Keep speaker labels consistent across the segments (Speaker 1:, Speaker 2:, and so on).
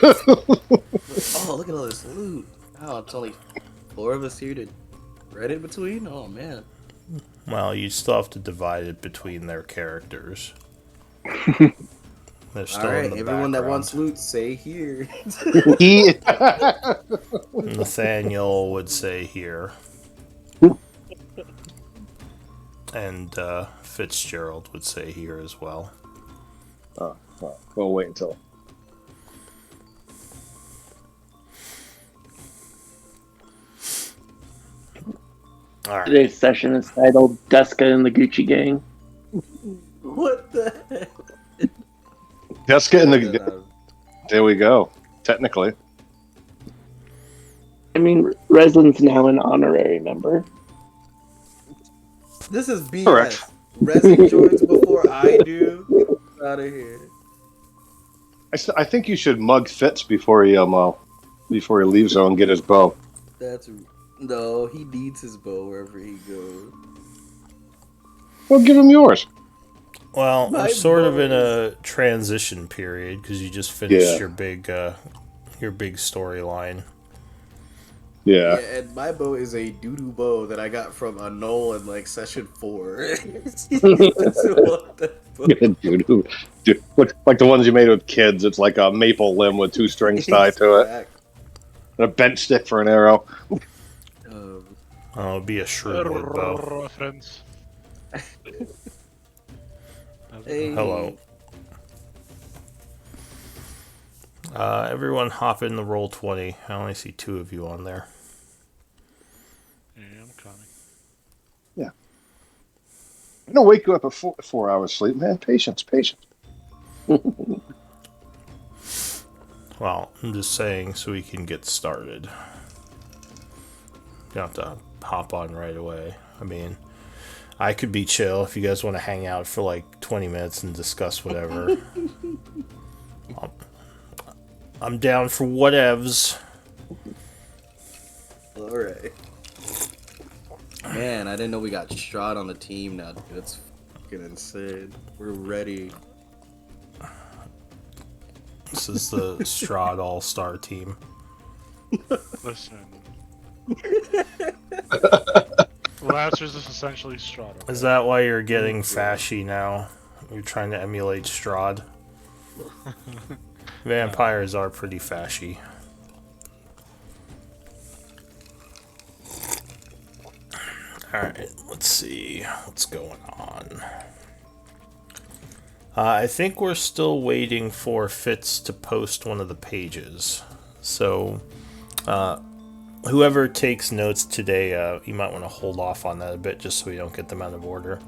Speaker 1: Oh, look at all this loot. Oh, it's only 4 of us here to spread it between? Oh, man.
Speaker 2: Well, you still have to divide it between their characters. They're still in
Speaker 1: Alright,
Speaker 2: the
Speaker 1: everyone that
Speaker 2: background.
Speaker 1: wants loot, say here.
Speaker 3: He.
Speaker 2: Nathaniel would say here. And Fitzgerald would say here as well.
Speaker 3: Oh, well, we'll wait until.
Speaker 2: All right.
Speaker 4: Today's session is titled Deska and the Gucci Gang.
Speaker 1: What the heck?
Speaker 3: Deska and the. There we go. Technically.
Speaker 4: I mean, Reslin's now an honorary member.
Speaker 1: This is BS.
Speaker 3: Correct.
Speaker 1: Resin joins before I do. Get out of here.
Speaker 3: I think you should mug Fitz before he leaves and get his bow.
Speaker 1: No, he needs his bow wherever he goes.
Speaker 3: Well, give him yours.
Speaker 2: Well,
Speaker 1: My
Speaker 2: we're sort of in
Speaker 1: boys.
Speaker 2: a transition period because you just finished
Speaker 3: Yeah.
Speaker 2: your big storyline.
Speaker 3: Yeah.
Speaker 1: Yeah, and my bow is a doo-doo bow that I got from a Knoll in like session 4. He doesn't want that bow.
Speaker 3: Dude, like the ones you made with kids. It's like a maple limb with 2 strings tied to it,
Speaker 1: Exact-
Speaker 3: and a bent stick for an arrow.
Speaker 2: Oh, it'd be a shrewdwood bow.
Speaker 5: Reference.
Speaker 1: Hey.
Speaker 2: Hello. Everyone hop in the roll 20. I only see 2 of you on there.
Speaker 5: Yeah, I'm coming.
Speaker 3: I'm gonna wake you up at 4 hours sleep, man. Patience.
Speaker 2: Well, I'm just saying so we can get started. You don't have to hop on right away. I mean, I could be chill if you guys want to hang out for like 20 minutes and discuss whatever. I'm down for whatevs.
Speaker 1: Alright. Man, I didn't know we got Strahd on the team now, dude. That's fucking insane. We're ready.
Speaker 2: This is the Strahd All-Star team.
Speaker 5: Listen. Lancers is essentially Strahd.
Speaker 2: Is that why you're getting fashy now? You're trying to emulate Strahd? Vampires are pretty fashy. Alright, let's see what's going on. I think we're still waiting for Fitz to post one of the pages. So, whoever takes notes today, you might want to hold off on that a bit just so we don't get them out of order.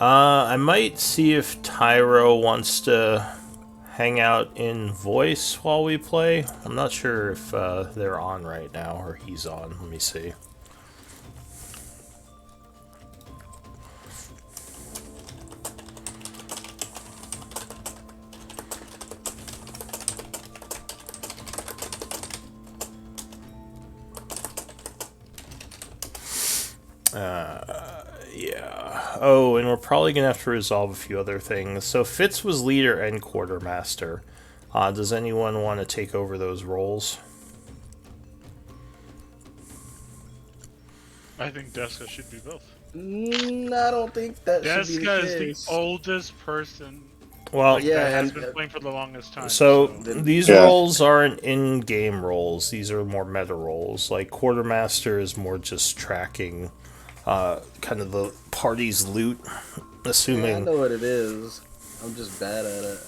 Speaker 2: I might see if Tyro wants to hang out in voice while we play. I'm not sure if they're on right now or he's on. Let me see. Yeah. Oh, and we're probably going to have to resolve a few other things. So Fitz was leader and quartermaster. Does anyone want to take over those roles?
Speaker 5: I think Deska should be both.
Speaker 1: I don't think that should be the
Speaker 5: Deska
Speaker 1: case.
Speaker 5: is the oldest person
Speaker 2: Well,
Speaker 1: Yeah,
Speaker 5: that has
Speaker 1: and-
Speaker 5: been playing for the longest time.
Speaker 2: so
Speaker 1: then-
Speaker 2: these
Speaker 3: Yeah.
Speaker 2: roles aren't in-game roles. These are more meta roles. Like quartermaster is more just tracking kind of the party's loot,
Speaker 1: Yeah, I
Speaker 2: assuming.
Speaker 1: know what it is. I'm just bad at it.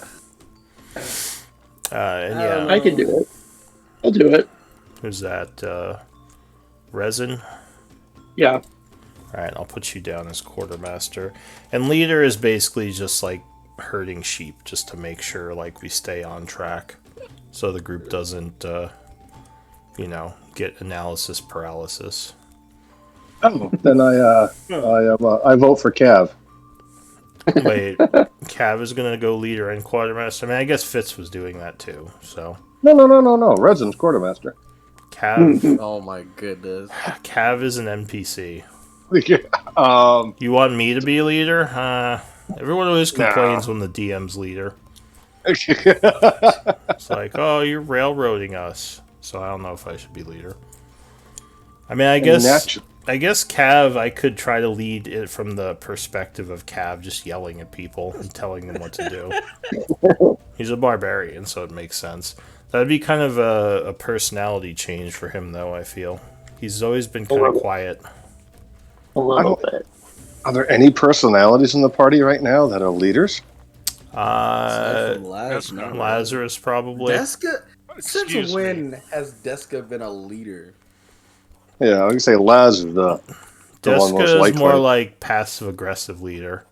Speaker 2: And
Speaker 1: I
Speaker 2: yeah,
Speaker 1: don't know.
Speaker 4: I can do it. I'll do it.
Speaker 2: who's that? Resin.
Speaker 4: Yeah.
Speaker 2: All right, I'll put you down as quartermaster. And leader is basically just like herding sheep, just to make sure like we stay on track, so the group doesn't, get analysis paralysis.
Speaker 3: Oh, then I vote for Cav.
Speaker 2: Wait, Cav is gonna go leader and quartermaster. I mean, I guess Fitz was doing that too. So
Speaker 3: No. Resin's quartermaster.
Speaker 2: Cav,
Speaker 1: Oh my goodness.
Speaker 2: Cav is an NPC.
Speaker 3: um,
Speaker 2: You want me to be leader? Everyone always
Speaker 3: Nah.
Speaker 2: complains when the DM's leader. It's like, oh, you're railroading us. So I don't know if I should be leader. I mean, I guess Cav, I could try to lead it from the perspective of Cav just yelling at people and telling them what to do. He's a barbarian, so it makes sense. That'd be kind of a personality change for him, though, I feel. He's always been kind of quiet.
Speaker 4: A little bit.
Speaker 3: Are there any personalities in the party right now that are leaders?
Speaker 1: Aside from Laz, no.
Speaker 2: Lazarus, probably.
Speaker 1: Deska? Since
Speaker 5: Excuse
Speaker 1: when has Deska been a leader?
Speaker 3: Yeah, I can say Laz is the one most
Speaker 2: Deska is
Speaker 3: likely.
Speaker 2: more like passive-aggressive leader.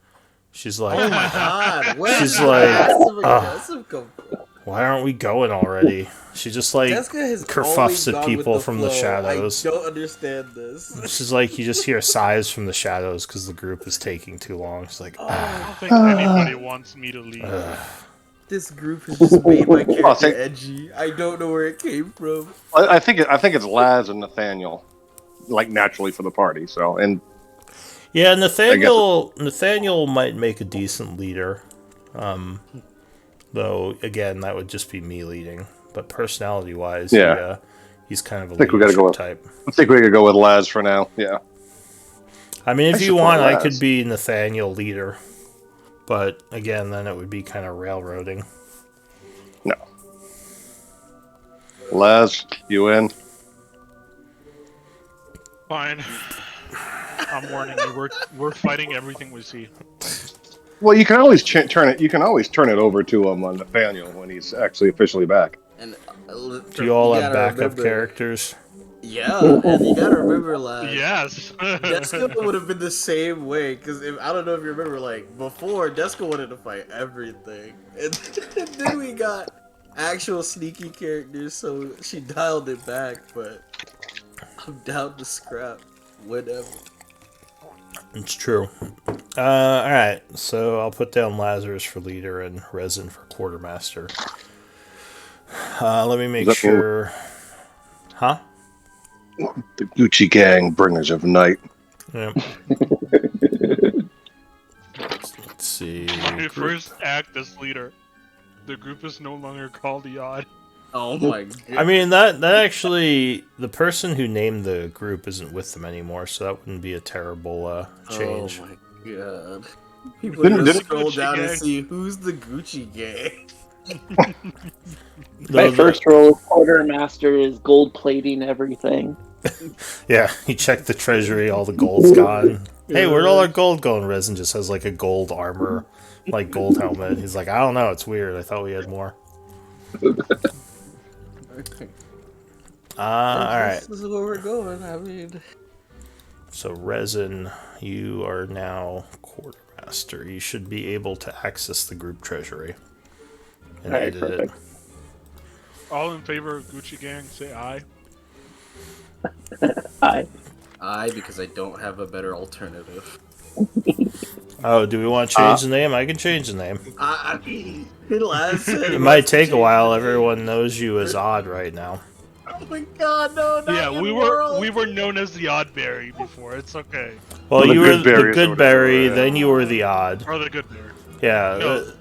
Speaker 2: She's like,
Speaker 1: Oh my god, where
Speaker 2: She's
Speaker 1: did
Speaker 2: like,
Speaker 1: passive aggressive come from?
Speaker 2: why aren't we going already? She just like
Speaker 1: Deska has
Speaker 2: kerfuffs
Speaker 1: always
Speaker 2: at
Speaker 1: gone
Speaker 2: people
Speaker 1: with
Speaker 2: from the
Speaker 1: flow.
Speaker 2: shadows.
Speaker 1: I don't understand this.
Speaker 2: She's like, you just hear sighs from the shadows because the group is taking too long. She's like,
Speaker 5: I don't think anybody wants me to lead.
Speaker 1: This group has just made my character
Speaker 3: think-
Speaker 1: edgy. I don't know where it came from.
Speaker 3: I think it's Laz and Nathaniel, like naturally for the party. So and
Speaker 2: yeah, Nathaniel might make a decent leader. Though again, that would just be me leading. But personality-wise,
Speaker 3: Yeah.
Speaker 2: he's kind of a
Speaker 3: think we gotta
Speaker 2: leadership
Speaker 3: go with-
Speaker 2: type.
Speaker 3: I think we could go with Laz for now. Yeah.
Speaker 2: I mean, if
Speaker 3: I
Speaker 2: you
Speaker 3: support
Speaker 2: want, I
Speaker 3: Laz.
Speaker 2: could be Nathaniel leader. But again, then it would be kind of railroading.
Speaker 3: No. Laz, you in?
Speaker 5: Fine. I'm warning you. We're fighting everything we see.
Speaker 3: Well, you can always turn it. You can always turn it over to Nathaniel when he's actually officially back.
Speaker 1: And
Speaker 2: Do you all have
Speaker 1: gotta
Speaker 2: backup
Speaker 1: remember-
Speaker 2: characters?
Speaker 1: Yeah, and you gotta remember, like,
Speaker 5: Yes.
Speaker 1: Deska would have been the same way, because I don't know if you remember, like, before, Deska wanted to fight everything. And then we got actual sneaky characters, so she dialed it back, but I'm down to scrap whatever.
Speaker 2: It's true. Alright, so I'll put down Lazarus for leader and Resin for quartermaster. Let me make
Speaker 3: Is that
Speaker 2: sure... Huh?
Speaker 3: The Gucci Gang, bringers of night.
Speaker 2: Yeah. Let's see.
Speaker 5: My first act as leader. The group is no longer called the Odd.
Speaker 1: Oh my god.
Speaker 2: I mean, that actually... The person who named the group isn't with them anymore, so that wouldn't be a terrible change.
Speaker 1: Oh my god. People
Speaker 3: Didn't-
Speaker 1: just
Speaker 3: didn't-
Speaker 1: scroll
Speaker 5: Gucci
Speaker 1: down and
Speaker 5: gang.
Speaker 1: see who's the Gucci gang.
Speaker 4: My first role as quartermaster is gold plating everything.
Speaker 2: Yeah, you check the treasury, all the gold's gone. Hey, where'd all our gold go? And Resin just has like a gold armor, like gold helmet. He's like, I don't know, it's weird. I thought we had more. Alright.
Speaker 1: This is where we're going. I mean,
Speaker 2: So Resin, you are now quartermaster. You should be able to access the group treasury and
Speaker 4: Alright,
Speaker 2: edit it.
Speaker 4: perfect.
Speaker 5: All in favor of Gucci Gang, say aye.
Speaker 4: Aye.
Speaker 1: because I don't have a better alternative.
Speaker 2: Oh, do we want to change the name? I can change the name.
Speaker 1: It
Speaker 2: It might take a while. Everyone knows you as Odd right now.
Speaker 1: Oh my god, no, not
Speaker 5: Yeah,
Speaker 1: in
Speaker 5: we
Speaker 1: world.
Speaker 5: were known as the Oddberry before. It's okay.
Speaker 2: Well,
Speaker 3: Well, the
Speaker 2: you were the
Speaker 3: Goodberries or
Speaker 2: Goodberry,
Speaker 3: whatever,
Speaker 2: then you were the Odd.
Speaker 5: Or the Good Bear.
Speaker 2: Yeah,
Speaker 5: No.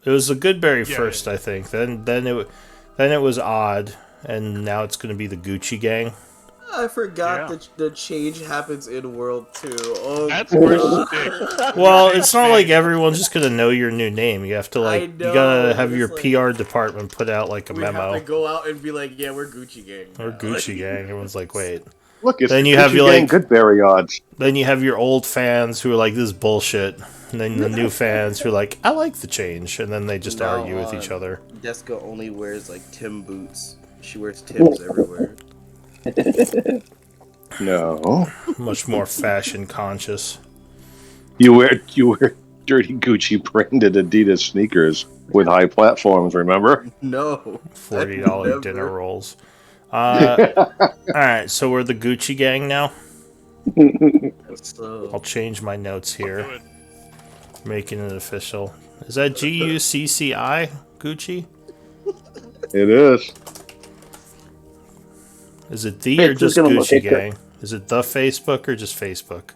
Speaker 2: it was the Goodberry
Speaker 5: Yeah,
Speaker 2: first, I think. Then it was Odd, and now it's going to be the Gucci Gang.
Speaker 1: I forgot
Speaker 5: Yeah.
Speaker 1: that the change happens in world 2. Oh,
Speaker 5: That's
Speaker 1: god.
Speaker 5: worse stick.
Speaker 2: Well, it's not like everyone's just going to know your new name. You have to
Speaker 1: I
Speaker 2: you
Speaker 1: know,
Speaker 2: gotta have
Speaker 1: it's
Speaker 2: your
Speaker 1: like-
Speaker 2: PR department put out like a
Speaker 1: We
Speaker 2: memo.
Speaker 1: have to go out and be like, yeah, we're Gucci gang.
Speaker 2: Or
Speaker 1: now.
Speaker 2: Gucci Gang. Everyone's like, wait.
Speaker 3: Look, it's
Speaker 2: Then you
Speaker 3: Gucci
Speaker 2: have your,
Speaker 3: Gang
Speaker 2: like-
Speaker 3: Goodberry odds.
Speaker 2: Then you have your old fans who are like, this is bullshit. And then the new fans who are like, I like the change. And then they just
Speaker 1: No,
Speaker 2: argue with each other.
Speaker 1: Deska only wears like Tim boots. She wears Tims everywhere.
Speaker 3: No,
Speaker 2: Much more fashion conscious.
Speaker 3: you wear dirty Gucci branded Adidas sneakers with high platforms. Remember?
Speaker 1: No.
Speaker 2: $40
Speaker 1: Never.
Speaker 2: dinner rolls. Alright, so we're the Gucci Gang now.
Speaker 1: So,
Speaker 2: I'll change my notes
Speaker 5: Do
Speaker 2: here.
Speaker 5: it.
Speaker 2: Making it official. Is that GUCCI? Gucci?
Speaker 3: It is.
Speaker 2: Is it the
Speaker 4: Hey,
Speaker 2: or
Speaker 4: who's
Speaker 2: just
Speaker 4: gonna look
Speaker 2: Gucci
Speaker 4: at
Speaker 2: Gang? Is it the Facebook or just Facebook?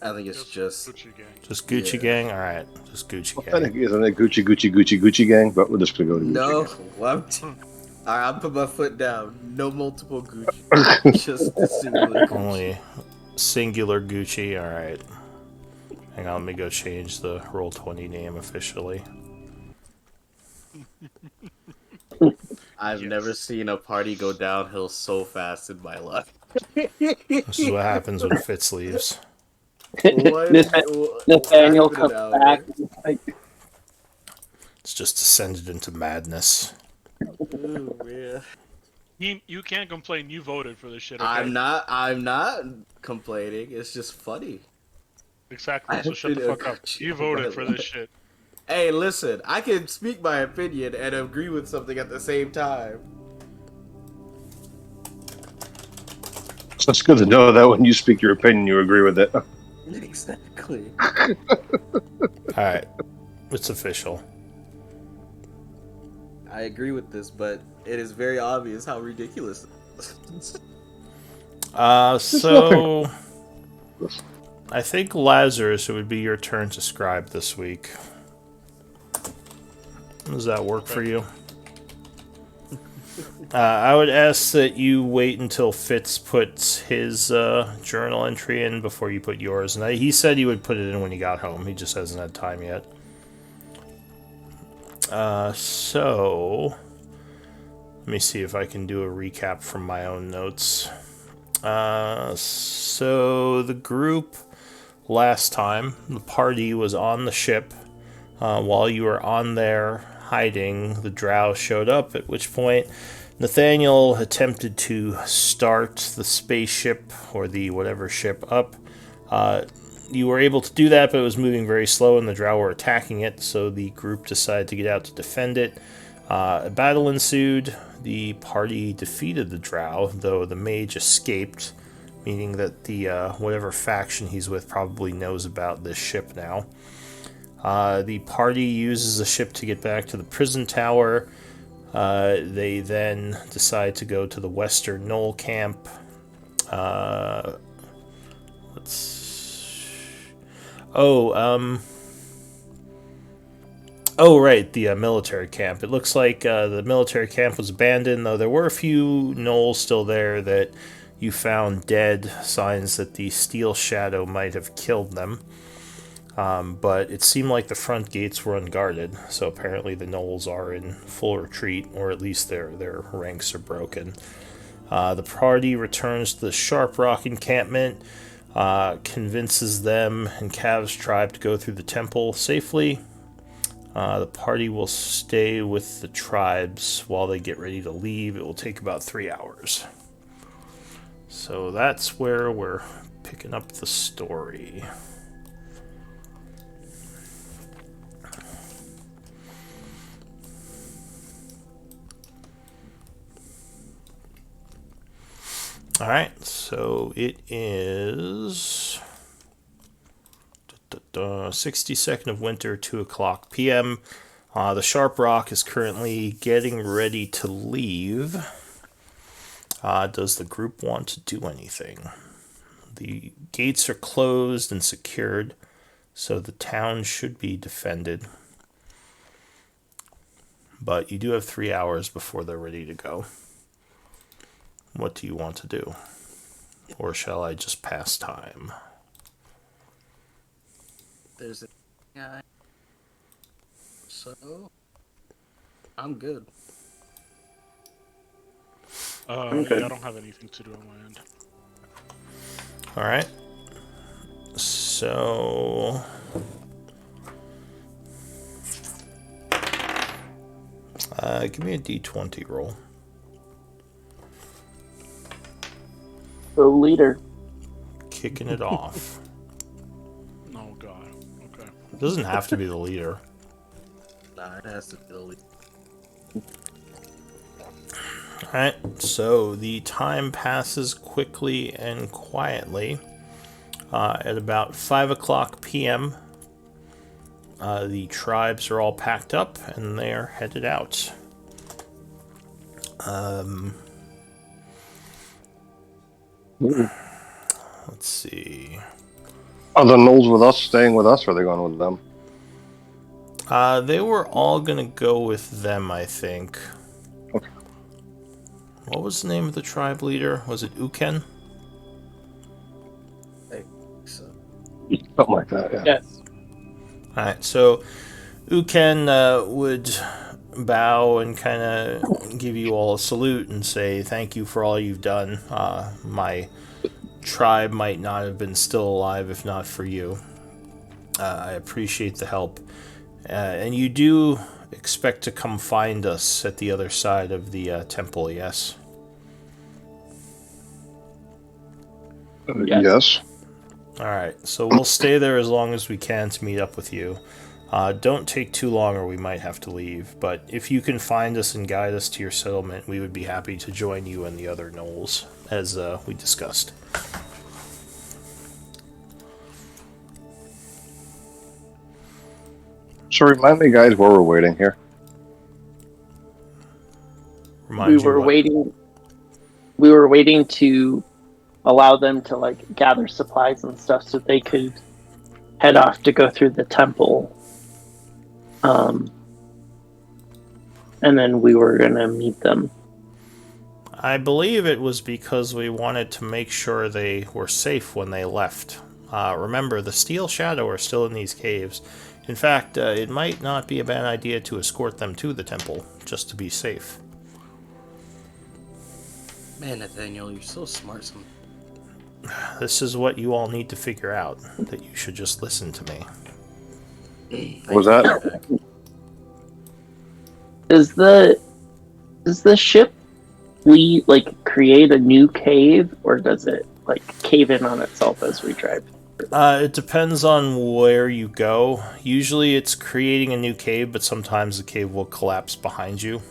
Speaker 1: I think it's just
Speaker 5: Gucci gang.
Speaker 2: Just Gucci
Speaker 1: Yeah.
Speaker 2: Gang? Alright, just Gucci
Speaker 3: I think
Speaker 2: Gang.
Speaker 3: isn't it Gucci Gucci Gucci Gucci gang? But we're just gonna go to Gucci
Speaker 1: no.
Speaker 3: gang.
Speaker 1: Well, I'll put my foot down. No multiple Gucci. Just the singular Gucci.
Speaker 2: Only singular Gucci, alright. Hang on, let me go change the Roll20 name officially.
Speaker 1: I've never seen a party go downhill so fast in my life.
Speaker 2: This is what happens when Fitz leaves.
Speaker 1: What?
Speaker 4: Nathaniel
Speaker 1: What
Speaker 4: comes
Speaker 1: happened
Speaker 4: back.
Speaker 1: now,
Speaker 4: And it's like,
Speaker 2: It's just descended into madness.
Speaker 1: Ooh, man.
Speaker 5: You can't complain. You voted for this shit. Okay?
Speaker 1: I'm not complaining. It's just funny.
Speaker 5: Exactly. So shut the fuck up. You voted for this shit.
Speaker 1: Hey, listen, I can speak my opinion and agree with something at the same time.
Speaker 3: So it's good to know that when you speak your opinion, you agree with it.
Speaker 1: Exactly.
Speaker 2: Alright, it's official.
Speaker 1: I agree with this, but it is very obvious how ridiculous.
Speaker 2: So I think Lazarus, it would be your turn to scribe this week. Does that work for you? I would ask that you wait until Fitz puts his journal entry in before you put yours. And he said he would put it in when he got home. He just hasn't had time yet. So let me see if I can do a recap from my own notes. So the group last time, the party was on the ship. While you were on there hiding, the drow showed up, at which point Nathaniel attempted to start the spaceship, or the whatever ship, up. You were able to do that, but it was moving very slow and the drow were attacking it, so the group decided to get out to defend it. A battle ensued. The party defeated the drow, though the mage escaped, meaning that the whatever faction he's with probably knows about this ship now. The party uses the ship to get back to the prison tower. They then decide to go to the Western Knoll camp. Right, the military camp. It looks like the military camp was abandoned, though there were a few gnolls still there that you found dead, signs that the Steel Shadow might have killed them. But it seemed like the front gates were unguarded, so apparently the gnolls are in full retreat, or at least their ranks are broken. The party returns to the Sharp Rock encampment, convinces them and Cav's tribe to go through the temple safely. The party will stay with the tribes while they get ready to leave. It will take about 3 hours. So that's where we're picking up the story. Alright, so it is 62nd of winter, 2 o'clock p.m. The Sharp Rock is currently getting ready to leave. Does the group want to do anything? The gates are closed and secured, so the town should be defended. But you do have 3 hours before they're ready to go. What do you want to do? Or shall I just pass time?
Speaker 1: There's a guy. So I'm good.
Speaker 5: Yeah, I don't have anything to do on my end.
Speaker 2: Alright. So give me a d20 roll.
Speaker 4: the leader.
Speaker 2: Kicking it off.
Speaker 5: Oh god. Okay.
Speaker 2: It doesn't have to be the leader.
Speaker 1: Nah, it has to be the lead.
Speaker 2: Alright, so the time passes quickly and quietly. At about 5 o'clock p.m., the tribes are all packed up and they are headed out. Let's see.
Speaker 3: Are the Knolls with us, staying with us, or are they going with them?
Speaker 2: They were all gonna go with them, I think.
Speaker 3: Okay.
Speaker 2: What was the name of the tribe leader? Was it Uken?
Speaker 1: So,
Speaker 3: Something like that, yeah.
Speaker 4: Yes.
Speaker 2: Alright, so Uken would bow and kind of give you all a salute and say thank you for all you've done. My tribe might not have been still alive if not for you. I appreciate the help. And you do expect to come find us at the other side of the temple, yes?
Speaker 3: Yes.
Speaker 2: Alright, so we'll stay there as long as we can to meet up with you. Don't take too long or we might have to leave, but if you can find us and guide us to your settlement, we would be happy to join you and the other Knolls, as we discussed.
Speaker 3: So remind me, guys, where we're waiting here.
Speaker 2: Remind
Speaker 4: We
Speaker 2: you
Speaker 4: were
Speaker 2: what-
Speaker 4: waiting. We were waiting to allow them to like gather supplies and stuff so they could head off to go through the temple. And then we were gonna meet them.
Speaker 2: I believe it was because we wanted to make sure they were safe when they left. Remember, the Steel Shadow are still in these caves. In fact, it might not be a bad idea to escort them to the temple, just to be safe.
Speaker 1: man, Nathaniel, you're so smart.
Speaker 2: This is what you all need to figure out, that you should just listen to me.
Speaker 3: What was that?
Speaker 4: Does the ship like create a new cave, or does it like cave in on itself as we drive?
Speaker 2: It depends on where you go. Usually it's creating a new cave, but sometimes the cave will collapse behind you.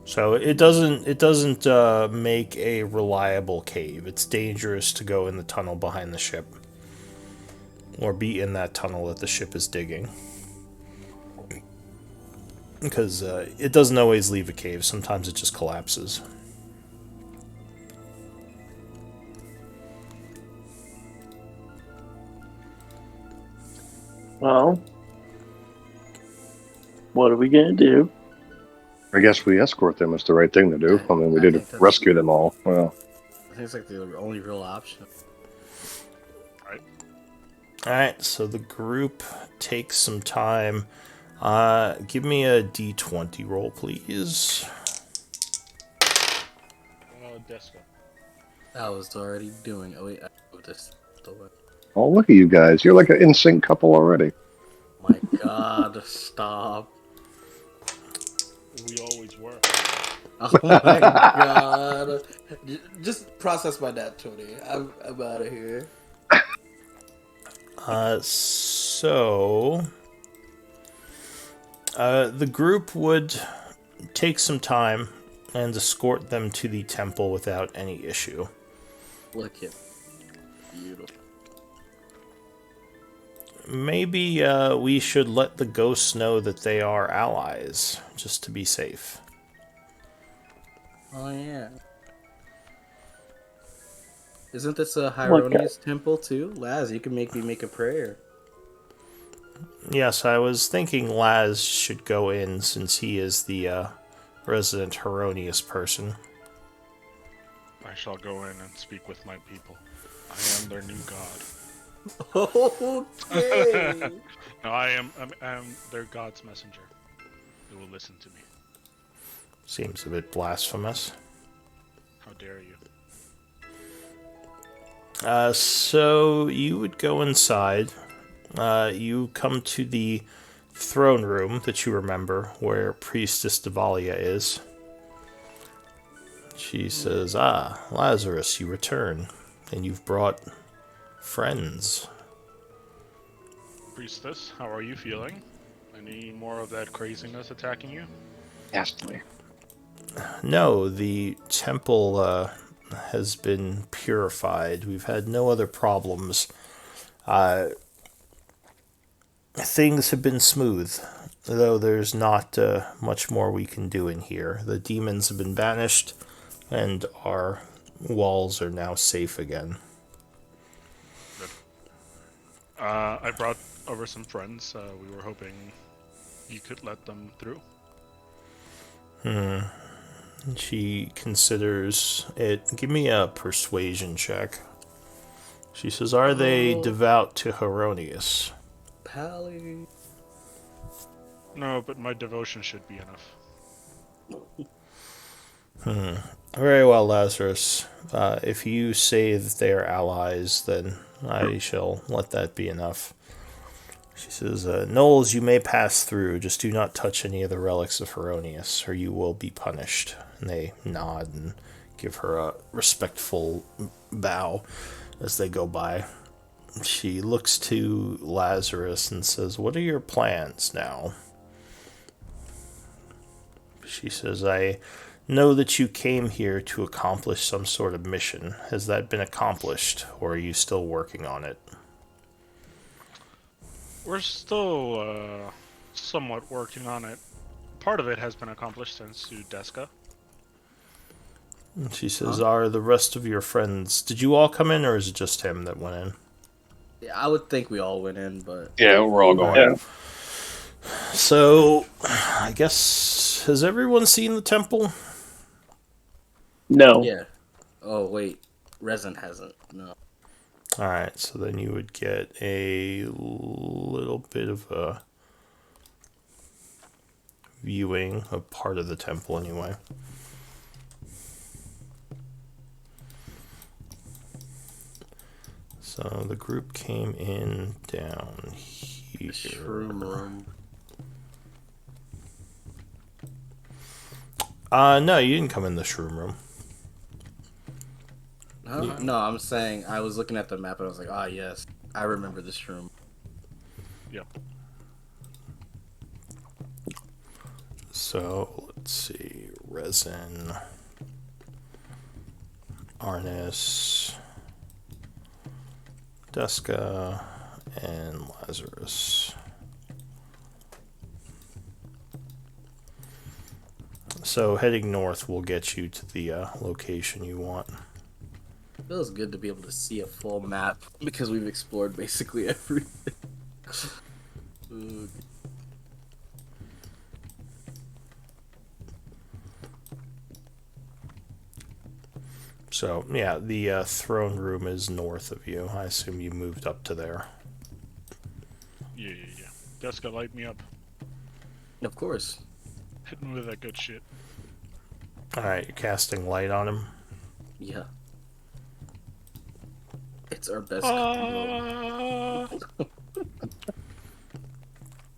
Speaker 2: So it doesn't make a reliable cave. It's dangerous to go in the tunnel behind the ship. Or be in that tunnel that the ship is digging. Because it doesn't always leave a cave. Sometimes it just collapses.
Speaker 4: Well, what are we gonna do?
Speaker 3: I guess we escort them. It's the right thing to do. I mean, we did
Speaker 1: think that's-
Speaker 3: rescue them all. Well,
Speaker 1: I think it's like the only real option.
Speaker 2: Alright, so the group takes some time. Give me a d20 roll, please.
Speaker 5: Deska.
Speaker 1: I was already doing. Oh wait, I moved this the way.
Speaker 3: oh, look at you guys. You're like an in-sync couple already.
Speaker 1: My God, stop!
Speaker 5: We always were.
Speaker 1: Oh my God! Just process my nat 20. I'm out of here.
Speaker 2: So the group would take some time and escort them to the temple without any issue.
Speaker 1: Look at beautiful.
Speaker 2: Maybe we should let the ghosts know that they are allies, just to be safe.
Speaker 1: Oh yeah. Isn't this a Hieronymus temple too? Laz, you can make me make a prayer.
Speaker 2: Yes, I was thinking Laz should go in since he is the resident Hieronymus person.
Speaker 5: I shall go in and speak with my people. I am their new god.
Speaker 1: Okay.
Speaker 5: No, I am their god's messenger. They will listen to me.
Speaker 2: Seems a bit blasphemous.
Speaker 5: How dare you?
Speaker 2: So you would go inside. You come to the throne room that you remember, where Priestess Devalia is. She says, "Ah, Lazarus, you return, and you've brought friends."
Speaker 5: Priestess, how are you feeling? Any more of that craziness attacking you?
Speaker 3: Ghastly.
Speaker 2: No, the temple has been purified. We've had no other problems. Things have been smooth, though there's not much more we can do in here. The demons have been banished, and our walls are now safe again.
Speaker 5: Good. I brought over some friends. We were hoping you could let them through.
Speaker 2: She considers it. Give me a persuasion check. She says, "Are they devout to Heronius?"
Speaker 1: Pally.
Speaker 5: No, but my devotion should be enough.
Speaker 2: Very well, Lazarus. If you say that they are allies, then I shall let that be enough. She says, Knowles, you may pass through, just do not touch any of the relics of Heronius, or you will be punished. And they nod and give her a respectful bow as they go by. She looks to Lazarus and says, "What are your plans now?" She says, "I know that you came here to accomplish some sort of mission. Has that been accomplished, or are you still working on it?"
Speaker 5: We're still somewhat working on it. Part of it has been accomplished thanks to Deska.
Speaker 2: And she says, "Are the rest of your friends... Did you all come in, or is it just him that went in?"
Speaker 1: Yeah, I would think we all went in, but
Speaker 3: Yeah, we're all going.
Speaker 4: Yeah.
Speaker 2: So, I guess... Has everyone seen the temple?
Speaker 4: No.
Speaker 1: yeah. Oh wait, Resin hasn't. No.
Speaker 2: Alright, so then you would get a little bit of a viewing of part of the temple anyway. So the group came in down here.
Speaker 1: Shroom room.
Speaker 2: No, you didn't come in the shroom room.
Speaker 1: Huh? No, I'm saying I was looking at the map and I was like, ah, yes, I remember this room.
Speaker 5: Yep.
Speaker 2: So let's see, Resin, Arnis, Deska, and Lazarus. So heading north will get you to the location you want.
Speaker 1: It feels good to be able to see a full map because we've explored basically everything. Ooh.
Speaker 2: So yeah, the throne room is north of you. I assume you moved up to there.
Speaker 5: Yeah. Deska, light me up.
Speaker 1: Of course.
Speaker 5: Hit me with that good shit.
Speaker 2: Alright, you're casting light on him.
Speaker 1: Yeah. It's our best combo.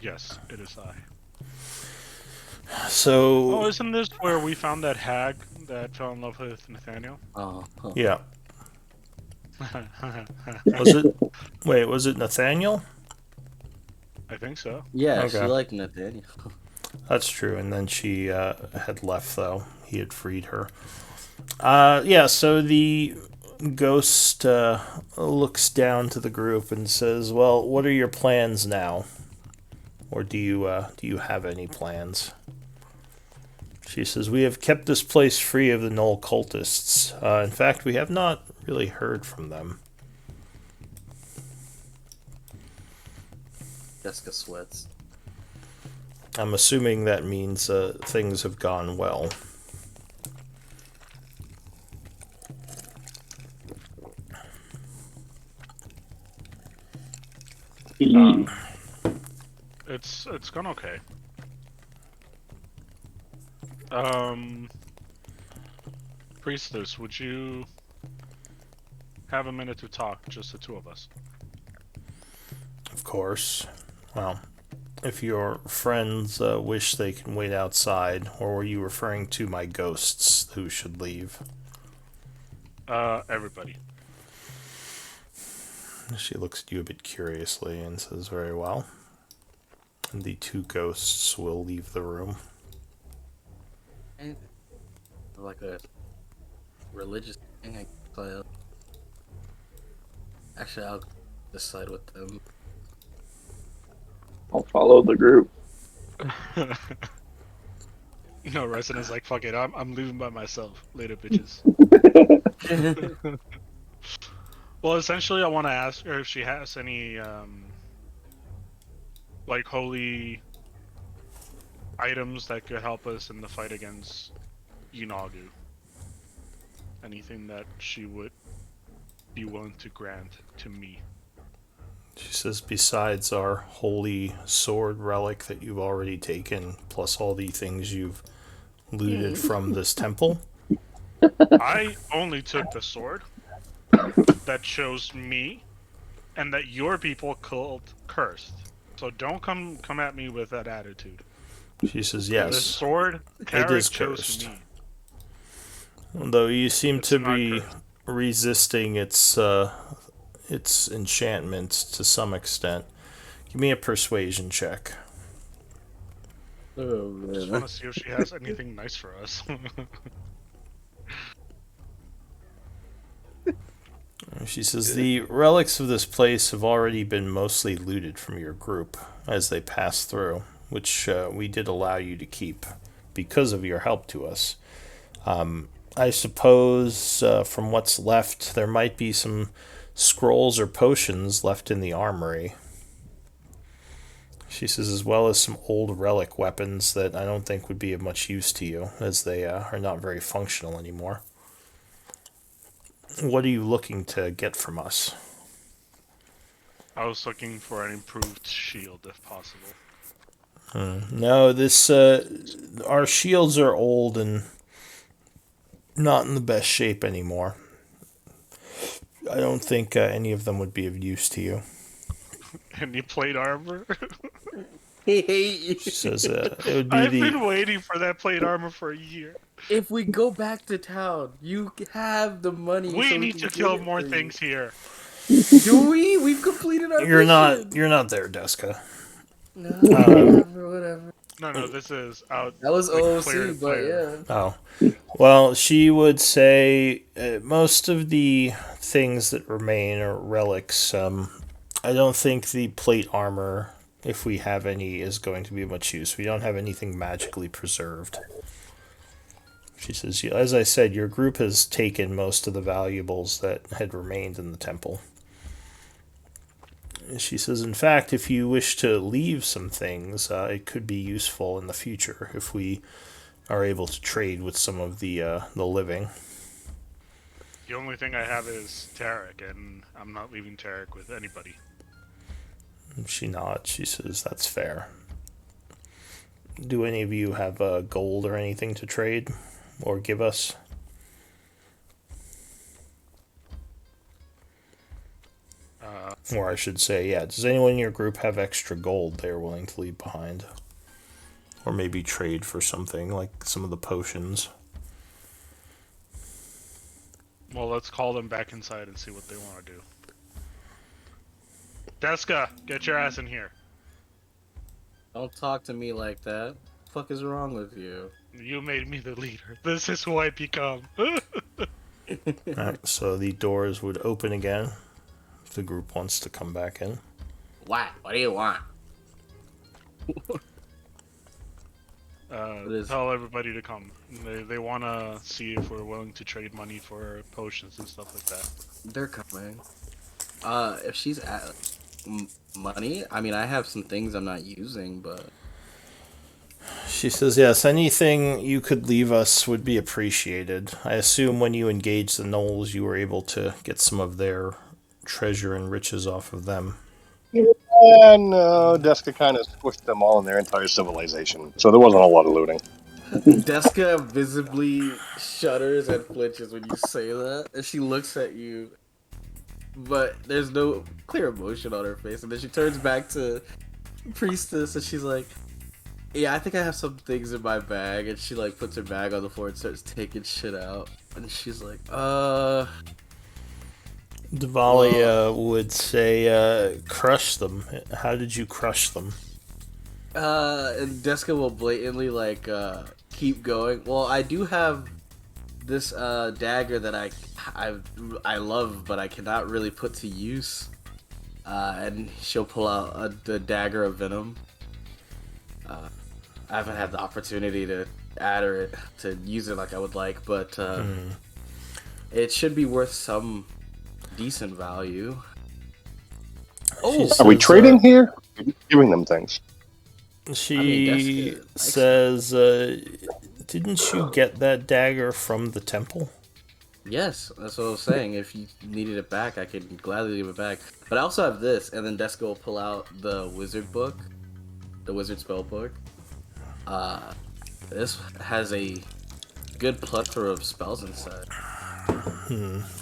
Speaker 5: Yes, it is I.
Speaker 2: So
Speaker 5: Oh, isn't this where we found that hag that fell in love with Nathaniel?
Speaker 1: Oh, huh.
Speaker 2: yeah. Was it? Wait, was it Nathaniel?
Speaker 5: I think so.
Speaker 1: Yeah, she
Speaker 2: Okay.
Speaker 1: liked Nathaniel.
Speaker 2: That's true. And then she had left, though. He had freed her. Yeah, so the ghost looks down to the group and says, "Well, what are your plans now? Or do you have any plans?" She says, "We have kept this place free of the Null cultists. In fact, we have not really heard from them."
Speaker 1: Jessica sweats.
Speaker 2: I'm assuming that means things have gone well.
Speaker 5: It's gone okay. Priestess, would you have a minute to talk, just the two of us?
Speaker 2: Of course. Well, if your friends wish, they can wait outside, or were you referring to my ghosts who should leave?
Speaker 5: Everybody.
Speaker 2: She looks at you a bit curiously and says, "Very well." And the two ghosts will leave the room.
Speaker 1: And like a religious thing I play up. Actually, I'll decide with them.
Speaker 4: I'll follow the group.
Speaker 5: No, Resident's like, fuck it, I'm leaving by myself. Later, bitches. Well, essentially, I want to ask her if she has any like holy items that could help us in the fight against Inagu. Anything that she would be willing to grant to me.
Speaker 2: She says, besides our holy sword relic that you've already taken, plus all the things you've looted from this temple.
Speaker 5: I only took the sword that chose me and that your people called cursed. So don't come at me with that attitude.
Speaker 2: She says,
Speaker 5: The
Speaker 2: yes,
Speaker 5: sword
Speaker 2: it
Speaker 5: Carrick
Speaker 2: is
Speaker 5: chose
Speaker 2: cursed.
Speaker 5: me.
Speaker 2: Though you seem
Speaker 5: It's
Speaker 2: to
Speaker 5: not
Speaker 2: be
Speaker 5: cursed.
Speaker 2: resisting its enchantments to some extent. Give me a persuasion check.
Speaker 1: Oh
Speaker 5: Just
Speaker 1: man.
Speaker 5: want to see if she has anything nice for us.
Speaker 2: She says, the relics of this place have already been mostly looted from your group as they pass through, which we did allow you to keep because of your help to us. I suppose from what's left, there might be some scrolls or potions left in the armory. She says, as well as some old relic weapons that I don't think would be of much use to you, as they are not very functional anymore. What are you looking to get from us?
Speaker 5: I was looking for an improved shield if possible.
Speaker 2: No, this our shields are old and not in the best shape anymore. I don't think any of them would be of use to you.
Speaker 5: Any plate armor?
Speaker 1: He hate you.
Speaker 2: She says it would be
Speaker 5: I've
Speaker 2: the
Speaker 5: been waiting for that plate armor for a year.
Speaker 1: If we go back to town, you have the money.
Speaker 5: We
Speaker 1: so
Speaker 5: need
Speaker 1: can
Speaker 5: to
Speaker 1: get
Speaker 5: kill
Speaker 1: it
Speaker 5: more
Speaker 1: for you.
Speaker 5: things here.
Speaker 1: Do we? We've completed our
Speaker 2: you're
Speaker 1: mission.
Speaker 2: not there, Deska.
Speaker 1: No, whatever.
Speaker 5: No, this is out.
Speaker 1: That was
Speaker 5: like,
Speaker 1: OOC,
Speaker 5: clear and
Speaker 1: but
Speaker 5: clear.
Speaker 1: yeah.
Speaker 2: Oh, well, she would say most of the things that remain are relics. I don't think the plate armor, if we have any, is going to be of much use. We don't have anything magically preserved. She says, as I said, your group has taken most of the valuables that had remained in the temple. She says, in fact, if you wish to leave some things, it could be useful in the future if we are able to trade with some of the living.
Speaker 5: The only thing I have is Tarek, and I'm not leaving Tarek with anybody.
Speaker 2: She nods. She says, that's fair. Do any of you have gold or anything to trade or give us? Or I should say, yeah, does anyone in your group have extra gold they're willing to leave behind? Or maybe trade for something, like some of the potions.
Speaker 5: Well, let's call them back inside and see what they want to do. Deska, get your ass in here.
Speaker 1: Don't talk to me like that. Fuck is wrong with you?
Speaker 5: You made me the leader. This is who I become.
Speaker 2: Alright, so the doors would open again if the group wants to come back in.
Speaker 1: What? What do you want?
Speaker 5: Tell everybody to come. They want to see if we're willing to trade money for potions and stuff like that.
Speaker 1: They're coming. If she's at money, I mean, I have some things I'm not using, but
Speaker 2: She says, yes, anything you could leave us would be appreciated. I assume when you engaged the Knolls, you were able to get some of their treasure and riches off of them.
Speaker 3: And Deska kind of squished them all in their entire civilization, so there wasn't a lot of looting.
Speaker 1: Deska visibly shudders and flinches when you say that, and she looks at you, but there's no clear emotion on her face, and then she turns back to Priestess, and she's like, yeah, I think I have some things in my bag, and she like puts her bag on the floor and starts taking shit out, and she's like,
Speaker 2: Dvalia would say, crush them. How did you crush them?
Speaker 1: and Deska will blatantly like keep going. Well, I do have this dagger that I love, but I cannot really put to use. And she'll pull out the dagger of venom. I haven't had the opportunity to add or to use it like I would like, but it should be worth some decent value.
Speaker 2: She
Speaker 3: Are we
Speaker 2: says,
Speaker 3: trading here? Or just giving them things?
Speaker 2: She
Speaker 1: mean, that's good.
Speaker 2: says, didn't you get that dagger from the temple?
Speaker 1: Yes, that's what I was saying. If you needed it back, I could gladly give it back. But I also have this, and then Desko will pull out the wizard book, the wizard spell book. This has a good plethora of spells inside.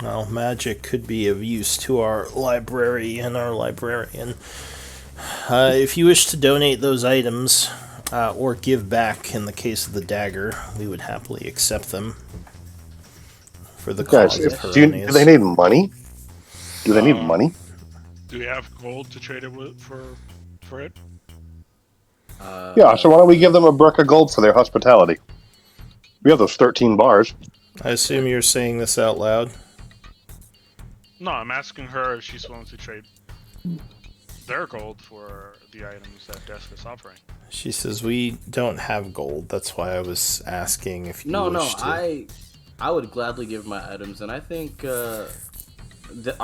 Speaker 2: Well, magic could be of use to our library and our librarian. If you wish to donate those items, or give back in the case of the dagger, we would happily accept them for the
Speaker 3: Guys,
Speaker 2: cause of
Speaker 3: do
Speaker 2: Heronius.
Speaker 3: they need money? Do they need money?
Speaker 5: Do we have gold to trade it with for it?
Speaker 3: Yeah, so why don't we give them a brick of gold for their hospitality? We have those 13 bars.
Speaker 2: I assume you're saying this out loud.
Speaker 5: No, I'm asking her if she's willing to trade their gold for the items that Desk is offering.
Speaker 2: She says, we don't have gold. That's why I was asking if you
Speaker 1: No,
Speaker 2: wish to.
Speaker 1: I would gladly give my items, and I think.
Speaker 3: Yeah,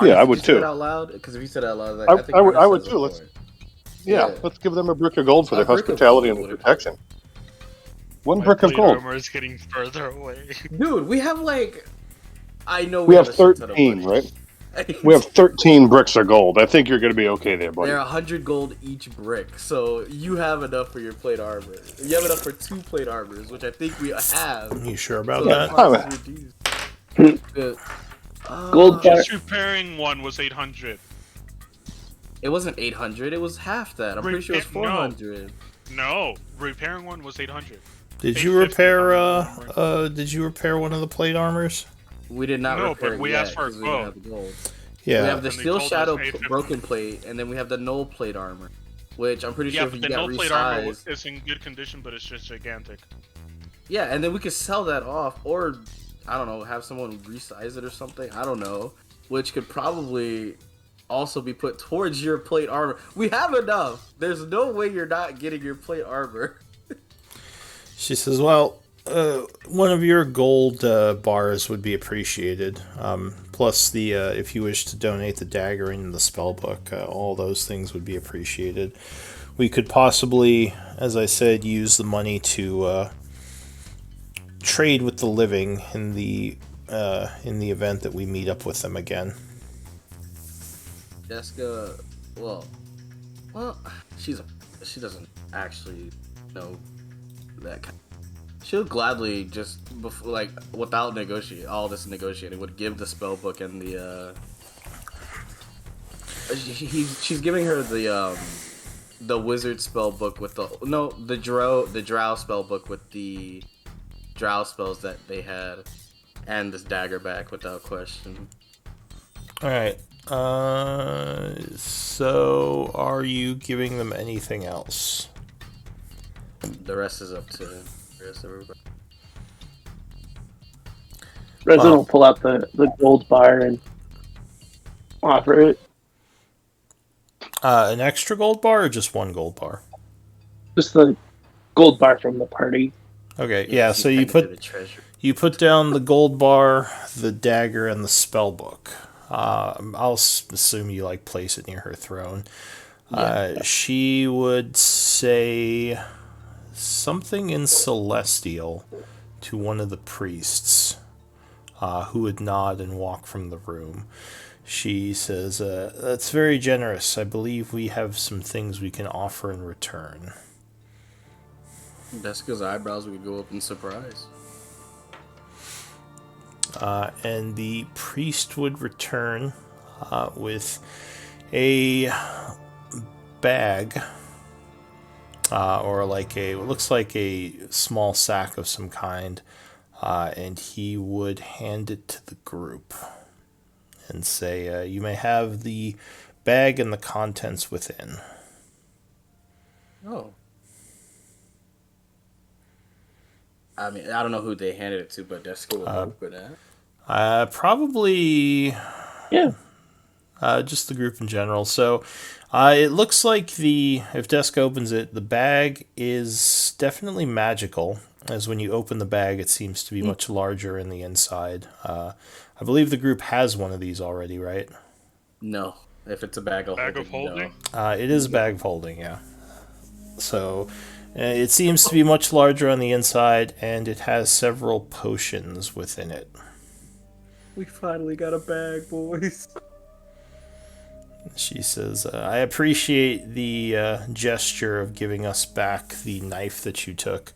Speaker 3: I would too.
Speaker 1: Say it out loud, because if you said it out loud, like, I think
Speaker 3: I would
Speaker 1: Ernest
Speaker 3: too.
Speaker 1: has a
Speaker 3: Let's-
Speaker 1: point.
Speaker 3: Yeah, let's give them a brick of gold for their
Speaker 1: brick of
Speaker 3: hospitality
Speaker 1: gold
Speaker 3: and
Speaker 1: would-
Speaker 3: protection. One
Speaker 5: My
Speaker 3: brick of
Speaker 5: plate
Speaker 3: gold.
Speaker 5: armor is getting further away.
Speaker 1: Dude, we have like. I know
Speaker 3: We have
Speaker 1: a shit ton of
Speaker 3: 13,
Speaker 1: money.
Speaker 3: right? We have 13 bricks of gold. I think you're going to be okay there, buddy.
Speaker 1: They're 100 gold each brick, so you have enough for your plate armor. You have enough for 2 plate armors, which I think we have.
Speaker 2: You sure about
Speaker 1: So
Speaker 2: that?
Speaker 1: cost is reduced.
Speaker 4: Gold bar.
Speaker 5: Just repairing one was 800.
Speaker 1: It wasn't 800. It was half that. I'm pretty sure it was
Speaker 5: No.
Speaker 1: 400.
Speaker 5: No, repairing one was 800.
Speaker 2: Did you
Speaker 5: 850
Speaker 2: repair? Did you repair one of the plate armors?
Speaker 1: We did not
Speaker 5: No,
Speaker 1: repair
Speaker 5: but
Speaker 1: it
Speaker 5: we
Speaker 1: yet,
Speaker 5: asked for
Speaker 1: 'cause we didn't
Speaker 5: gold.
Speaker 1: have the gold.
Speaker 2: Yeah.
Speaker 1: We have the
Speaker 5: And they
Speaker 1: Steel
Speaker 5: told us
Speaker 1: Shadow
Speaker 5: 850.
Speaker 1: broken plate, and then we have the Null plate armor, which I'm pretty
Speaker 5: Yeah,
Speaker 1: sure if
Speaker 5: but
Speaker 1: you
Speaker 5: the
Speaker 1: got
Speaker 5: no plate armor
Speaker 1: resized.
Speaker 5: is in good condition, but it's just gigantic.
Speaker 1: Yeah, and then we could sell that off, or I don't know, have someone resize it or something. I don't know, which could probably also be put towards your plate armor. We have enough. There's no way you're not getting your plate armor.
Speaker 2: She says, well, one of your gold bars would be appreciated. Plus, the if you wish to donate the dagger and the spell book, all those things would be appreciated. We could possibly, as I said, use the money to trade with the living in the event that we meet up with them again.
Speaker 1: Jessica, well, she doesn't actually know that kind. She'll gladly just without all this negotiating would give the spell book and the she's giving her the wizard spell book with the drow spell book with the drow spells that they had, and this dagger back without question.
Speaker 2: All right. So are you giving them anything else?
Speaker 1: The rest is up to the rest of everybody.
Speaker 4: Resident will pull out the gold bar and offer it.
Speaker 2: An extra gold bar or just one gold bar?
Speaker 4: Just the gold bar from the party.
Speaker 2: Okay, yeah.
Speaker 1: She
Speaker 2: So you
Speaker 1: technically
Speaker 2: put
Speaker 1: the treasure.
Speaker 2: you put down the gold bar, the dagger, and the spell book. I'll assume you place it near her throne. She would say something in Celestial to one of the priests, who would nod and walk from the room. She says, that's very generous. I believe we have some things we can offer in return.
Speaker 1: Jessica's eyebrows would go up in surprise.
Speaker 2: And the priest would return with a bag, or what looks like a small sack of some kind, and he would hand it to the group and say, you may have the bag and the contents within.
Speaker 1: Oh. I mean, I don't know who they handed it to, but Jessica would open that.
Speaker 2: Probably
Speaker 4: Yeah.
Speaker 2: just the group in general. So it looks like if Desk opens it, the bag is definitely magical, as when you open the bag, it seems to be much larger in the inside. I believe the group has one of these already, right?
Speaker 1: No, if it's a bag of holding. No.
Speaker 2: It is a bag of holding, yeah. So it seems to be much larger on the inside, and it has several potions within it.
Speaker 1: We finally got a bag, boys.
Speaker 2: She says, I appreciate the gesture of giving us back the knife that you took,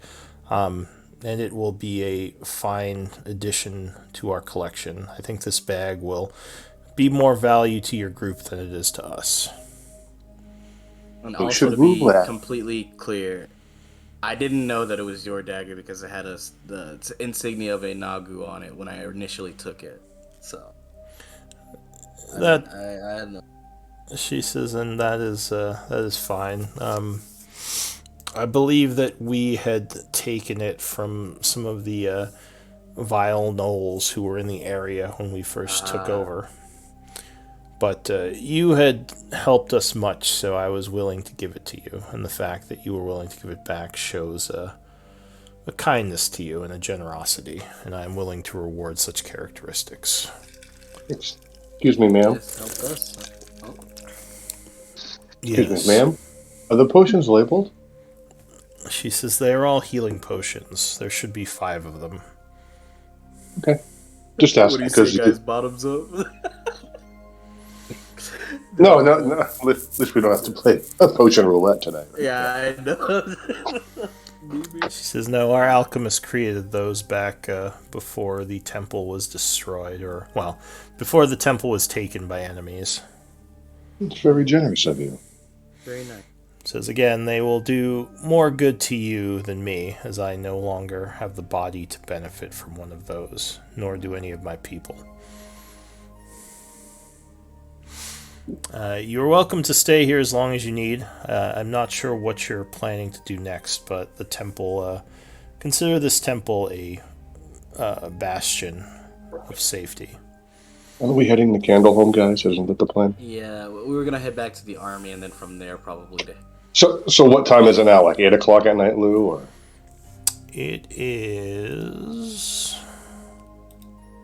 Speaker 2: and it will be a fine addition to our collection. I think this bag will be more value to your group than it is to us.
Speaker 1: And
Speaker 3: We
Speaker 1: also
Speaker 3: should
Speaker 1: to be
Speaker 3: rule that.
Speaker 1: completely clear, I didn't know that it was your dagger because it had the insignia of a Nagu on it when I initially took it. So
Speaker 2: That
Speaker 1: I had no.
Speaker 2: She says, and that is fine. I believe that we had taken it from some of the vile gnolls who were in the area when we first took over. But you had helped us much, so I was willing to give it to you. And the fact that you were willing to give it back shows a kindness to you and a generosity, and I am willing to reward such characteristics.
Speaker 3: Excuse me, ma'am.
Speaker 1: Just help us. Oh.
Speaker 3: Excuse me, ma'am. Are the potions labeled?
Speaker 2: She says they are all healing potions. There should be 5 of them.
Speaker 3: Okay. Just ask
Speaker 1: What do you
Speaker 3: because
Speaker 1: say, guys? Bottoms up.
Speaker 3: No. At least we don't have to play a potion roulette tonight.
Speaker 1: Yeah, I know.
Speaker 2: She says, no, our alchemist created those back before the temple was destroyed, or, well, before the temple was taken by enemies.
Speaker 3: It's very generous of you.
Speaker 1: Very nice.
Speaker 2: Says, again, they will do more good to you than me, as I no longer have the body to benefit from one of those, nor do any of my people. You're welcome to stay here as long as you need. I'm not sure what you're planning to do next, but the temple, consider this temple a bastion of safety.
Speaker 3: Aren't we heading to Candleholm, guys? Isn't that the plan?
Speaker 1: Yeah, we were gonna head back to the army, and then from there probably to.
Speaker 3: So what time is it now? Like 8 o'clock at night, Lou? Or
Speaker 2: It is...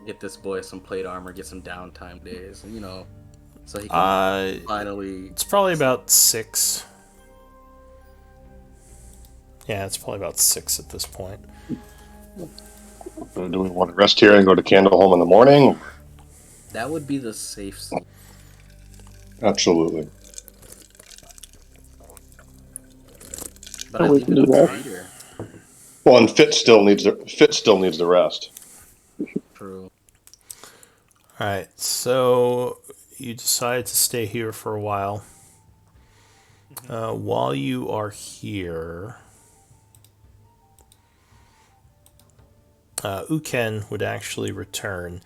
Speaker 1: Get this boy some plate armor, get some downtime days, and so he can finally.
Speaker 2: It's probably about 6. Yeah, it's probably about 6 at this point.
Speaker 3: do we want to rest here and go to Candleholm in the morning?
Speaker 1: That would be the safe side.
Speaker 3: Absolutely.
Speaker 1: But I
Speaker 4: we
Speaker 1: leave
Speaker 4: can
Speaker 1: it
Speaker 4: do
Speaker 1: up
Speaker 4: that.
Speaker 1: to Peter.
Speaker 3: Well, and Fit still needs the rest.
Speaker 1: True.
Speaker 2: Alright, so you decide to stay here for a while. While you are here, Uken would actually return.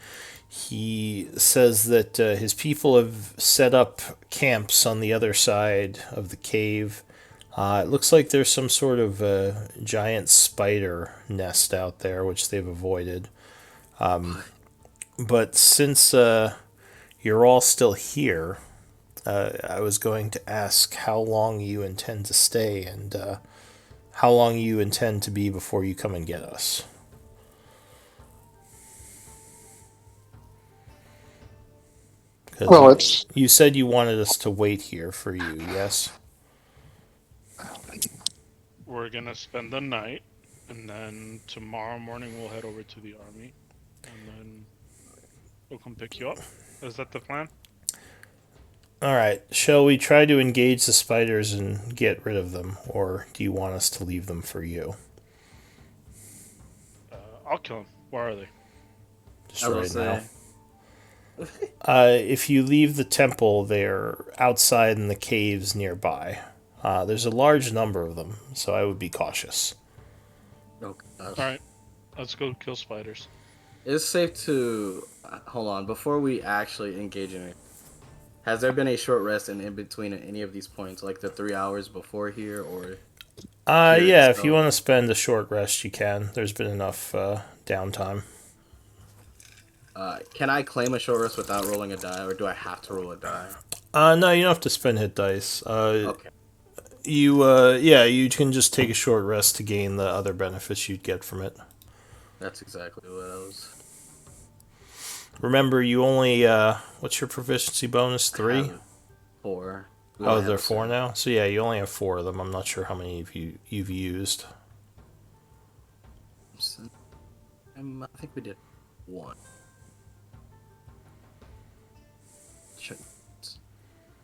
Speaker 2: He says that his people have set up camps on the other side of the cave. It looks like there's some sort of giant spider nest out there, which they've avoided. But since you're all still here, I was going to ask how long you intend to stay and how long you intend to be before you come and get us.
Speaker 3: Well, it's
Speaker 2: You said you wanted us to wait here for you, yes?
Speaker 5: We're gonna spend the night, and then tomorrow morning we'll head over to the army, and then we'll come pick you up. Is that the plan?
Speaker 2: Alright, shall we try to engage the spiders and get rid of them, or do you want us to leave them for you?
Speaker 5: I'll kill them. Where are they?
Speaker 2: Just
Speaker 1: I will
Speaker 2: right
Speaker 1: say.
Speaker 2: now. If you leave the temple, they're outside in the caves nearby. There's a large number of them, so I would be cautious.
Speaker 1: Oh, gosh.
Speaker 5: All right, let's go kill spiders.
Speaker 1: It's safe to hold on before we actually engage in it. Has there been a short rest in between at any of these points, like the 3 hours before here, or?
Speaker 2: Yeah, if you want to spend a short rest, you can. There's been enough downtime.
Speaker 1: Can I claim a short rest without rolling a die, or do I have to roll a die?
Speaker 2: No, you don't have to spend hit dice.
Speaker 1: Okay.
Speaker 2: You can just take a short rest to gain the other benefits you'd get from it.
Speaker 1: That's exactly what I was.
Speaker 2: Remember, you only what's your proficiency bonus? 3?
Speaker 1: 4. We
Speaker 2: Oh,
Speaker 1: only
Speaker 2: they're
Speaker 1: have
Speaker 2: 4
Speaker 1: 7.
Speaker 2: now. So yeah, you only have 4 of them. I'm not sure how many of you've used.
Speaker 1: I think we did 1.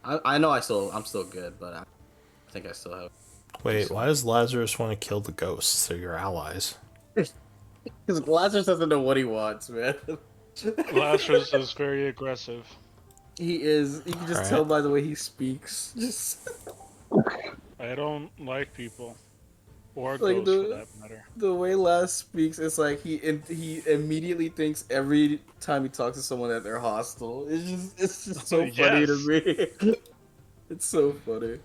Speaker 1: I know I'm still good, but I think I still have.
Speaker 2: Wait, why does Lazarus want to kill the ghosts? They're your allies.
Speaker 1: Because Lazarus doesn't know what he wants, man.
Speaker 5: Lazarus is very aggressive.
Speaker 1: He is. You can just
Speaker 2: Alright.
Speaker 1: tell by the way he speaks. Just
Speaker 5: I don't like people. Or
Speaker 1: Like
Speaker 5: ghosts, for that matter.
Speaker 1: the way Laz speaks, it's like he immediately thinks every time he talks to someone that they're hostile. It's just so funny to
Speaker 5: Yes.
Speaker 1: me. It's so funny.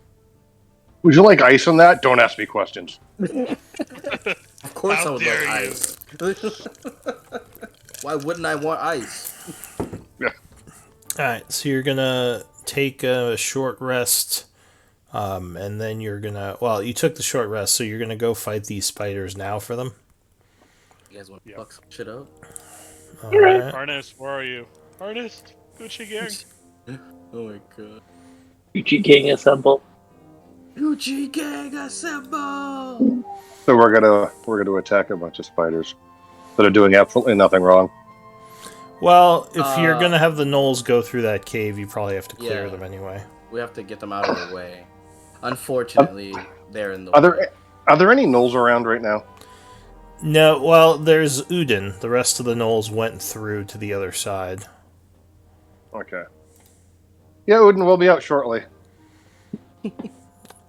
Speaker 3: Would you like ice on that? Don't ask me questions.
Speaker 1: Of course
Speaker 5: How
Speaker 1: I would
Speaker 5: dare
Speaker 1: like
Speaker 5: you.
Speaker 1: ice. Why wouldn't I want ice?
Speaker 2: Alright, so you're gonna take a short rest, and then you're gonna... Well, you took the short rest, so you're gonna go fight these spiders now for them?
Speaker 1: You guys want to
Speaker 5: Yeah.
Speaker 1: fuck some shit up?
Speaker 2: Alright.
Speaker 5: Artist, where are you? Artist? Gucci gang?
Speaker 1: Oh my god.
Speaker 4: Gucci Gang assemble.
Speaker 1: Gucci gang assemble!
Speaker 3: So we're gonna attack a bunch of spiders that are doing absolutely nothing wrong.
Speaker 2: Well, if you're
Speaker 1: Uh,
Speaker 2: gonna have the gnolls go through that cave, you probably have to clear
Speaker 1: Yeah.
Speaker 2: them anyway.
Speaker 1: We have to get them out of the way. Unfortunately, they're in the
Speaker 3: Are
Speaker 1: way.
Speaker 3: there any gnolls around right now?
Speaker 2: No, well, there's Udin. The rest of the gnolls went through to the other side.
Speaker 3: Okay. Yeah, Udin will be out shortly.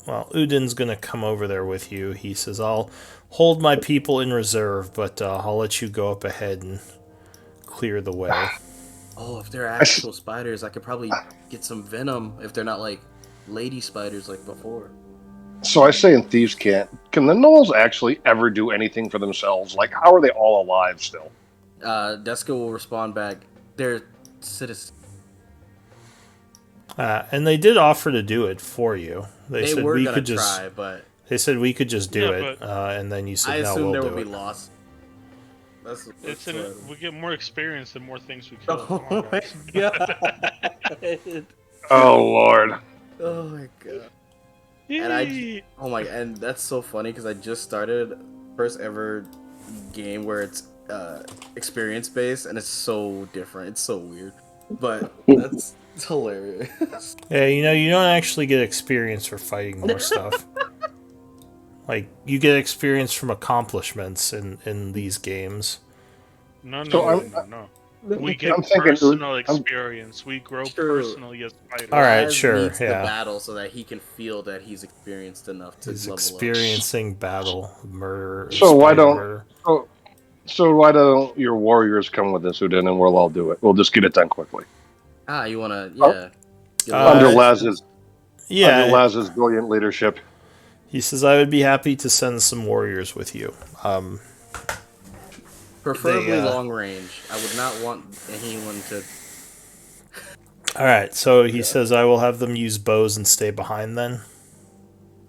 Speaker 2: Well, Udin's gonna come over there with you. He says, I'll hold my people in reserve, but I'll let you go up ahead and clear the way.
Speaker 1: Oh, if they're actual spiders, I could probably get some venom if they're not like lady spiders like before.
Speaker 3: So I say in Thieves' Cant, can the gnolls actually ever do anything for themselves? Like, how are they all alive still?
Speaker 1: Deska will respond back. They're citizens.
Speaker 2: And they did offer to do it for you. They said
Speaker 1: were
Speaker 2: we
Speaker 1: gonna
Speaker 2: could just.
Speaker 1: try, but
Speaker 2: They said we could just do
Speaker 5: Yeah,
Speaker 2: it, and then you
Speaker 1: I
Speaker 2: said no,
Speaker 1: assumed
Speaker 2: we'll
Speaker 1: there
Speaker 2: do
Speaker 1: would be
Speaker 2: it.
Speaker 1: loss. That's
Speaker 5: It's
Speaker 1: what-
Speaker 5: we get more experience the more things we kill.
Speaker 1: Oh
Speaker 5: Come on,
Speaker 1: my
Speaker 5: guys.
Speaker 1: god!
Speaker 3: Oh Lord!
Speaker 1: Oh my god! And
Speaker 5: Yee.
Speaker 1: and that's so funny because I just started first ever game where it's experience based, and it's so different. It's so weird, but it's hilarious.
Speaker 2: Yeah, you don't actually get experience for fighting more stuff. Like, you get experience from accomplishments in these games.
Speaker 5: No, no,
Speaker 3: So
Speaker 5: no,
Speaker 3: I'm-
Speaker 5: no, no. We get
Speaker 3: I'm thinking-
Speaker 5: personal
Speaker 3: I'm-
Speaker 5: experience. We grow
Speaker 1: True.
Speaker 5: personally as fighters.
Speaker 2: All right,
Speaker 1: Laz
Speaker 2: sure,
Speaker 1: needs
Speaker 2: yeah.
Speaker 1: the battle so that he can feel that he's experienced enough to
Speaker 2: He's
Speaker 1: level
Speaker 2: experiencing battle, murder.
Speaker 3: So why
Speaker 2: spider
Speaker 3: don't-
Speaker 2: murder.
Speaker 3: So why don't your warriors come with us, Udin, and we'll all do it? We'll just get it done quickly.
Speaker 1: up. You wanna?
Speaker 3: Oh.
Speaker 1: Yeah.
Speaker 3: Under
Speaker 2: Uh,
Speaker 3: Laz's
Speaker 2: Yeah,
Speaker 3: Laz's brilliant leadership.
Speaker 2: he says I would be happy to send some warriors with you.
Speaker 1: Preferably
Speaker 2: they,
Speaker 1: long range. I would not want anyone to.
Speaker 2: All right, so he says I will have them use bows and stay behind then.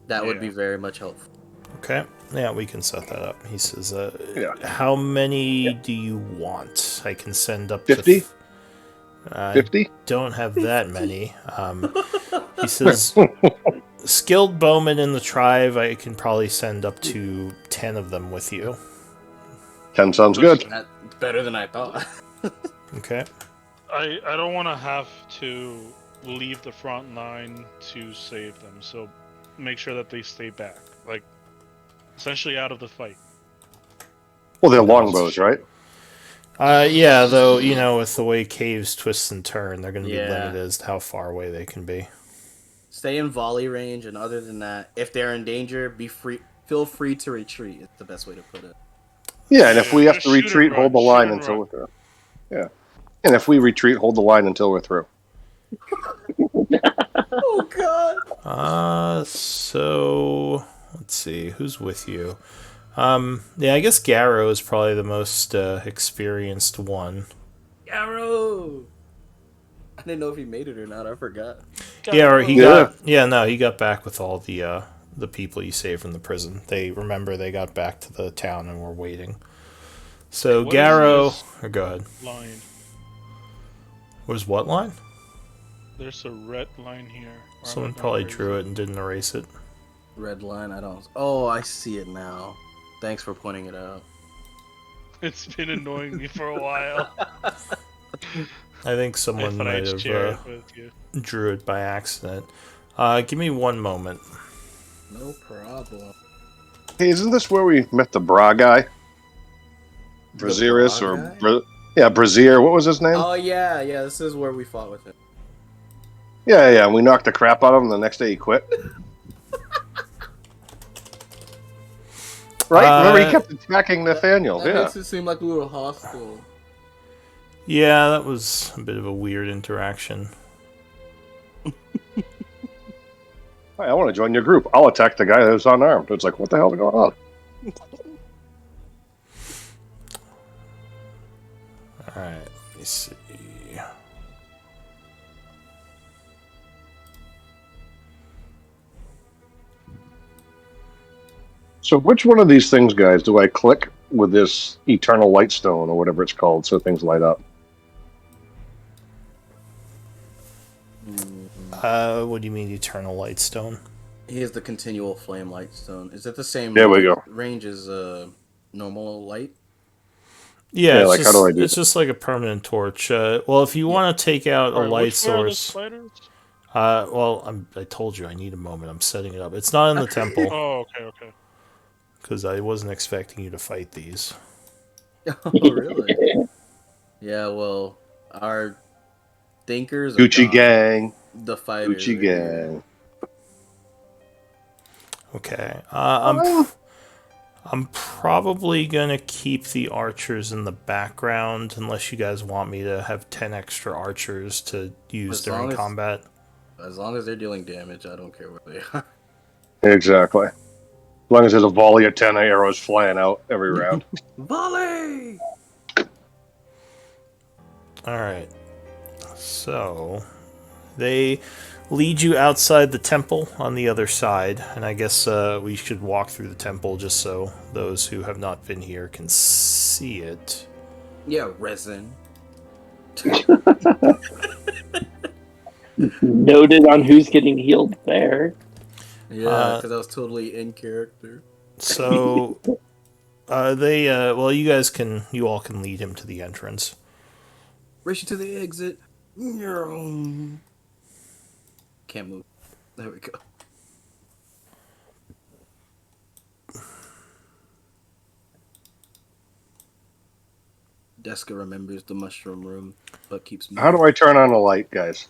Speaker 1: That would
Speaker 5: Yeah.
Speaker 1: be very much helpful.
Speaker 2: Okay, yeah, we can set that up. He says,
Speaker 3: Yeah.
Speaker 2: how many do you want? I can send up
Speaker 3: 50?
Speaker 2: to... I
Speaker 3: 50?
Speaker 2: don't have that many. He says, skilled bowmen in the tribe, I can probably send up to 10 of them with you.
Speaker 3: 10 sounds good.
Speaker 1: That's better than I thought.
Speaker 2: Okay.
Speaker 5: I don't want to have to leave the front line to save them, so make sure that they stay back, like essentially out of the fight.
Speaker 3: Well, they're longbows, right?
Speaker 2: Yeah, though, with the way caves twist and turn, they're going to be
Speaker 1: Yeah.
Speaker 2: limited as to how far away they can be.
Speaker 1: Stay in volley range, and other than that, if they're in danger, feel free to retreat. It's the best way to put it.
Speaker 3: Yeah, and if we have
Speaker 5: Just
Speaker 3: to
Speaker 5: shoot and
Speaker 3: retreat,
Speaker 5: run,
Speaker 3: hold the
Speaker 5: shoot
Speaker 3: line
Speaker 5: and
Speaker 3: until
Speaker 5: run.
Speaker 3: we're through. Yeah. And if we retreat, hold the line until we're through.
Speaker 1: Oh god!
Speaker 2: So let's see, who's with you? Yeah, I guess Garrow is probably the most experienced one.
Speaker 1: Arrow! I didn't know if he made it or not. I forgot.
Speaker 2: Yeah, or he
Speaker 3: Yeah.
Speaker 2: he got back with all the people you saved from the prison. They got back to the town and were waiting. So
Speaker 5: What is
Speaker 2: Garrow,
Speaker 5: this?
Speaker 2: or go ahead.
Speaker 5: Line.
Speaker 2: Was what line?
Speaker 5: There's a red line here. Or
Speaker 2: Someone
Speaker 5: am I gonna
Speaker 2: probably
Speaker 5: erase
Speaker 2: drew it and didn't erase it.
Speaker 1: Red line. I don't. Oh, I see it now. Thanks for pointing it out.
Speaker 5: It's been annoying me for a while.
Speaker 2: I think
Speaker 5: I
Speaker 2: someone
Speaker 5: thought
Speaker 2: might
Speaker 5: I'd
Speaker 2: have
Speaker 5: share it with you.
Speaker 2: drew it by accident. Give me one moment.
Speaker 1: No problem.
Speaker 3: Hey, isn't this where we met the bra guy?
Speaker 1: The
Speaker 3: Braziris
Speaker 1: bra
Speaker 3: or
Speaker 1: guy?
Speaker 3: yeah, Brazier. What was his name?
Speaker 1: Oh yeah, yeah. This is where we fought with him.
Speaker 3: Yeah. We knocked the crap out of him. The next day he quit. Right? Remember, he kept attacking Nathaniel.
Speaker 1: That
Speaker 3: Yeah.
Speaker 1: makes it seem like we were hostile.
Speaker 2: Yeah, that was a bit of a weird interaction.
Speaker 3: Hey, I want to join your group. I'll attack the guy that's unarmed. It's like, what the hell is going on?
Speaker 2: Alright, let me see.
Speaker 3: So, which one of these things, guys, do I click with this Eternal Lightstone or whatever it's called so things light up?
Speaker 2: What do you mean Eternal Lightstone?
Speaker 1: He has the continual flame light stone. Is it the same
Speaker 3: There we go.
Speaker 1: range as normal light?
Speaker 2: Yeah,
Speaker 3: Yeah,
Speaker 2: it's
Speaker 3: like,
Speaker 2: just,
Speaker 3: how do I do
Speaker 2: it's
Speaker 3: that?
Speaker 2: just like a permanent torch. Well, if you want to take out a
Speaker 5: Alright,
Speaker 2: light
Speaker 5: which one are the
Speaker 2: source...
Speaker 5: spiders?
Speaker 2: I told you I need a moment. I'm setting it up. It's not in the temple,
Speaker 5: Oh, okay.
Speaker 2: because I wasn't expecting you to fight these.
Speaker 1: Oh really? Yeah. Well, our thinkers are
Speaker 3: Gucci
Speaker 1: gone.
Speaker 3: Gang.
Speaker 1: The fighters.
Speaker 3: Gucci
Speaker 1: are here.
Speaker 3: Gang.
Speaker 2: Okay. I'm probably gonna keep the archers in the background unless you guys want me to have 10 extra archers to use
Speaker 1: As long
Speaker 2: during
Speaker 1: as-
Speaker 2: combat.
Speaker 1: As long as they're dealing damage, I don't care where they are.
Speaker 3: Exactly. As long as there's a volley of 10 arrows flying out every round.
Speaker 1: Volley!
Speaker 2: Alright. So, they lead you outside the temple on the other side, and I guess we should walk through the temple just so those who have not been here can see it.
Speaker 1: Yeah, resin.
Speaker 4: Noted on who's getting healed there.
Speaker 1: Yeah, because I was totally in character.
Speaker 2: So, you all can lead him to the entrance.
Speaker 1: Race you to the exit. Can't move. There we go. Deska remembers the mushroom room, but keeps moving.
Speaker 3: How do I turn on a light, guys?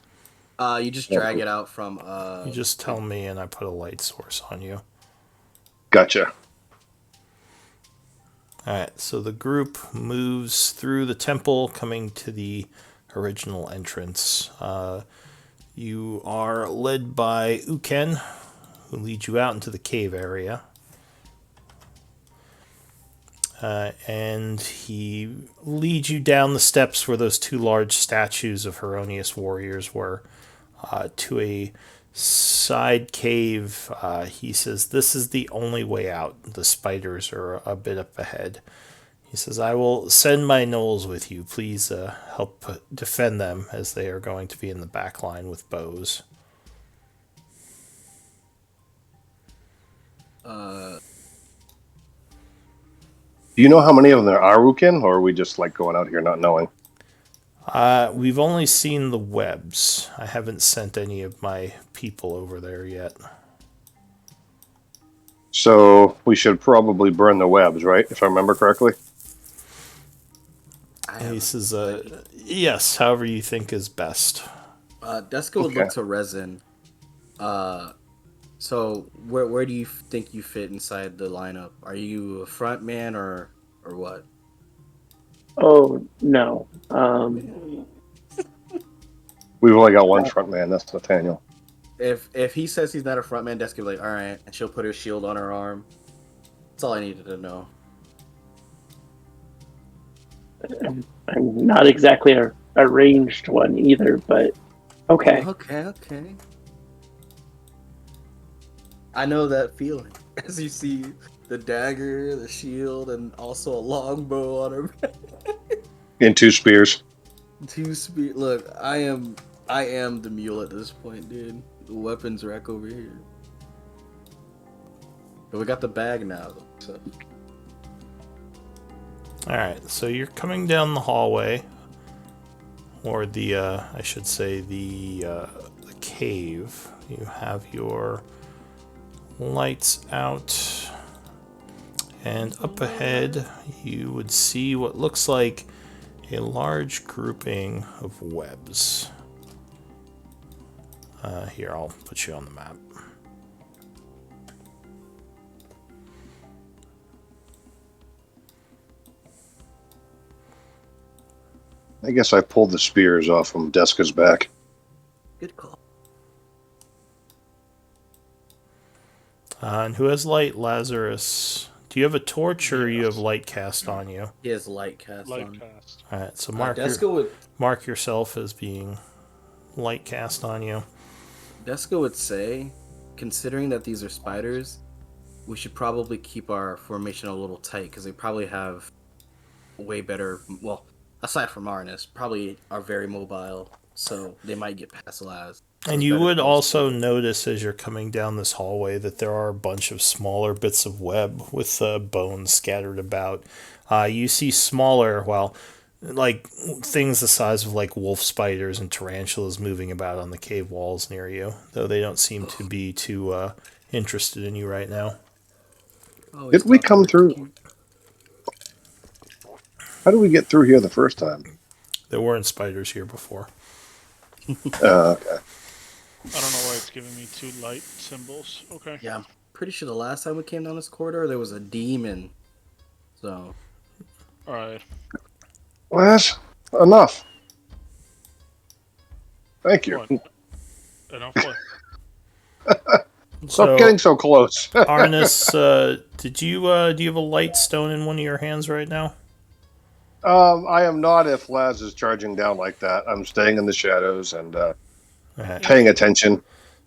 Speaker 1: You just drag it out from
Speaker 2: You just tell me, and I put a light source on you.
Speaker 3: Gotcha.
Speaker 2: Alright, so the group moves through the temple, coming to the original entrance. You are led by Uken, who leads you out into the cave area. And he leads you down the steps where those two large statues of Heronius warriors were, to a side cave. He says, "This is the only way out. The spiders are a bit up ahead." He says, "I will send my gnolls with you. Please help defend them, as they are going to be in the back line with bows."
Speaker 3: Do you know how many of them there are, Rukin, or are we just like going out here not knowing?
Speaker 2: We've only seen the webs. I haven't sent any of my people over there yet.
Speaker 3: So we should probably burn the webs, right? If I remember correctly.
Speaker 2: He says, yes, however you think is best.
Speaker 1: Deska would look to resin. So where do you think you fit inside the lineup? Are you a front man or what?
Speaker 4: Oh no.
Speaker 3: We've only got one front man. That's Nathaniel.
Speaker 1: If he says he's not a front man, Deska will be like, all right, and she'll put her shield on her arm. That's all I needed to know.
Speaker 4: I'm not exactly a ranged one either, but okay.
Speaker 1: Okay. I know that feeling as you see the dagger, the shield, and also a longbow on her back.
Speaker 3: In two spears.
Speaker 1: Two speed. Look, I am the mule at this point, dude. The weapons rack over here. But we got the bag now, though, so.
Speaker 2: Alright, so you're coming down the hallway. Or the, I should say, the cave. You have your lights out. And up ahead, you would see what looks like a large grouping of webs. Here, I'll put you on the map.
Speaker 3: I guess I pulled the spears off from Deska's back.
Speaker 1: Good call.
Speaker 2: And who has light? Lazarus. Do you have a torch or you have light cast on you?
Speaker 1: He has light cast
Speaker 5: Light
Speaker 1: on.
Speaker 5: cast.
Speaker 2: Alright, so
Speaker 1: Deska
Speaker 2: mark yourself as being light cast on you.
Speaker 1: would say, considering that these are spiders, we should probably keep our formation a little tight because they probably have way better. Well, aside from Arnis, probably are very mobile, so they might get past Laz.
Speaker 2: And you would also notice as you're coming down this hallway that there are a bunch of smaller bits of web with bones scattered about. You see smaller, like things the size of like wolf spiders and tarantulas moving about on the cave walls near you, though they don't seem to be too interested in you right now.
Speaker 1: Oh,
Speaker 3: Did we come through? How did we get through here the first time?
Speaker 2: There weren't spiders here before.
Speaker 3: Okay.
Speaker 5: I don't know why it's giving me 2 light symbols. Okay.
Speaker 1: Yeah, I'm pretty sure the last time we came down this corridor, there was a demon. So.
Speaker 5: Alright.
Speaker 3: Laz, enough. Thank you.
Speaker 5: What? Enough what?
Speaker 3: Stop getting so close.
Speaker 2: Arnis, do you have a light stone in one of your hands right now?
Speaker 3: I am not if Laz is charging down like that. I'm staying in the shadows and
Speaker 2: Alright.
Speaker 3: paying attention.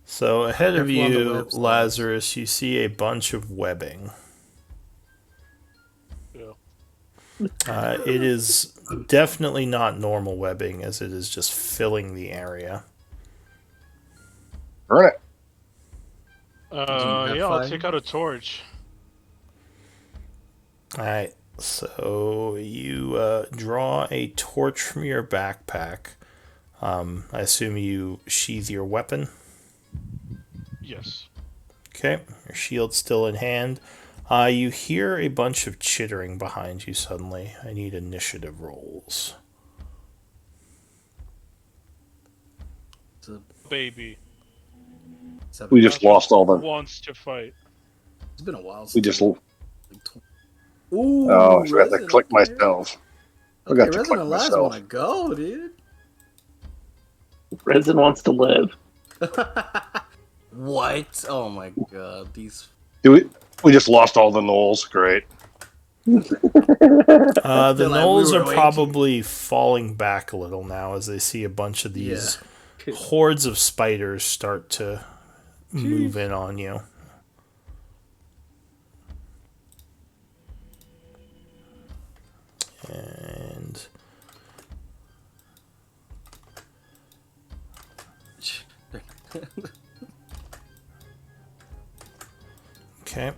Speaker 2: So ahead of
Speaker 1: Careful on the
Speaker 2: you,
Speaker 1: webs,
Speaker 2: Lazarus, you see a bunch of webbing.
Speaker 5: Yeah.
Speaker 2: It is definitely not normal webbing, as it is just filling the area.
Speaker 3: Burn it.
Speaker 1: have
Speaker 5: Yeah, I'll
Speaker 1: fire?
Speaker 5: take out a torch.
Speaker 2: Alright, so you draw a torch from your backpack. I assume you sheathe your weapon.
Speaker 5: Yes.
Speaker 2: Okay, your shield's still in hand. You hear a bunch of chittering behind you suddenly. I need initiative rolls.
Speaker 5: Baby.
Speaker 3: We just lost all the.
Speaker 5: Wants to fight.
Speaker 1: It's been a while.
Speaker 3: We just.
Speaker 1: Ooh,
Speaker 3: Oh, I forgot to
Speaker 1: Resident,
Speaker 3: click
Speaker 1: okay.
Speaker 3: myself. I
Speaker 1: Okay,
Speaker 3: forgot to click
Speaker 1: Resident Laz
Speaker 3: myself.
Speaker 1: wanna go, dude.
Speaker 4: Resin wants to live.
Speaker 1: What? Oh my god, these.
Speaker 3: We just lost all the gnolls. Great.
Speaker 2: The
Speaker 1: Like, we
Speaker 2: gnolls
Speaker 1: were
Speaker 2: are
Speaker 1: waiting.
Speaker 2: probably falling back a little now as they see a bunch of these hordes of spiders start to move in on you. And okay.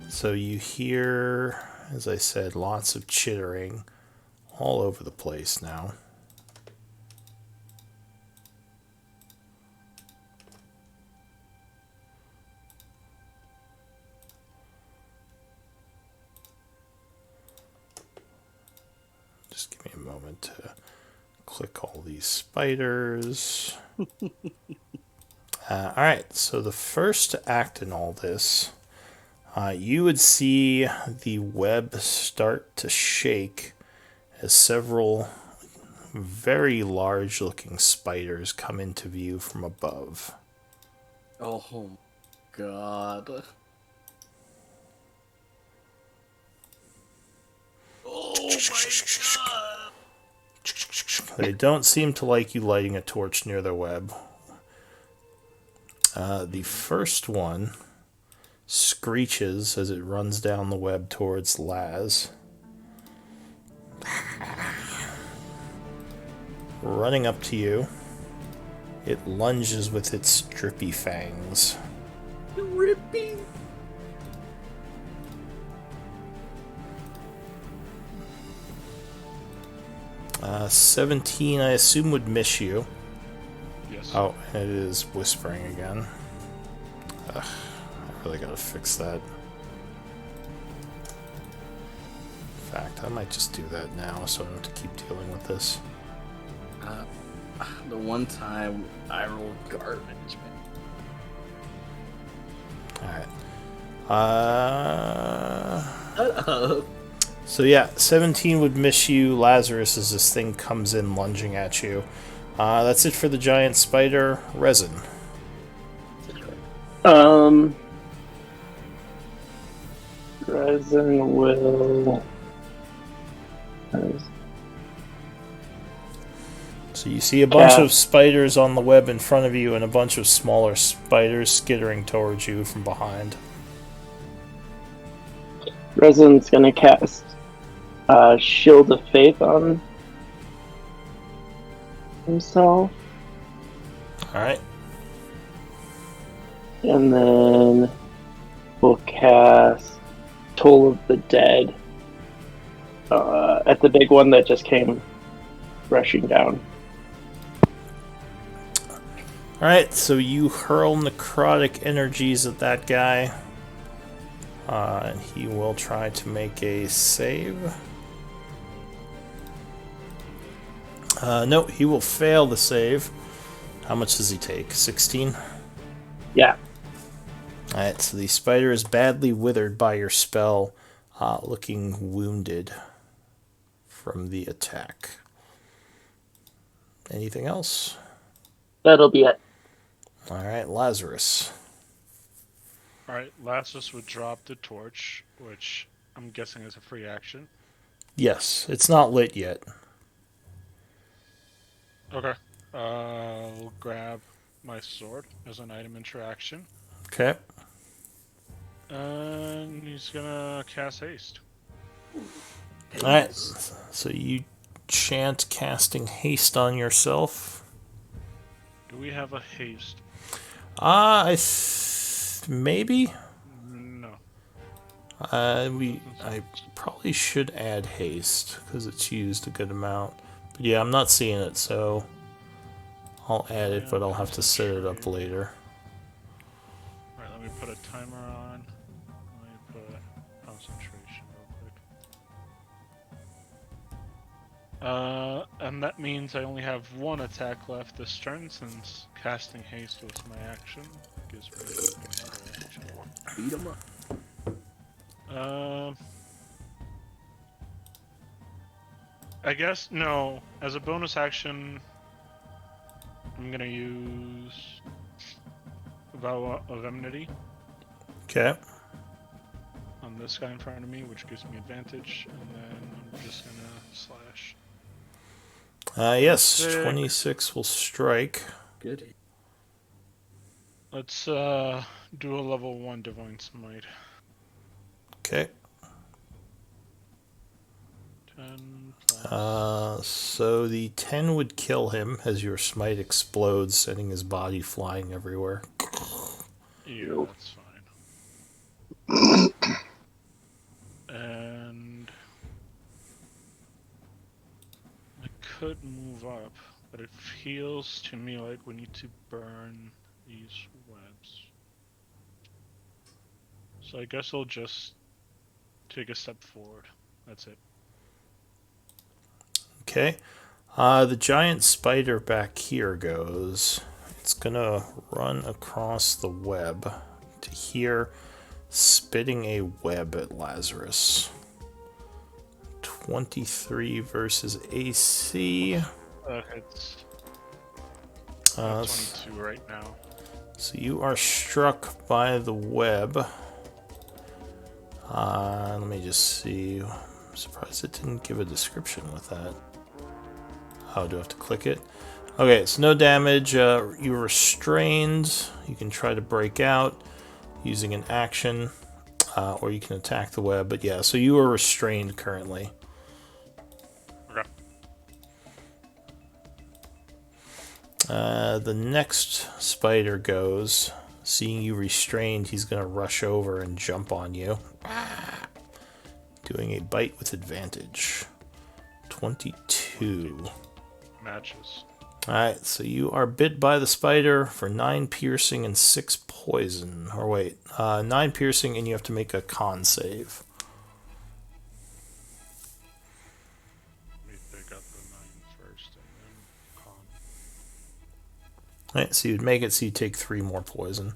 Speaker 2: So you hear, as I said, lots of chittering all over the place now. Just give me a moment to click all these spiders. Alright, so the first to act in all this, you would see the web start to shake as several very large looking spiders come into view from above.
Speaker 1: Oh god. Oh my god.
Speaker 2: They don't seem to like you lighting a torch near their web. The first one screeches as it runs down the web towards Laz. running up to you. It lunges with its drippy fangs.
Speaker 1: Ripping.
Speaker 2: 17, I assume, would miss you.
Speaker 5: Yes.
Speaker 2: Oh, and it is whispering again. Ugh, I really gotta fix that. In fact, I might just do that now so I don't have to keep dealing with this.
Speaker 1: The one time I rolled garbage, man.
Speaker 2: Alright. So yeah, 17 would miss you, Lazarus, as this thing comes in lunging at you. That's it for the giant spider. Resin.
Speaker 4: Resin will.
Speaker 2: So you see a bunch of spiders on the web in front of you and a bunch of smaller spiders skittering towards you from behind.
Speaker 4: Resin's gonna cast Shield of Faith on himself.
Speaker 2: Alright.
Speaker 4: And then we'll cast Toll of the Dead at the big one that just came rushing down.
Speaker 2: Alright, so you hurl necrotic energies at that guy. And he will try to make a save. No, he will fail the save. How much does he take? 16?
Speaker 4: Yeah.
Speaker 2: Alright, so the spider is badly withered by your spell, looking wounded from the attack. Anything else?
Speaker 4: That'll be it.
Speaker 2: Alright, Lazarus.
Speaker 5: Alright, Lazarus would drop the torch, which I'm guessing is a free action.
Speaker 2: Yes, it's not lit yet.
Speaker 5: Okay. We'll grab my sword as an item interaction.
Speaker 2: Okay.
Speaker 5: And he's gonna cast haste.
Speaker 2: Alright, so you chant casting haste on yourself.
Speaker 5: Do we have a haste?
Speaker 2: Maybe?
Speaker 5: No.
Speaker 2: I probably should add haste, because it's used a good amount. But yeah, I'm not seeing it, so I'll add it, but I'll have to set it up later.
Speaker 5: Alright, let me put a timer on. Let me put concentration real quick. And that means I only have one attack left this turn, since casting haste was my action. Gives me another action.
Speaker 1: Beat him up.
Speaker 5: I guess, no. As a bonus action, I'm gonna use Vow of Enmity
Speaker 2: Okay.
Speaker 5: on this guy in front of me, which gives me advantage, and then I'm just gonna slash.
Speaker 2: Yes, 26 will strike.
Speaker 1: Good.
Speaker 5: Let's do a level 1 Divine Smite.
Speaker 2: Okay.
Speaker 5: 10 plus.
Speaker 2: So the 10 would kill him as your smite explodes, sending his body flying everywhere.
Speaker 5: Yeah, that's fine. And I could move up, but it feels to me like we need to burn these webs. So I guess I'll just take a step forward. That's it.
Speaker 2: Okay. The giant spider back here goes. It's gonna run across the web to here, spitting a web at Lazarus. 23 versus AC.
Speaker 5: It's
Speaker 2: s-
Speaker 5: 22 right now.
Speaker 2: So you are struck by the web. Let me just see. I'm surprised it didn't give a description with that. Oh, do I have to click it? Okay, it's no damage. You're restrained. You can try to break out using an action, or you can attack the web. But yeah, so you are restrained currently.
Speaker 5: Okay.
Speaker 2: The next spider goes. Seeing you restrained, he's going to rush over and jump on you. Doing a bite with advantage. 22.
Speaker 5: Matches.
Speaker 2: Alright, so you are bit by the spider for 9 piercing and 6 poison. Or wait, 9 piercing and you have to make a con save.
Speaker 5: Let me pick up the 9 first and then con.
Speaker 2: Alright, so you'd make it so you take 3 more poison.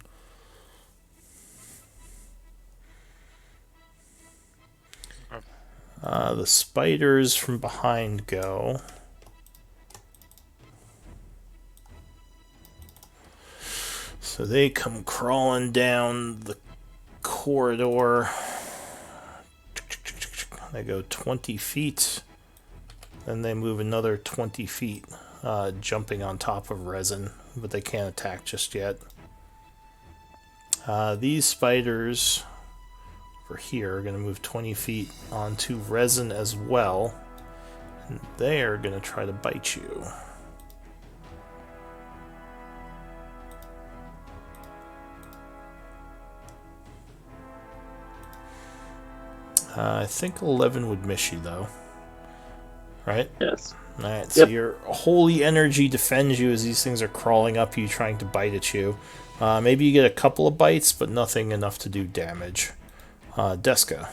Speaker 2: The spiders from behind go. So they come crawling down the corridor. They go 20 feet. Then they move another 20 feet, jumping on top of Resin, but they can't attack just yet. These spiders over here are going to move 20 feet onto Resin as well. And they are going to try to bite you. I think 11 would miss you, though. Right?
Speaker 4: Yes.
Speaker 2: Alright, so your holy energy defends you as these things are crawling up you, trying to bite at you. Maybe you get a couple of bites, but nothing enough to do damage. Deska.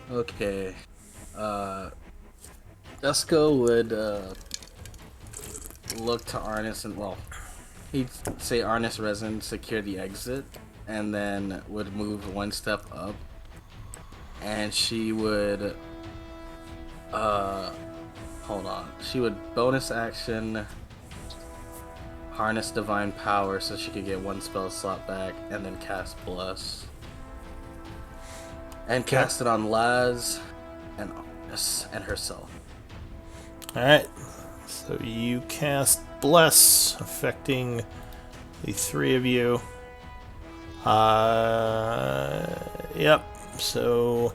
Speaker 1: Okay. Deska would look to Arnis and, well, he'd say Arnis Resin, secure the exit, and then would move 1 step up. And she would, hold on. She would bonus action harness divine power so she could get 1 spell slot back, and then cast Bless. And cast it on Laz and Arnis and herself.
Speaker 2: Alright, so you cast Bless, affecting the 3 of you. Yep, so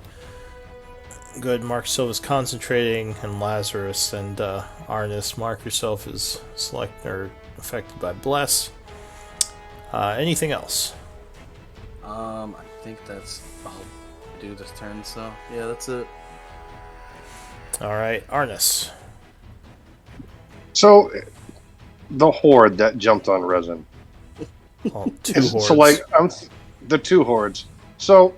Speaker 2: good. Mark yourself as concentrating, and Lazarus and Arnis, mark yourself as affected by Bless. Anything else?
Speaker 1: I think that's all do this turn, so yeah, that's it.
Speaker 2: Alright, Arnis.
Speaker 3: So, the horde that jumped on Resin.
Speaker 2: Oh, 2 hordes.
Speaker 3: So, like, the 2 hordes. So,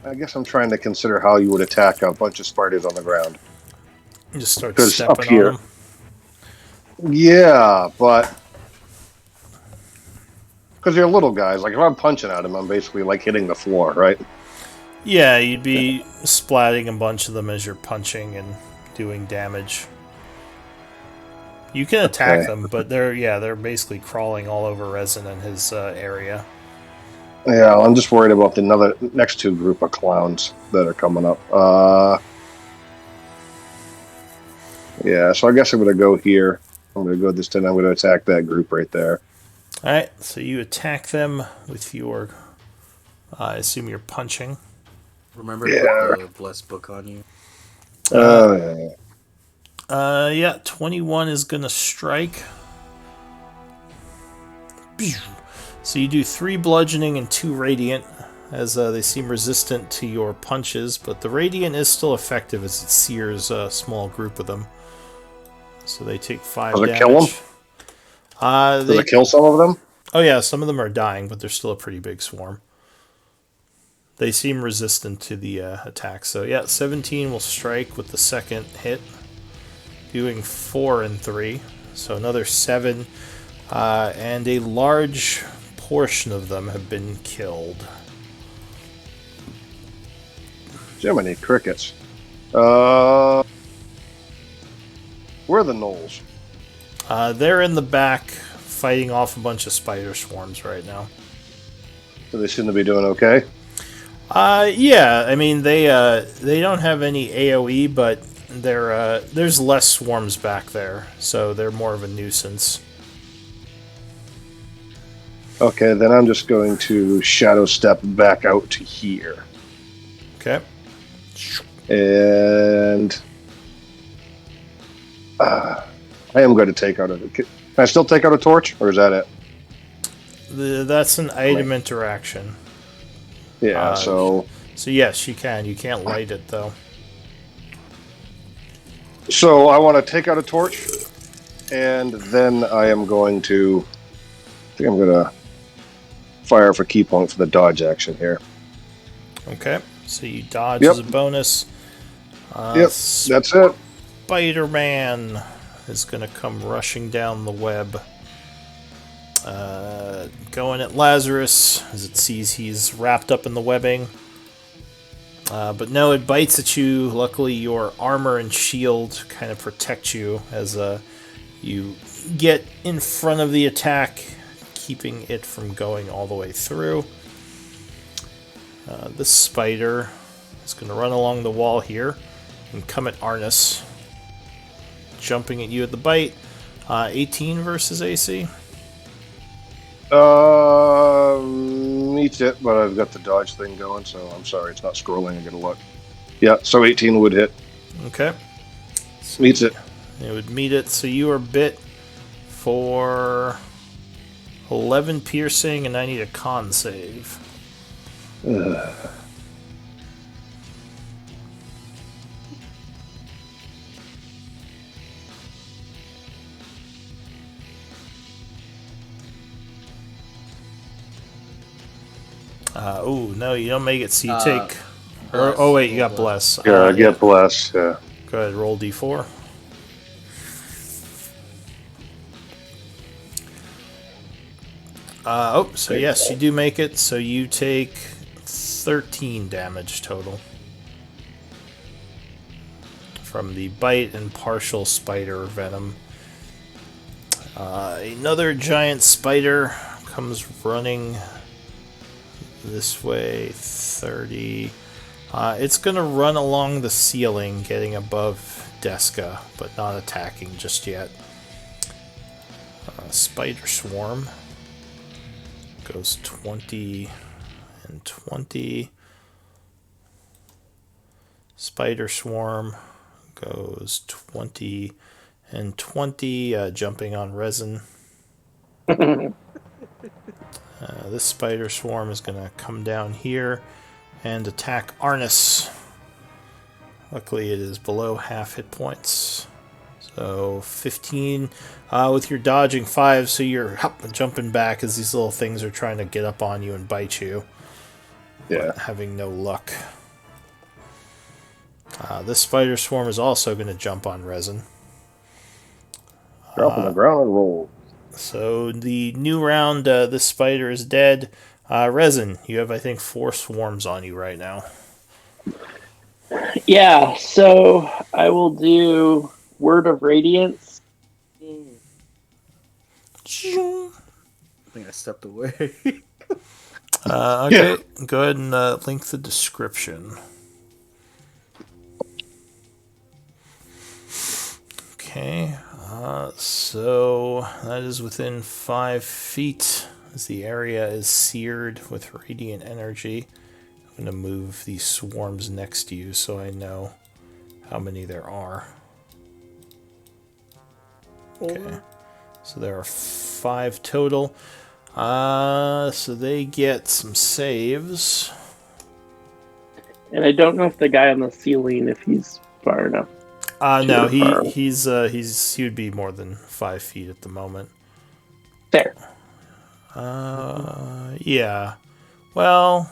Speaker 3: I guess I'm trying to consider how you would attack a bunch of spiders on the ground.
Speaker 2: You just start
Speaker 3: 'Cause
Speaker 2: stepping
Speaker 3: up here-
Speaker 2: on them.
Speaker 3: Yeah, but because they're little guys. Like if I'm punching at them, I'm basically like hitting the floor, right?
Speaker 2: Yeah, you'd be splatting a bunch of them as you're punching and doing damage. You can attack them, but they're basically crawling all over Resin in his area.
Speaker 3: Yeah, I'm just worried about the next 2 group of clowns that are coming up. Yeah, so I guess I'm gonna go here. I'm gonna go this time. I'm gonna attack that group right there.
Speaker 2: Alright, so you attack them with your... I assume you're punching.
Speaker 1: Remember to put the Blessed book on you.
Speaker 2: Yeah, 21 is gonna strike. So you do 3 bludgeoning and 2 radiant, as they seem resistant to your punches, but the radiant is still effective as it sears a small group of them. So they take 5
Speaker 3: Does it
Speaker 2: damage.
Speaker 3: kill them? Does it kill some of them?
Speaker 2: Oh yeah, some of them are dying, but they're still a pretty big swarm. They seem resistant to the attack. So yeah, 17 will strike with the second hit, doing 4 and 3. So another 7, and a large portion of them have been killed.
Speaker 3: Jiminy crickets. Where are the gnolls?
Speaker 2: They're in the back fighting off a bunch of spider swarms right now.
Speaker 3: So they seem to be doing okay.
Speaker 2: Yeah, I mean they don't have any AoE, but there's less swarms back there, so they're more of a nuisance.
Speaker 3: Okay, then I'm just going to shadow step back out to here.
Speaker 2: Okay.
Speaker 3: And I am going to take out a. Can I still take out a torch, or is that it?
Speaker 2: That's an item interaction.
Speaker 3: Yeah. So
Speaker 2: yes, you can. You can't light it though.
Speaker 3: I want to take out a torch, and then I am going to. I think I'm going to fire for key point for the dodge action here.
Speaker 2: Okay. So you dodge
Speaker 3: Yep.
Speaker 2: as a bonus.
Speaker 3: Yep. That's it.
Speaker 2: Spider-Man is going to come rushing down the web. Going at Lazarus as it sees he's wrapped up in the webbing. But no, it bites at you. Luckily, your armor and shield kind of protect you as you get in front of the attack, keeping it from going all the way through. This spider is going to run along the wall here and come at Arnis, jumping at you at the bite. 18 versus AC.
Speaker 3: Meets it, but I've got the dodge thing going, so I'm sorry, it's not scrolling. I gotta look. Yeah, so 18 would hit.
Speaker 2: Okay.
Speaker 3: Meets it.
Speaker 2: It would meet it. So you are bit for 11 piercing, and I need a con save. Oh, no, you don't make it, so you take... oh, wait, you got bless.
Speaker 3: Yeah, get bless. Yeah.
Speaker 2: Go ahead, roll d4. So yes, you do make it, so you take 13 damage total. From the bite and partial spider venom. Another giant spider comes running this way, 30. It's going to run along the ceiling, getting above Deska, but not attacking just yet. Spider Swarm goes 20 and 20. Spider Swarm goes 20 and 20, jumping on resin. This spider swarm is going to come down here and attack Arnis. Luckily, it is below half hit points. So 15 with your dodging 5, so you're jumping back as these little things are trying to get up on you and bite you.
Speaker 3: Yeah.
Speaker 2: But having no luck. This spider swarm is also going to jump on resin.
Speaker 3: Drop on the ground and roll.
Speaker 2: So the new round, this spider is dead. Resin, you have, I think, 4 swarms on you right now.
Speaker 4: Yeah, so I will do Word of Radiance.
Speaker 1: I think I stepped away.
Speaker 2: Okay, go ahead and link the description. Okay, so that is within 5 feet as the area is seared with radiant energy. I'm going to move these swarms next to you so I know how many there are. Okay, so there are 5 total. So they get some saves.
Speaker 4: And I don't know if the guy on the ceiling, if he's far enough.
Speaker 2: No, he would be more than 5 feet at the moment.
Speaker 4: Fair.
Speaker 2: Yeah. Well,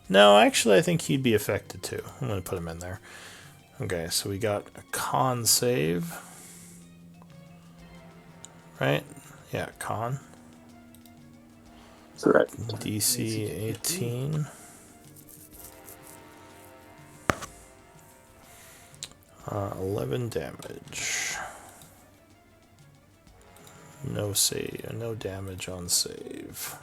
Speaker 2: no, actually, I think he'd be affected too. I'm going to put him in there. Okay, so we got a con save. Right? Yeah, con.
Speaker 4: Correct.
Speaker 2: DC 18. Uh, 11 damage. No save, no damage on save.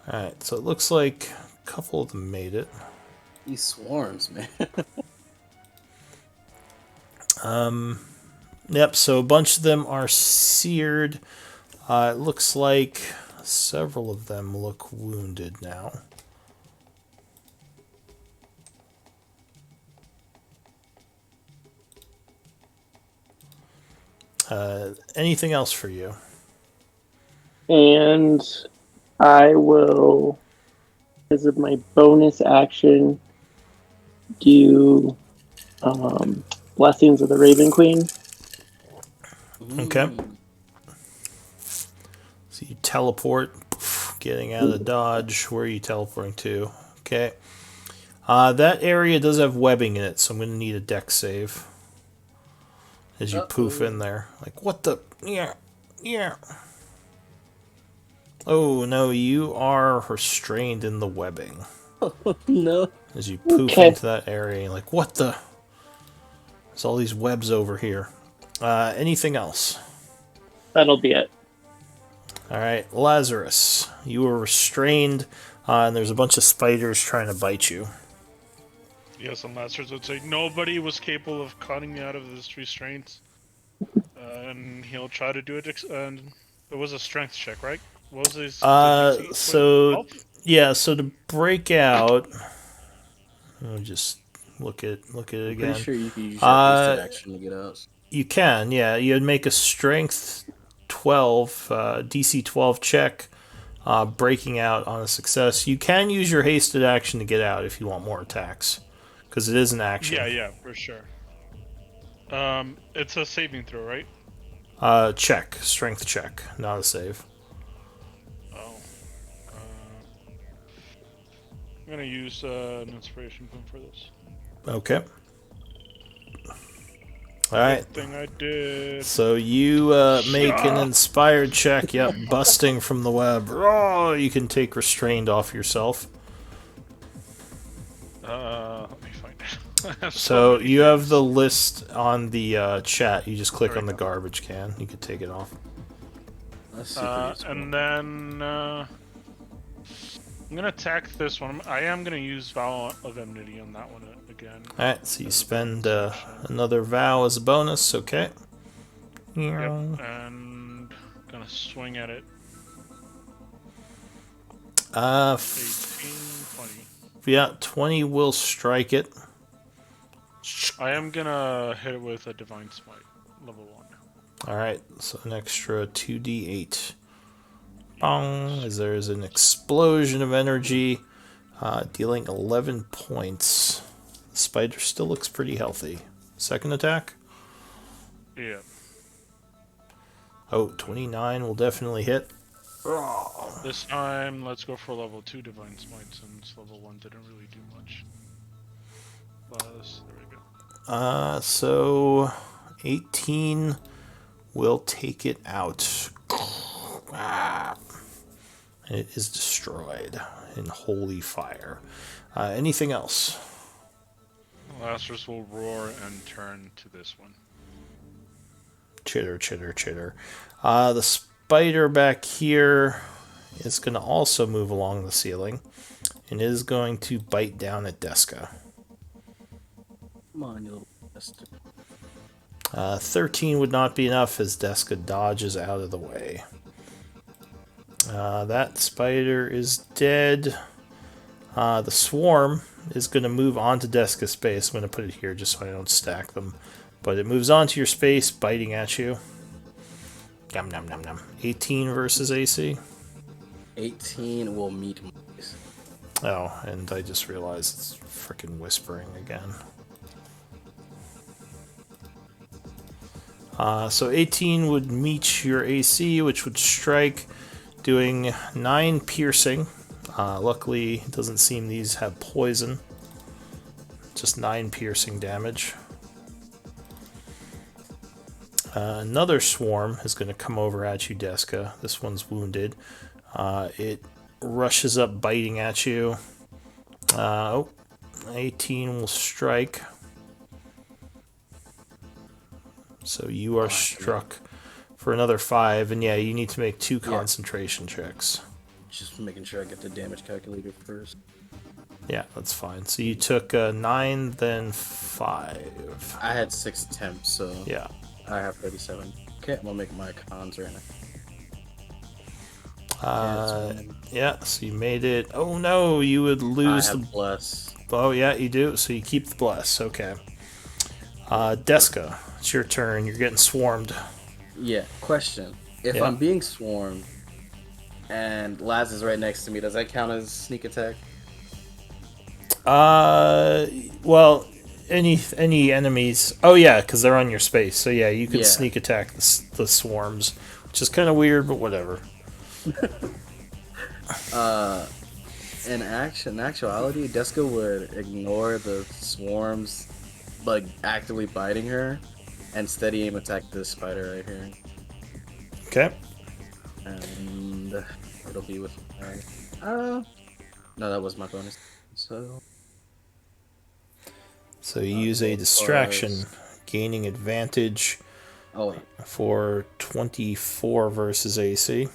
Speaker 2: Alright, so it looks like a couple of them made it.
Speaker 1: These swarms, man.
Speaker 2: Yep, so a bunch of them are seared. It looks like several of them look wounded now. Anything else for you?
Speaker 4: And I will, as of my bonus action, do Blessings of the Raven Queen.
Speaker 2: Okay. So you teleport, getting out of dodge. Where are you teleporting to? Okay. That area does have webbing in it, so I'm going to need a dex save. As you poof in there. Like, what the? Yeah. Yeah. Oh, no, you are restrained in the webbing.
Speaker 1: No.
Speaker 2: As you poof into that area. Like, what the? There's all these webs over here. Anything else?
Speaker 4: That'll be it.
Speaker 2: Alright, Lazarus. You were restrained, and there's a bunch of spiders trying to bite you.
Speaker 5: Yes, and Lazarus would say, nobody was capable of cutting me out of this restraint. And he'll try to do it, and it was a strength check, right? What was his...
Speaker 2: so... Yeah, so to break out... Let me just look at it again.
Speaker 1: Pretty sure you can use your hasted action to get out.
Speaker 2: You can, yeah. You'd make a strength 12, DC 12 check, breaking out on a success. You can use your hasted action to get out if you want more attacks, because it is an action.
Speaker 5: Yeah, for sure. It's a saving throw, right?
Speaker 2: Check. Strength check, not a save.
Speaker 5: Oh. I'm gonna use an inspiration point for this.
Speaker 2: Okay. Alright.
Speaker 5: Thing I did.
Speaker 2: So you make an inspired check, yep, busting from the web. Oh, you can take restrained off yourself.
Speaker 5: Let me find it.
Speaker 2: So you have the list on the chat. You just click on the garbage can. You can take it off.
Speaker 5: And then I'm gonna attack this one. I am gonna use Vow of Enmity on that one again.
Speaker 2: Alright, so you spend another vow as a bonus, okay.
Speaker 5: Yep, and gonna swing at it. 18, 20.
Speaker 2: Yeah, 20 will strike it.
Speaker 5: I am gonna hit it with a Divine Smite, level 1.
Speaker 2: Alright, so an extra 2d8. Bong, as there is an explosion of energy, dealing 11 points. The spider still looks pretty healthy. Second attack?
Speaker 5: Yeah.
Speaker 2: Oh, 29 will definitely hit.
Speaker 5: This time, let's go for level 2 Divine Smite, since level 1 didn't really do much. Plus, there we go.
Speaker 2: So 18 will take it out. And it is destroyed in holy fire. Anything else?
Speaker 5: Lazarus will roar and turn to this one.
Speaker 2: Chitter, chitter, chitter. The spider back here is going to also move along the ceiling and is going to bite down at Deska.
Speaker 1: Come on, you little bastard.
Speaker 2: 13 would not be enough as Deska dodges out of the way. That spider is dead. The swarm is going to move onto Deska's space. I'm going to put it here just so I don't stack them. But it moves onto your space, biting at you. Yum, yum, yum, yum. 18 versus AC.
Speaker 1: 18 will meet my...
Speaker 2: Oh, and I just realized it's freaking whispering again. So 18 would meet your AC, which would strike, doing 9 piercing. Luckily, it doesn't seem these have poison. Just 9 piercing damage. Another swarm is going to come over at you, Deska. This one's wounded. It rushes up, biting at you. 18 will strike. So you are struck for another 5, and yeah, you need to make 2 concentration checks.
Speaker 1: Just making sure I get the damage calculator first.
Speaker 2: Yeah, that's fine. So you took 9, then 5.
Speaker 1: I had 6 attempts, so
Speaker 2: Yeah.
Speaker 1: I have 37. Okay, I'm gonna make my cons right now.
Speaker 2: Yeah, so you made it. Oh no, you would lose
Speaker 1: I
Speaker 2: the...
Speaker 1: have bless.
Speaker 2: Oh yeah, you do. So you keep the bless. Okay. Deska, it's your turn. You're getting swarmed.
Speaker 1: Yeah. Question: If
Speaker 2: Yeah.
Speaker 1: I'm being swarmed and Laz is right next to me, does that count as sneak attack?
Speaker 2: Well, any enemies? Oh yeah, because they're on your space. So yeah, you can
Speaker 1: Yeah.
Speaker 2: sneak attack the swarms, which is kind of weird, but whatever.
Speaker 1: In actuality, Deska would ignore the swarms, like actively biting her, and steady aim attack this spider right here,
Speaker 2: Okay.
Speaker 1: and it'll be with. No, that was my bonus. So.
Speaker 2: So you use a distraction, gaining advantage
Speaker 1: Oh wait.
Speaker 2: for 24 versus AC.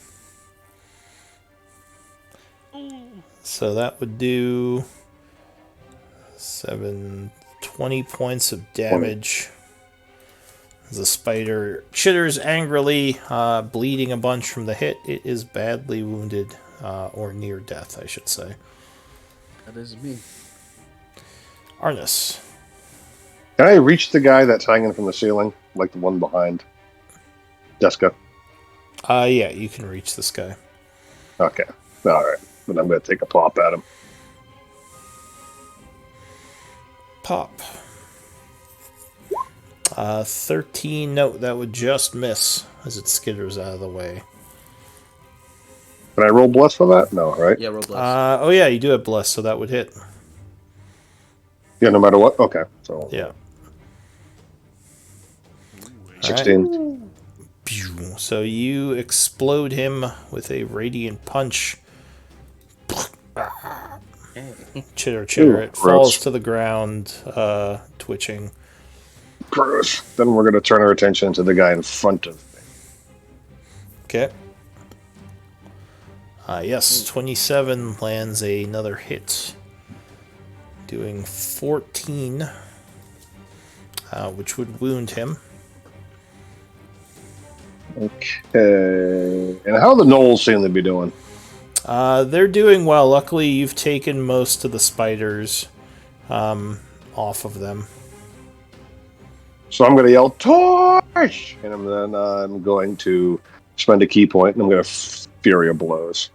Speaker 2: So that would do 20 points of damage. The spider chitters angrily, bleeding a bunch from the hit. It is badly wounded, or near death, I should say.
Speaker 1: That is me.
Speaker 2: Arnis.
Speaker 3: Can I reach the guy that's hanging from the ceiling, like the one behind Deska?
Speaker 2: Yeah, you can reach this guy.
Speaker 3: Okay. All right. Then I'm going to take a pop at him.
Speaker 2: Pop. 13. No, that would just miss as it skitters out of the way.
Speaker 3: Can I roll bless for that? No, right?
Speaker 1: Yeah, roll blast.
Speaker 2: Oh yeah, you do have bless, so that would hit.
Speaker 3: Yeah, no matter what? Okay. So
Speaker 2: Yeah.
Speaker 3: 16.
Speaker 2: Pew. So you explode him with a radiant punch. Chitter, chitter.
Speaker 3: Ooh,
Speaker 2: It
Speaker 3: gross.
Speaker 2: falls to the ground, twitching.
Speaker 3: Gross. Then we're going to turn our attention to the guy in front of me.
Speaker 2: Okay. Yes, 27 lands another hit. Doing 14, which would wound him.
Speaker 3: Okay. And how the gnolls seem to be doing?
Speaker 2: They're doing well. Luckily, you've taken most of the spiders off of them.
Speaker 3: So I'm going to yell, Torch! And then I'm going to spend a key point, and I'm going to Fury of Blows.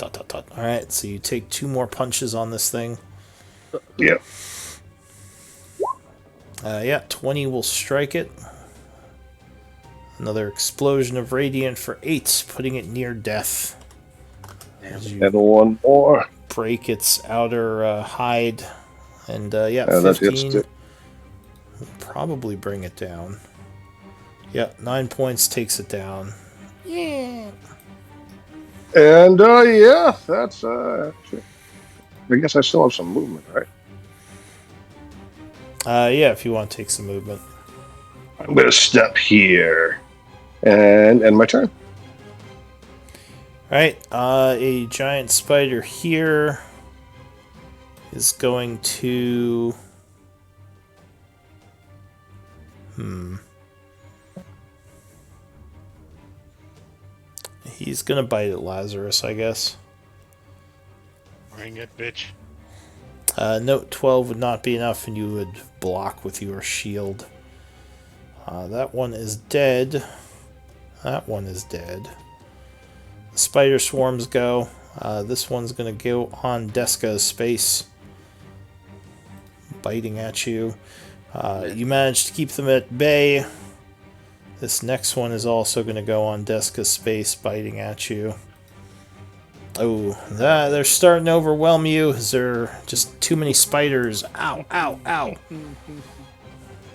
Speaker 2: Alright, so you take 2 more punches on this thing.
Speaker 3: Yeah.
Speaker 2: Yeah, 20 will strike it. Another explosion of radiant for 8, putting it near death. As you
Speaker 3: And one more.
Speaker 2: break its outer hide. And yeah,
Speaker 3: That hits
Speaker 2: 15
Speaker 3: it.
Speaker 2: will probably bring it down. Yeah, 9 points takes it down. Yeah.
Speaker 3: And yeah, that's I guess I still have some movement, right?
Speaker 2: Yeah, if you want to take some movement.
Speaker 3: I'm gonna step here and end my turn.
Speaker 2: Alright, a giant spider here is going to... He's gonna bite at Lazarus, I guess.
Speaker 5: Bring it, bitch.
Speaker 2: Note 12 would not be enough, and you would block with your shield. That one is dead. That one is dead. The spider swarms go. This one's going to go on Deska's space. Biting at you. You managed to keep them at bay. This next one is also going to go on Deska's space, biting at you. Oh, they're starting to overwhelm you. Is there just too many spiders? Ow, ow, ow.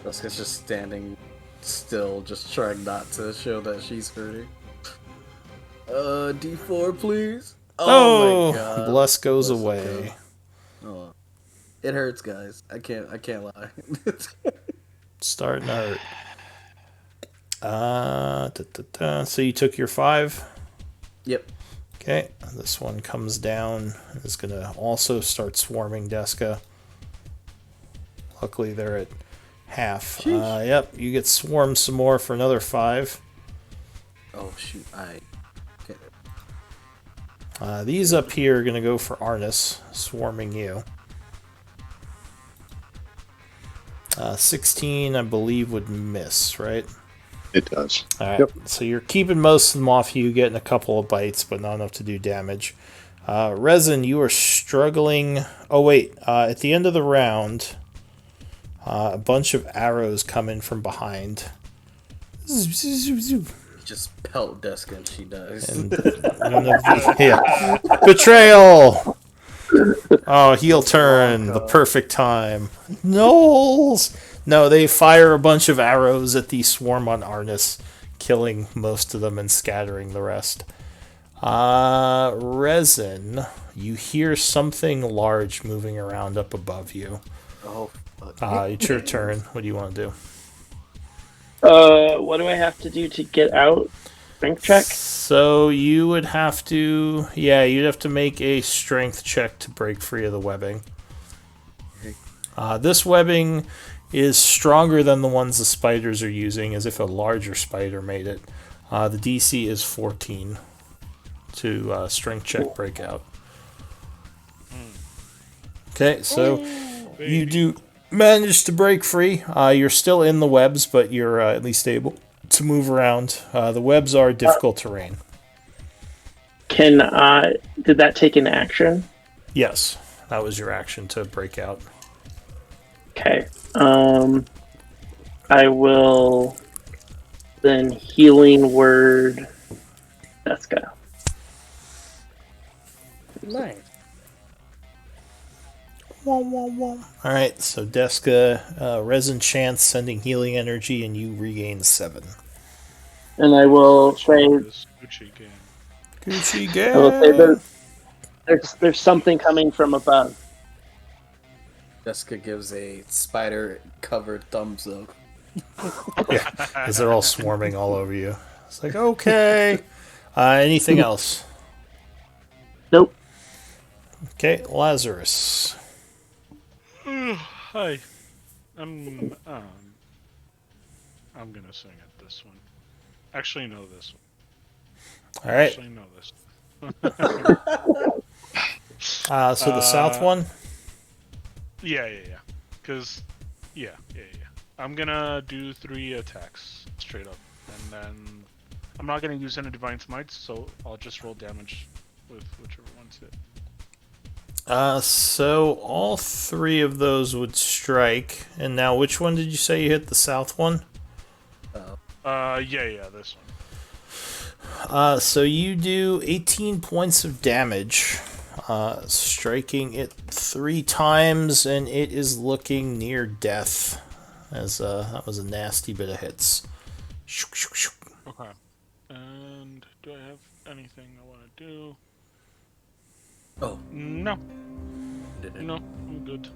Speaker 1: Duska's just standing still, just trying not to show that she's hurting. D4, please.
Speaker 2: Oh,
Speaker 1: my god.
Speaker 2: Bless goes
Speaker 1: Bless
Speaker 2: away.
Speaker 1: Oh, it hurts, guys. I can't lie.
Speaker 2: Starting to hurt. So you took your 5.
Speaker 1: Yep.
Speaker 2: Okay, this one comes down and is going to also start swarming Deska. Luckily, they're at half. Yep, you get swarmed some more for another 5.
Speaker 1: Oh shoot!
Speaker 2: These up here are going to go for Arnis, swarming you. 16, I believe, would miss, right?
Speaker 3: It does.
Speaker 2: All right.
Speaker 3: Yep.
Speaker 2: So you're keeping most of them off you, getting a couple of bites, but not enough to do damage. Resin, you are struggling. Oh wait, at the end of the round, a bunch of arrows come in from behind. Zoop, zoop, zoop, zoop.
Speaker 1: Just pelt Deska and she dies.
Speaker 2: And one of the, yeah. Betrayal! Oh, heel turn, the perfect time. Knowles! No, they fire a bunch of arrows at the swarm on Arnis, killing most of them and scattering the rest. Resin, you hear something large moving around up above you.
Speaker 1: Oh, fuck.
Speaker 2: It's your turn. What do you want to do?
Speaker 4: What do I have to do to get out? Strength check?
Speaker 2: So you would have to, you'd have to make a strength check to break free of the webbing. This webbing is stronger than the ones the spiders are using, as if a larger spider made it. The DC is 14 to strength check breakout. Okay, so you do manage to break free. You're still in the webs, but you're at least able to move around. The webs are difficult terrain.
Speaker 4: Did that take an action?
Speaker 2: Yes, that was your action to break out.
Speaker 4: Okay. I will then healing word Deska.
Speaker 1: Nice.
Speaker 2: Alright, so Deska, Resin Chance sending healing energy, and you regain 7.
Speaker 4: And I will say
Speaker 5: This Gucci game.
Speaker 2: Gucci
Speaker 4: I will say
Speaker 2: gang!
Speaker 4: there's something coming from above.
Speaker 1: Deska gives a spider-covered thumbs up.
Speaker 2: Yeah, because they're all swarming all over you. It's like, okay. Anything else?
Speaker 4: Nope.
Speaker 2: Okay, Lazarus.
Speaker 5: Hi. I'm gonna sing at this one. Actually, no, this one.
Speaker 2: Alright,
Speaker 5: Actually, no, this one.
Speaker 2: so the south one?
Speaker 5: Yeah. Cause, yeah. I'm gonna do 3 attacks straight up, and then I'm not gonna use any divine smites, so I'll just roll damage with whichever one's hit.
Speaker 2: So all 3 of those would strike. And now, which one did you say you hit? The south one?
Speaker 5: Yeah, this one.
Speaker 2: So you do 18 points of damage, striking it 3 times, and it is looking near death. As that was a nasty bit of hits.
Speaker 5: Okay. And do I have anything I want to do?
Speaker 1: Oh,
Speaker 5: No,
Speaker 1: didn't.
Speaker 5: no, I'm good.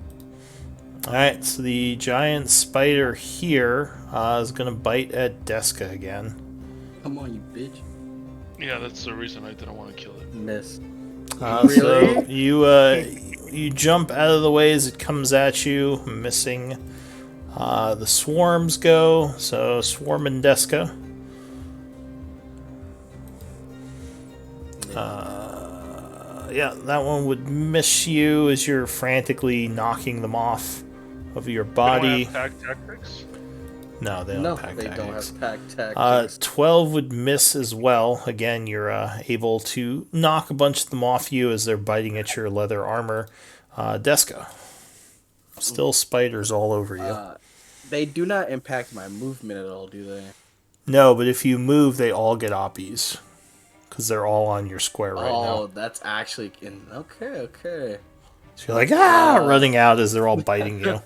Speaker 2: Alright, so the giant spider here is going to bite at Deska again.
Speaker 1: Come on, you bitch.
Speaker 6: Yeah, that's the reason I didn't want to kill it.
Speaker 1: Miss.
Speaker 2: So you jump out of the way as it comes at you, missing. The swarms go, so Swarm and Deska. Yeah, that one would miss you as you're frantically knocking them off of your body.
Speaker 5: They don't have pack tactics?
Speaker 2: No, they don't
Speaker 1: No,
Speaker 2: have pack
Speaker 1: they
Speaker 2: tactics.
Speaker 1: don't have pack tactics.
Speaker 2: 12 would miss as well. Again, you're able to knock a bunch of them off you as they're biting at your leather armor. Deska. Still spiders all over you.
Speaker 1: They do not impact my movement at all, do they?
Speaker 2: No, but if you move, they all get oppies. Because they're all on your square right now.
Speaker 1: Oh, that's actually okay.
Speaker 2: So you're like, running out as they're all biting you.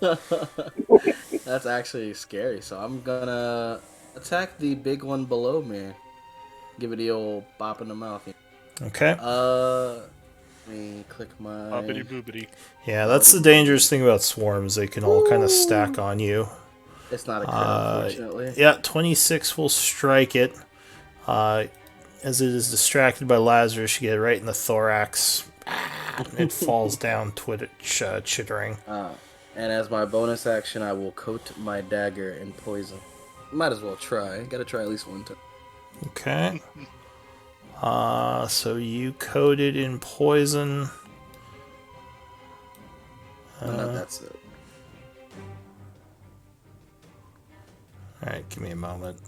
Speaker 1: That's actually scary. So I'm gonna attack the big one below me. Give it the old bop in the mouth.
Speaker 2: Okay.
Speaker 1: Let me click my.
Speaker 5: Boppity boopity.
Speaker 2: Yeah, that's the dangerous thing about swarms. They can all kind of stack on you.
Speaker 1: It's not a crit, unfortunately.
Speaker 2: Yeah, 26 will strike it. As it is distracted by Lazarus, you get it right in the thorax. It falls down, chittering.
Speaker 1: And as my bonus action, I will coat my dagger in poison. Might as well try. Gotta try at least one time.
Speaker 2: Okay. So you coated in poison.
Speaker 1: No, that's it.
Speaker 2: Alright, give me a moment.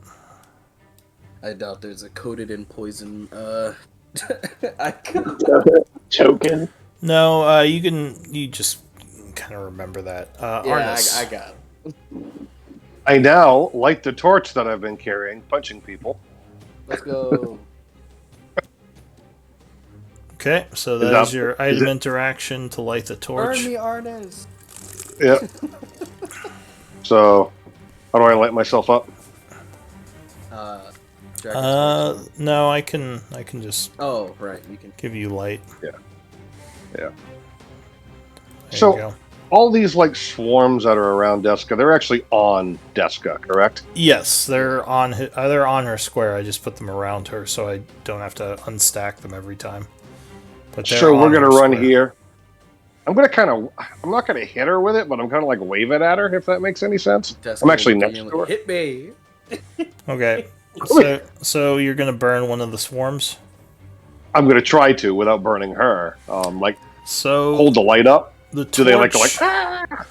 Speaker 1: I doubt there's a coated in poison. I could.
Speaker 4: Token.
Speaker 2: No, you just kind of remember that.
Speaker 1: Yeah,
Speaker 2: Arnis.
Speaker 1: I got it.
Speaker 3: I now light the torch that I've been carrying, punching people.
Speaker 1: Let's go.
Speaker 2: Okay, so
Speaker 3: Is
Speaker 2: that is
Speaker 3: that-
Speaker 2: your
Speaker 3: is
Speaker 2: item
Speaker 3: it-
Speaker 2: interaction to light the torch.
Speaker 1: Burn me, Arnes.
Speaker 3: Yeah. So, how do I light myself up?
Speaker 1: Dragon's Torch.
Speaker 2: No, I can just
Speaker 1: Oh, right. You can.
Speaker 2: give you light.
Speaker 3: Yeah. Yeah.
Speaker 2: There
Speaker 3: So-
Speaker 2: you go.
Speaker 3: All these like swarms that are around Deska, they're actually on Deska, correct?
Speaker 2: Yes, they're on her square. I just put them around her so I don't have to unstack them every time. But they're
Speaker 3: So we're
Speaker 2: on
Speaker 3: gonna
Speaker 2: her
Speaker 3: run
Speaker 2: square.
Speaker 3: here. I'm not gonna hit her with it, but I'm kind of like wave it at her if that makes any sense.
Speaker 1: Desk
Speaker 3: I'm actually
Speaker 1: will
Speaker 3: next
Speaker 1: begin
Speaker 3: to her.
Speaker 1: with, Hit me.
Speaker 2: Okay. So you're gonna burn one of the swarms.
Speaker 3: I'm gonna try to without burning her.
Speaker 2: So
Speaker 3: Hold the light up.
Speaker 2: the torch,
Speaker 3: Do they like to like? Ah!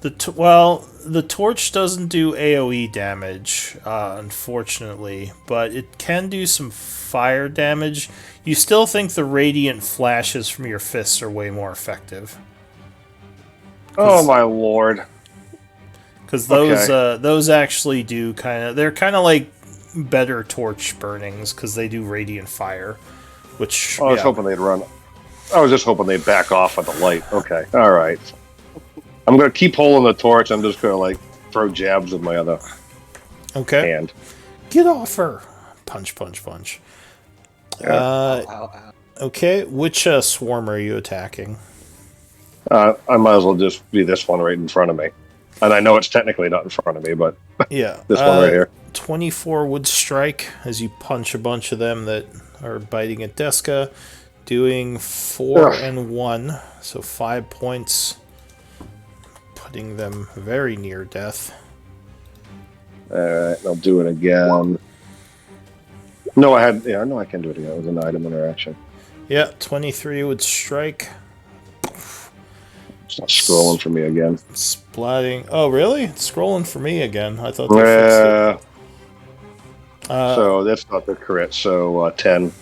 Speaker 2: the torch doesn't do AOE damage, unfortunately, but it can do some fire damage. You still think the radiant flashes from your fists are way more effective.
Speaker 3: Oh my lord!
Speaker 2: Because
Speaker 3: Okay.
Speaker 2: those actually do they're kind of like better torch burnings because they do radiant fire, which
Speaker 3: I was
Speaker 2: yeah.
Speaker 3: hoping they'd run. I was just hoping they'd back off at the light. Okay, all right. I'm gonna keep holding the torch. I'm just gonna like throw jabs with my other
Speaker 2: Okay,
Speaker 3: hand.
Speaker 2: get off her! Punch, punch, punch.
Speaker 3: Yeah.
Speaker 1: Ow, ow.
Speaker 2: Okay, which swarm are you attacking?
Speaker 3: I might as well just be this one right in front of me. And I know it's technically not in front of me, but
Speaker 2: Yeah,
Speaker 3: this one right here.
Speaker 2: 24 would strike as you punch a bunch of them that are biting at Deska, doing 4
Speaker 3: Ugh.
Speaker 2: and 1, so 5 points, putting them very near death.
Speaker 3: All right, I'll do it again. No, I know I can do it again. It was an item interaction.
Speaker 2: Yeah, 23 would strike,
Speaker 3: It's not scrolling for me again.
Speaker 2: splatting. Oh, really? It's scrolling for me again. I thought they fixed it.
Speaker 3: Yeah. So that's not the crit. So 10.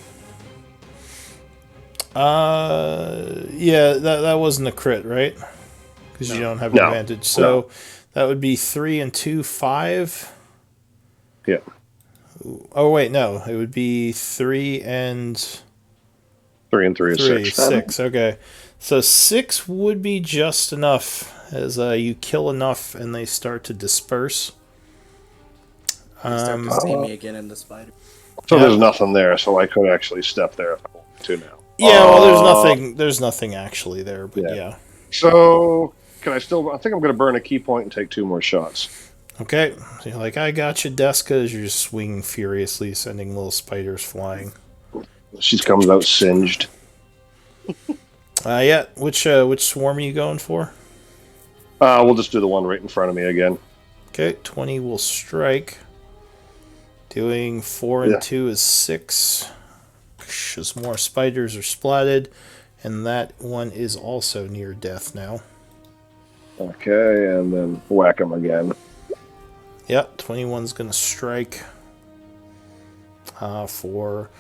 Speaker 2: Yeah, that wasn't a crit, right? Because you don't have
Speaker 3: No.
Speaker 2: advantage. So that would be 3 and 2, 5.
Speaker 3: Yeah.
Speaker 2: Oh wait, no, it would be 3 and
Speaker 3: 3 and 3 is
Speaker 2: 3,
Speaker 3: 6.
Speaker 2: 6. Okay, so 6 would be just enough as you kill enough and they start to disperse.
Speaker 1: You start to see me again in the spider.
Speaker 3: So
Speaker 2: Yeah.
Speaker 3: there's nothing there. So I could actually step there if I wanted to now.
Speaker 2: Yeah, well, there's nothing actually there, but
Speaker 3: Yeah.
Speaker 2: yeah.
Speaker 3: So can I still? I think I'm going to burn a key point and take 2 more shots.
Speaker 2: Okay, so you're like, I got you, Deska, as you're just swinging furiously, sending little spiders flying.
Speaker 3: She comes out singed.
Speaker 2: Yeah, which swarm are you going for?
Speaker 3: We'll just do the one right in front of me again.
Speaker 2: Okay, 20 will strike. Doing 4 and
Speaker 3: Yeah.
Speaker 2: 2 is 6. As more spiders are splatted, and that one is also near death now.
Speaker 3: Okay, and then whack him again.
Speaker 2: Yep, 21's gonna strike. For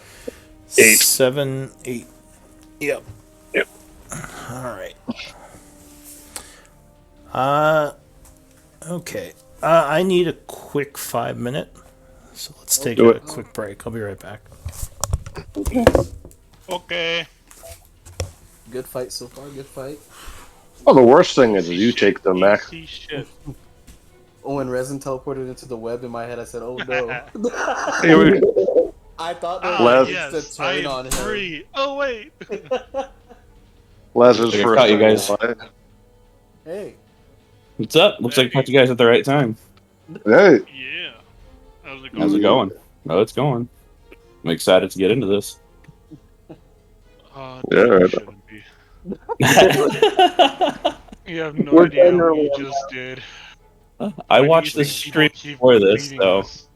Speaker 3: 8.
Speaker 2: 7, 8. Yep.
Speaker 3: Yep.
Speaker 2: Alright. Okay. I need a quick 5-minute. So let's take
Speaker 3: Do
Speaker 2: a
Speaker 3: it.
Speaker 2: quick break. I'll be right back.
Speaker 5: Okay.
Speaker 1: Good fight so far. Good fight.
Speaker 3: Oh, the worst thing is you take the max.
Speaker 5: Easy shit.
Speaker 1: Oh, when Resin teleported into the web in my head, I said, "Oh no!" I thought there
Speaker 5: Ah,
Speaker 1: was
Speaker 3: Les-
Speaker 1: to
Speaker 5: I
Speaker 1: turn on
Speaker 5: am
Speaker 1: him.
Speaker 5: free. Oh wait.
Speaker 3: Les's
Speaker 7: I
Speaker 3: first.
Speaker 7: caught you guys.
Speaker 1: Hey,
Speaker 7: What's up? Looks like I caught you guys at the right time.
Speaker 3: Hey,
Speaker 5: Yeah. How's it going?
Speaker 7: How's it going? Oh, it's going. I'm excited to get into this.
Speaker 5: Oh,
Speaker 3: Yeah,
Speaker 5: dude, you
Speaker 3: right.
Speaker 5: shouldn't be. You have no
Speaker 4: We're
Speaker 5: idea what
Speaker 4: generally
Speaker 5: you
Speaker 4: on
Speaker 5: just did.
Speaker 7: I
Speaker 5: Why do you
Speaker 7: watched this
Speaker 5: think
Speaker 7: stream
Speaker 5: people keep
Speaker 7: before this,
Speaker 5: leading
Speaker 7: though.
Speaker 5: us?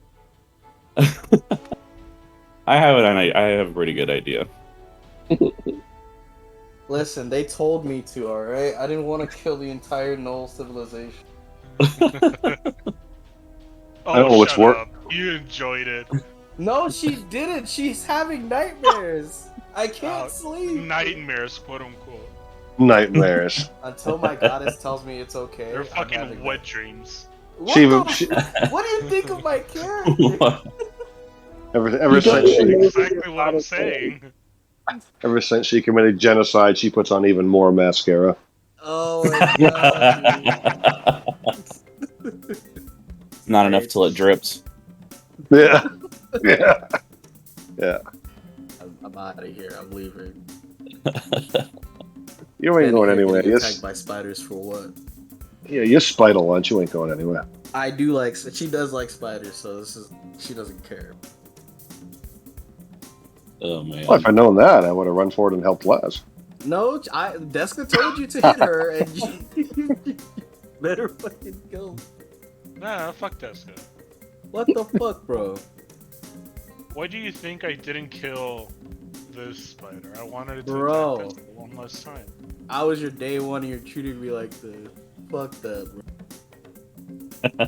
Speaker 7: I have a pretty good idea.
Speaker 1: listen, they told me to. All right, I didn't want to kill the entire Null civilization.
Speaker 5: Oh,
Speaker 3: know what's
Speaker 5: shut
Speaker 3: work-
Speaker 5: up. You enjoyed it.
Speaker 1: No, she didn't. She's having nightmares. I can't sleep
Speaker 5: Nightmares, quote unquote.
Speaker 3: Nightmares.
Speaker 1: until my goddess tells me it's okay.
Speaker 5: They're
Speaker 1: I'm
Speaker 5: fucking
Speaker 1: having
Speaker 5: wet dreams.
Speaker 1: What,
Speaker 3: She-
Speaker 1: what do you think of my character?
Speaker 7: What?
Speaker 3: Ever
Speaker 4: You
Speaker 3: since
Speaker 4: don't
Speaker 3: she
Speaker 4: know
Speaker 5: Exactly what I'm saying.
Speaker 3: ever since she committed genocide, she puts on even more mascara.
Speaker 1: Oh my god.
Speaker 7: Not enough till it drips.
Speaker 3: Yeah. Yeah. Yeah.
Speaker 1: I'm out of here. I'm leaving.
Speaker 3: You ain't going anywhere.
Speaker 1: Getting
Speaker 3: You're,
Speaker 1: attacked by spiders for what?
Speaker 3: yeah, you're spider lunch. You ain't going anywhere.
Speaker 1: I do like. She does like spiders, so she doesn't care.
Speaker 7: Oh man.
Speaker 3: Well, if I'd known that, I would have run forward and helped Les.
Speaker 1: No, Deska told you to hit her, and you better fucking go.
Speaker 5: Nah, fuck Deska.
Speaker 1: What the fuck, bro?
Speaker 5: Why do you think I didn't kill this spider? I wanted it to
Speaker 1: Bro.
Speaker 5: attack Deska one last time.
Speaker 1: I was your day one, and you're treating me like this. Fuck that, bro.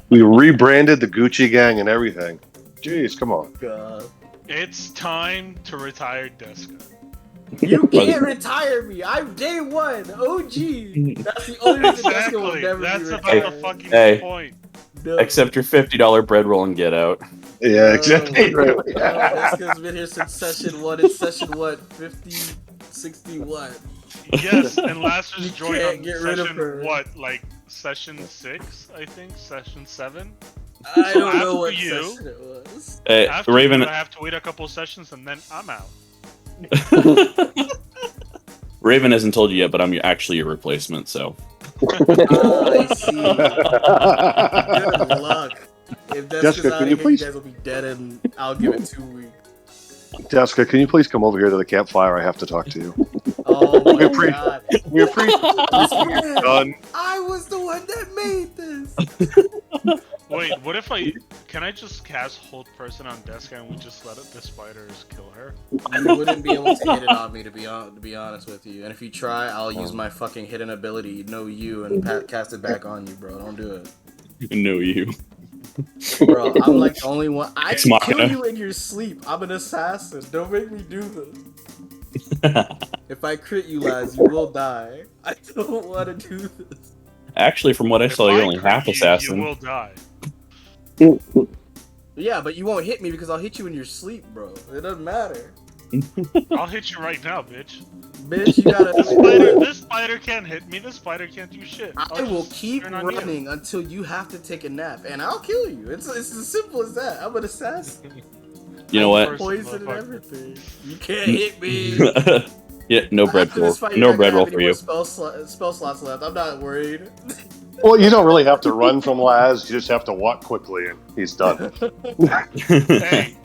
Speaker 3: We rebranded the Gucci gang and everything. Jeez, come on.
Speaker 1: God.
Speaker 5: It's time to retire Deska.
Speaker 1: You can't retire me. I'm day one, OG. That's the only reason Deska will
Speaker 5: Exactly.
Speaker 1: never
Speaker 5: That's
Speaker 1: be
Speaker 5: about
Speaker 1: retired.
Speaker 5: the fucking
Speaker 7: Hey.
Speaker 5: point.
Speaker 1: No.
Speaker 7: Accept your $50 bread roll and get out.
Speaker 3: Yeah, exactly.
Speaker 1: No, Deska's been here since session 1. It's session what? 50, 60 what?
Speaker 5: Yes, and last
Speaker 1: You
Speaker 5: was joined
Speaker 1: can't
Speaker 5: on
Speaker 1: get rid of
Speaker 5: session
Speaker 1: her.
Speaker 5: what, like session 6, I think, session 7.
Speaker 1: I don't know
Speaker 5: After
Speaker 1: what
Speaker 5: you-
Speaker 1: session it was.
Speaker 7: Hey,
Speaker 5: After
Speaker 7: Raven.
Speaker 5: you, I have to wait a couple sessions and then I'm out.
Speaker 7: Raven hasn't told you yet, but I'm actually your replacement. So
Speaker 1: I see. Good luck. If Deska's
Speaker 3: Jessica,
Speaker 1: out
Speaker 3: can
Speaker 1: of
Speaker 3: you
Speaker 1: here,
Speaker 3: please-
Speaker 1: you guys will be dead, and I'll give it 2 weeks.
Speaker 3: Jessica, can you please come over here to the campfire? I have to talk to you.
Speaker 1: Oh my
Speaker 3: We're
Speaker 1: god.
Speaker 3: We appreciate this. We're done.
Speaker 1: I was the one that made this.
Speaker 5: Wait, what if can I just cast Hold Person on Deska and we just let the spiders kill her?
Speaker 1: You wouldn't be able to hit it on me, to be honest with you. And if you try, I'll use my fucking hidden ability, know you, and cast it back on you, bro. Don't do it.
Speaker 7: know you.
Speaker 1: Bro, I'm like the only one. I
Speaker 7: It's
Speaker 1: can
Speaker 7: mine.
Speaker 1: kill you in your sleep. I'm an assassin. Don't make me do this. If I crit you, lads, you will die. I don't want to do this.
Speaker 7: Actually, from what I
Speaker 5: If
Speaker 7: saw, you're
Speaker 5: I
Speaker 7: only
Speaker 5: crit
Speaker 7: half
Speaker 5: you,
Speaker 7: assassin.
Speaker 5: You will die.
Speaker 1: Yeah, but you won't hit me because I'll hit you in your sleep, bro. It doesn't matter.
Speaker 5: I'll hit you right now, bitch.
Speaker 1: Bitch, you gotta.
Speaker 5: This spider can't hit me. This spider can't do shit.
Speaker 1: I
Speaker 5: I'll
Speaker 1: will
Speaker 5: just
Speaker 1: keep
Speaker 5: turn on you.
Speaker 1: running until you have to take a nap, and I'll kill you. It's as simple as that. I'm an assassin.
Speaker 7: You know what?
Speaker 1: Poison and
Speaker 5: Motherfucker.
Speaker 1: everything. You can't hit me.
Speaker 7: Yeah, no bread
Speaker 1: After this
Speaker 7: roll.
Speaker 1: fight,
Speaker 7: No
Speaker 1: you're not
Speaker 7: bread
Speaker 1: gonna
Speaker 7: roll
Speaker 1: have
Speaker 7: for
Speaker 1: any
Speaker 7: you.
Speaker 1: more spell slots left. I'm not worried.
Speaker 3: Well, you don't really have to run from Laz. You just have to walk quickly, and he's done.
Speaker 5: Hey,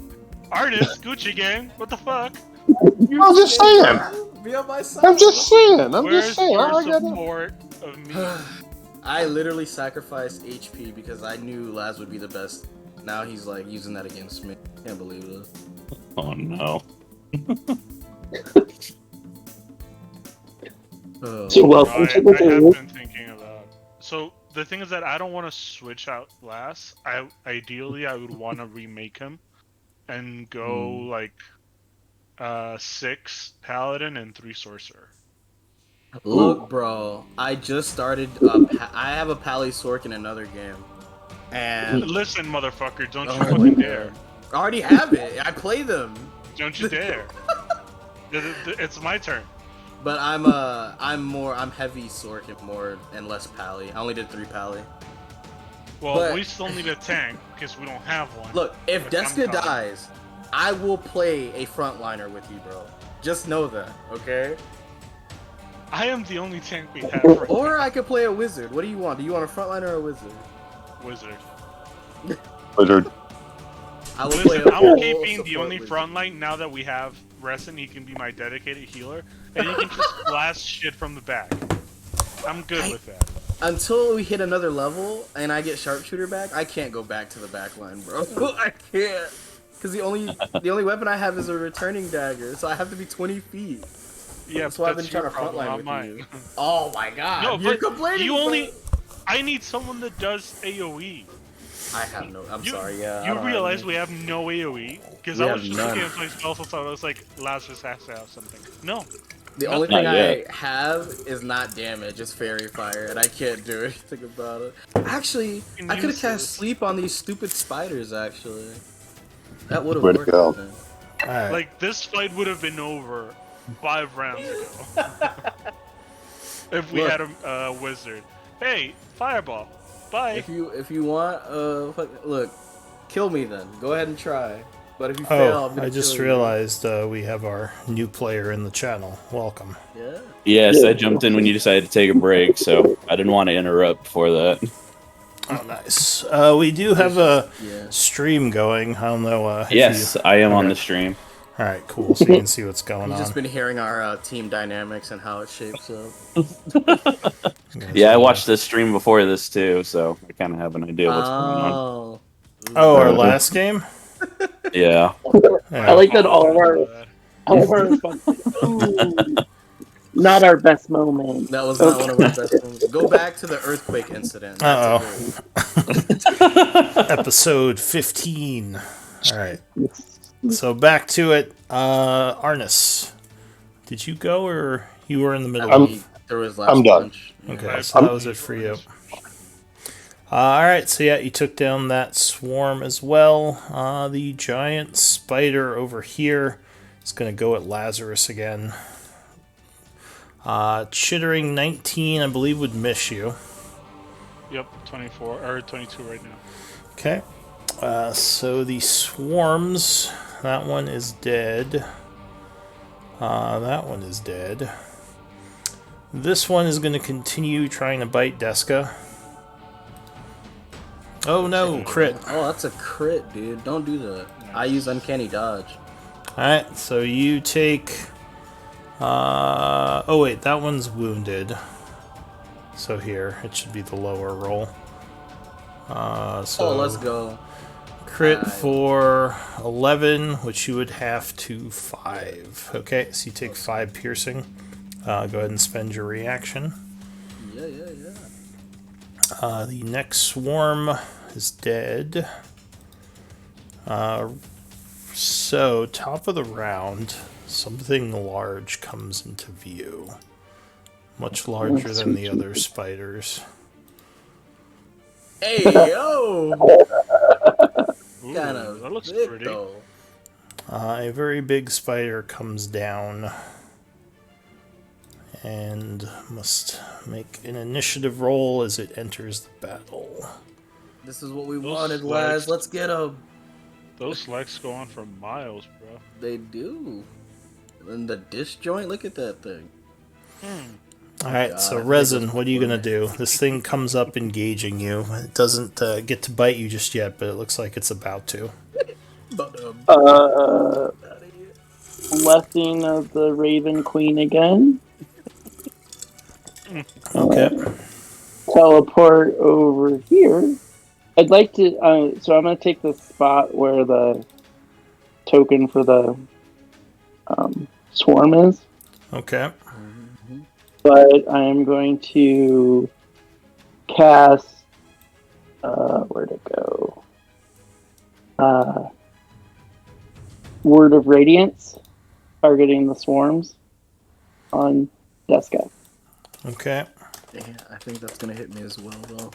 Speaker 5: artist, Gucci gang, what the fuck?
Speaker 3: I'm just saying.
Speaker 1: Be on my side.
Speaker 3: I'm just saying. I'm
Speaker 5: Where's
Speaker 3: just saying.
Speaker 5: your
Speaker 3: I gotta-
Speaker 5: support of me?
Speaker 1: I literally sacrificed HP because I knew Laz would be the best. Now he's like using that against me. Can't believe this.
Speaker 7: Oh no.
Speaker 1: Oh.
Speaker 4: So welcome to the
Speaker 5: I have
Speaker 4: game.
Speaker 5: been thinking about. So the thing is that I don't want to switch out Lass. Ideally I would want to remake him and go like 6 paladin and 3 sorcerer.
Speaker 1: Look, bro, I just started. I have a Pally Sork in another game, and
Speaker 5: Listen, motherfucker, don't you
Speaker 1: Oh my
Speaker 5: fucking
Speaker 1: God.
Speaker 5: dare!
Speaker 1: I already have it. I play them,
Speaker 5: Don't you dare! It's my turn.
Speaker 1: but I'm heavy Sork and less Pally. I only did 3 Pally.
Speaker 5: Well,
Speaker 1: But-
Speaker 5: we still need a tank because we don't have one.
Speaker 1: Look, if
Speaker 5: But I'm
Speaker 1: Deska
Speaker 5: coming.
Speaker 1: dies, I will play a frontliner with you, bro. Just know that, okay?
Speaker 5: I am the only tank we have right
Speaker 1: Or I could play a wizard. What do you want? Do you want a frontliner or a wizard?
Speaker 5: now. Wizard.
Speaker 3: Wizard.
Speaker 1: I will play
Speaker 5: Listen,
Speaker 1: a
Speaker 5: I'm
Speaker 1: full
Speaker 5: keeping the
Speaker 1: support
Speaker 5: only
Speaker 1: wizard.
Speaker 5: front line now that we have Resin. He can be my dedicated healer, and he can just blast shit from the back. I'm good with that.
Speaker 1: Until we hit another level and I get sharpshooter back, I can't go back to the back line, bro. I can't. Because the only weapon I have is a returning dagger, so I have to be 20 feet.
Speaker 5: Yeah,
Speaker 1: That's why I've been
Speaker 5: your
Speaker 1: trying to
Speaker 5: problem,
Speaker 1: frontline
Speaker 5: not
Speaker 1: with
Speaker 5: mine.
Speaker 1: you. Oh my god.
Speaker 5: No,
Speaker 1: You're
Speaker 5: but
Speaker 1: complaining
Speaker 5: you
Speaker 1: about
Speaker 5: only.
Speaker 1: it.
Speaker 5: I need someone that does AOE.
Speaker 1: I have no. I'm
Speaker 5: You-
Speaker 1: sorry. Yeah. I
Speaker 5: You
Speaker 1: don't
Speaker 5: realize
Speaker 1: have
Speaker 5: we have no AoE? Because
Speaker 1: We
Speaker 5: I was
Speaker 1: have
Speaker 5: just
Speaker 1: none.
Speaker 5: looking at my spell slot. I was like, Lazarus has to have something. No.
Speaker 1: The only
Speaker 7: Not
Speaker 1: thing
Speaker 7: yet.
Speaker 1: I have is not damage. It's fairy fire, and I can't do anything about it. Actually, I could have cast sleep on these stupid spiders. Actually, that would have
Speaker 3: Way to
Speaker 1: worked.
Speaker 3: go.
Speaker 1: I think.
Speaker 2: All right.
Speaker 5: Like, this fight would have been over 5 rounds ago. If we
Speaker 1: Look.
Speaker 5: had a wizard. Hey, fireball. Bye.
Speaker 1: If you want, look, kill me then. Go ahead and try. But if you fail, I'm
Speaker 2: Oh,
Speaker 1: gonna
Speaker 2: I just
Speaker 1: kill you.
Speaker 2: realized we have our new player in the channel. Welcome.
Speaker 1: Yeah.
Speaker 7: Yes, I jumped in when you decided to take a break, so I didn't want to interrupt before that.
Speaker 2: Oh, nice. We do have a
Speaker 1: Yeah.
Speaker 2: stream going. I don't know. If
Speaker 7: Yes,
Speaker 2: You...
Speaker 7: I am on
Speaker 2: Okay.
Speaker 7: the stream.
Speaker 2: All right, cool. So you can see what's going
Speaker 1: You've
Speaker 2: on.
Speaker 1: just been hearing our team dynamics and how it shapes up.
Speaker 7: Yeah, I watched this stream before this too, so I kind of have an idea what's going on.
Speaker 1: Oh.
Speaker 2: Oh, our last game.
Speaker 7: Yeah.
Speaker 4: I like that all of our not our best moment.
Speaker 1: That was not one of our best ones. Go back to the earthquake incident. That's
Speaker 2: Episode 15. All right. So back to it. Arnis, did you go or you were in the middle?
Speaker 1: There was last
Speaker 3: I'm done.
Speaker 1: punch.
Speaker 2: Okay, so that was it for you. All right, so yeah, you took down that swarm as well. The giant spider over here is going to go at Lazarus again. Chittering 19, I believe, would miss you.
Speaker 5: Yep, 24 or 22 right now.
Speaker 2: Okay. So the swarms, that one is dead. That one is dead. This one is going to continue trying to bite Deska. Oh no, crit.
Speaker 1: Oh, that's a crit, dude. Don't do that. I use uncanny dodge.
Speaker 2: Alright, so you take... oh wait, that one's wounded. So here, it should be the lower roll. So
Speaker 1: Oh, let's go.
Speaker 2: crit
Speaker 1: 5.
Speaker 2: for 11, which you would have to 5. Okay, so you take 5 piercing. Go ahead and spend your reaction.
Speaker 1: Yeah.
Speaker 2: The next swarm is dead. So, top of the round, something large comes into view. Much larger than the other spiders.
Speaker 1: Hey, yo!
Speaker 5: Ooh,
Speaker 1: Kind of
Speaker 5: that looks
Speaker 1: big,
Speaker 5: pretty.
Speaker 1: though.
Speaker 2: A very big spider comes down and must make an initiative roll as it enters the battle.
Speaker 1: This is what we
Speaker 5: Those
Speaker 1: wanted,
Speaker 5: legs.
Speaker 1: lads. Let's get them.
Speaker 5: Those legs go on for miles, bro.
Speaker 1: They do. And the disjoint, look at that thing.
Speaker 2: Alright, so
Speaker 1: God,
Speaker 2: Resin, what are you gonna do? This thing comes up engaging you. It doesn't get to bite you just yet, but it looks like it's about to.
Speaker 1: But,
Speaker 4: Blessing of the Raven Queen again.
Speaker 2: Okay.
Speaker 4: Teleport over here. I'd like to. So I'm gonna take the spot where the token for the swarm is,
Speaker 2: Okay.
Speaker 4: but I'm going to cast. Where'd it go? Word of Radiance, targeting the swarms on Deska.
Speaker 2: Okay.
Speaker 1: yeah, I think that's gonna hit me as well, though.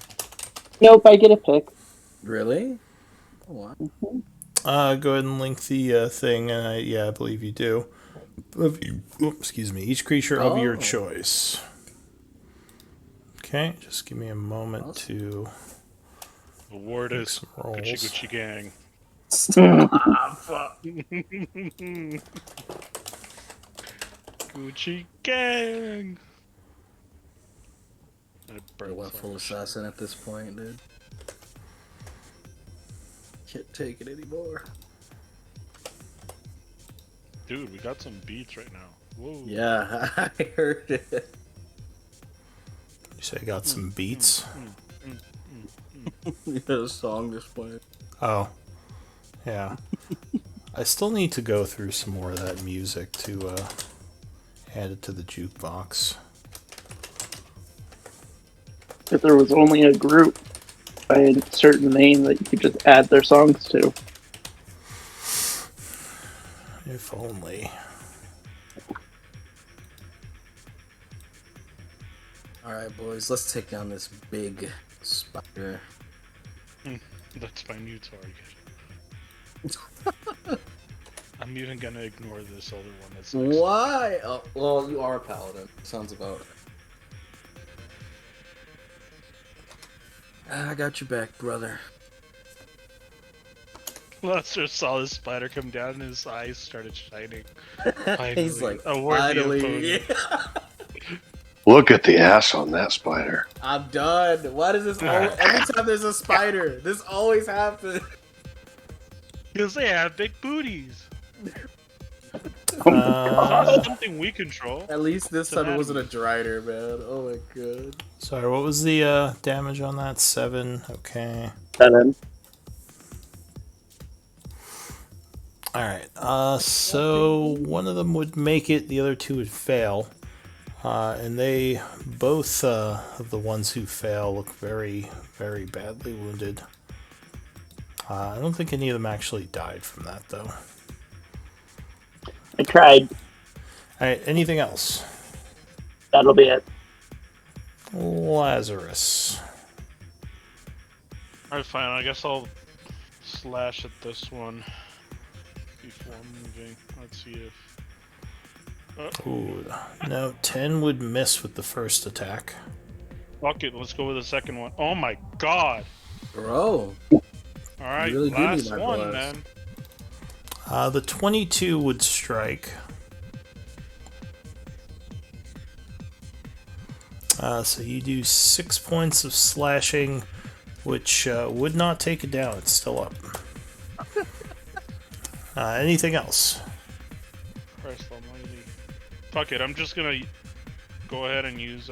Speaker 4: Nope, I get a pick.
Speaker 1: Really? Oh, wow.
Speaker 2: Go ahead and link the thing. Yeah, I believe you do. Excuse me. Each creature of your
Speaker 1: Oh.
Speaker 2: choice. Okay, just give me a moment to
Speaker 5: The word
Speaker 2: make
Speaker 5: is
Speaker 2: some rolls.
Speaker 5: Gucci Gucci Gang. Gucci Gang. And it
Speaker 1: I
Speaker 5: burns
Speaker 1: went full
Speaker 5: off.
Speaker 1: assassin at this point, dude. Can't take it anymore.
Speaker 5: Dude, we got some beats right now. Whoa.
Speaker 1: Yeah, I heard it.
Speaker 2: You say I got some beats?
Speaker 1: You had a song just playing.
Speaker 2: Oh. Yeah. I still need to go through some more of that music to add it to the jukebox.
Speaker 4: If there was only a group. by a certain name that you could just add their songs to.
Speaker 2: If only.
Speaker 1: Alright, boys, let's take down this big spider.
Speaker 5: That's my new target. I'm even gonna ignore this other one that's next.
Speaker 1: Why? Oh, well, you are a paladin. Sounds about it. I got your back, brother.
Speaker 5: Lester saw the spider come down and his eyes started shining.
Speaker 1: He's like,
Speaker 5: a worthy
Speaker 1: finally.
Speaker 5: opponent.
Speaker 3: Look at the ass on that spider.
Speaker 1: I'm done. Why does this every time there's a spider, this always happens?
Speaker 5: Because they have big booties. That's something we control.
Speaker 1: At least this time it
Speaker 5: anatomy.
Speaker 1: wasn't a drider, man. Oh my god.
Speaker 2: Sorry, what was the damage on that? 7. Okay.
Speaker 4: 7.
Speaker 2: Alright, so one of them would make it, the other two would fail. And they, both of the ones who fail look very, very badly wounded. I don't think any of them actually died from that, though.
Speaker 4: I tried.
Speaker 2: Alright, anything else?
Speaker 4: That'll be it.
Speaker 2: Lazarus.
Speaker 5: Alright, fine. I guess I'll slash at this one before moving. Let's see if.
Speaker 2: Ooh, no, 10 would miss with the first attack.
Speaker 5: Fuck it. Let's go with the second one. Oh my god.
Speaker 1: Bro.
Speaker 5: Alright,
Speaker 1: You really do need
Speaker 5: last
Speaker 1: my
Speaker 5: one
Speaker 1: blast.
Speaker 5: then.
Speaker 2: The 22 would strike. So you do 6 points of slashing, which would not take it down. It's still up. Anything else?
Speaker 5: Christ almighty. Fuck it. I'm just gonna go ahead and use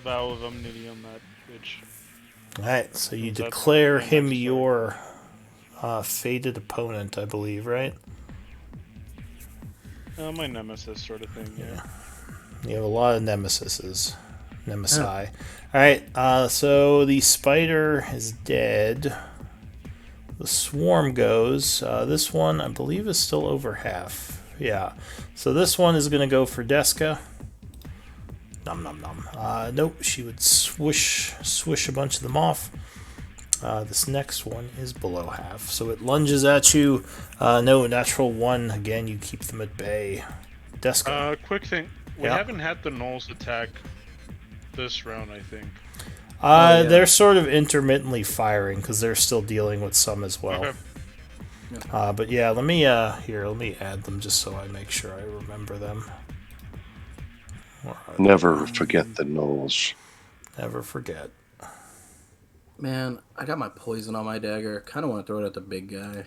Speaker 5: Vow of Enmity on that bitch.
Speaker 2: Alright, so you
Speaker 5: That's
Speaker 2: declare
Speaker 5: my
Speaker 2: him
Speaker 5: next
Speaker 2: your fated opponent, I believe, right?
Speaker 5: My nemesis sort of thing, yeah.
Speaker 2: You have a lot of nemesises. Nemesi. Alright, so the spider is dead. The swarm goes. This one, I believe, is still over half. Yeah. So this one is going to go for Deska. Nom nom nom. Nope, she would swish a bunch of them off. This next one is below half. So it lunges at you. No, natural 1. Again, you keep them at bay. Deska.
Speaker 5: Quick thing. We
Speaker 2: Yeah.
Speaker 5: haven't had the gnolls attack this round, I think.
Speaker 1: yeah.
Speaker 2: They're sort of intermittently firing because they're still dealing with some as well.
Speaker 5: Okay.
Speaker 2: But yeah, let me add them just so I make sure I remember them. Where are they?
Speaker 3: Never forget the gnolls.
Speaker 2: Never forget.
Speaker 1: Man, I got my poison on my dagger. Kind of want to throw it at the big guy.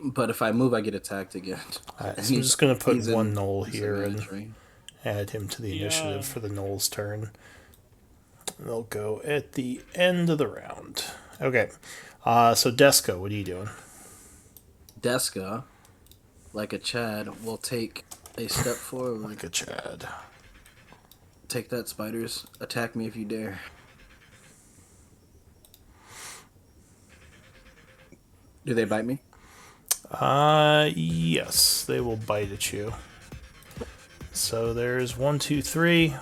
Speaker 1: But if I move, I get attacked again.
Speaker 2: Alright,
Speaker 1: And
Speaker 2: so I'm
Speaker 1: he's-
Speaker 2: just gonna put
Speaker 1: he's in
Speaker 2: one knoll here and
Speaker 1: disadvantage,
Speaker 2: add him to the
Speaker 5: Yeah.
Speaker 2: initiative for the knoll's turn. They'll go at the end of the round. Okay. So Deska, what are you doing?
Speaker 1: Deska, like a Chad, will take a step forward.
Speaker 2: Like a Chad.
Speaker 1: Take that, spiders. Attack me if you dare. Do they bite me?
Speaker 2: Yes, they will bite at you. So there's 1, 2, 3.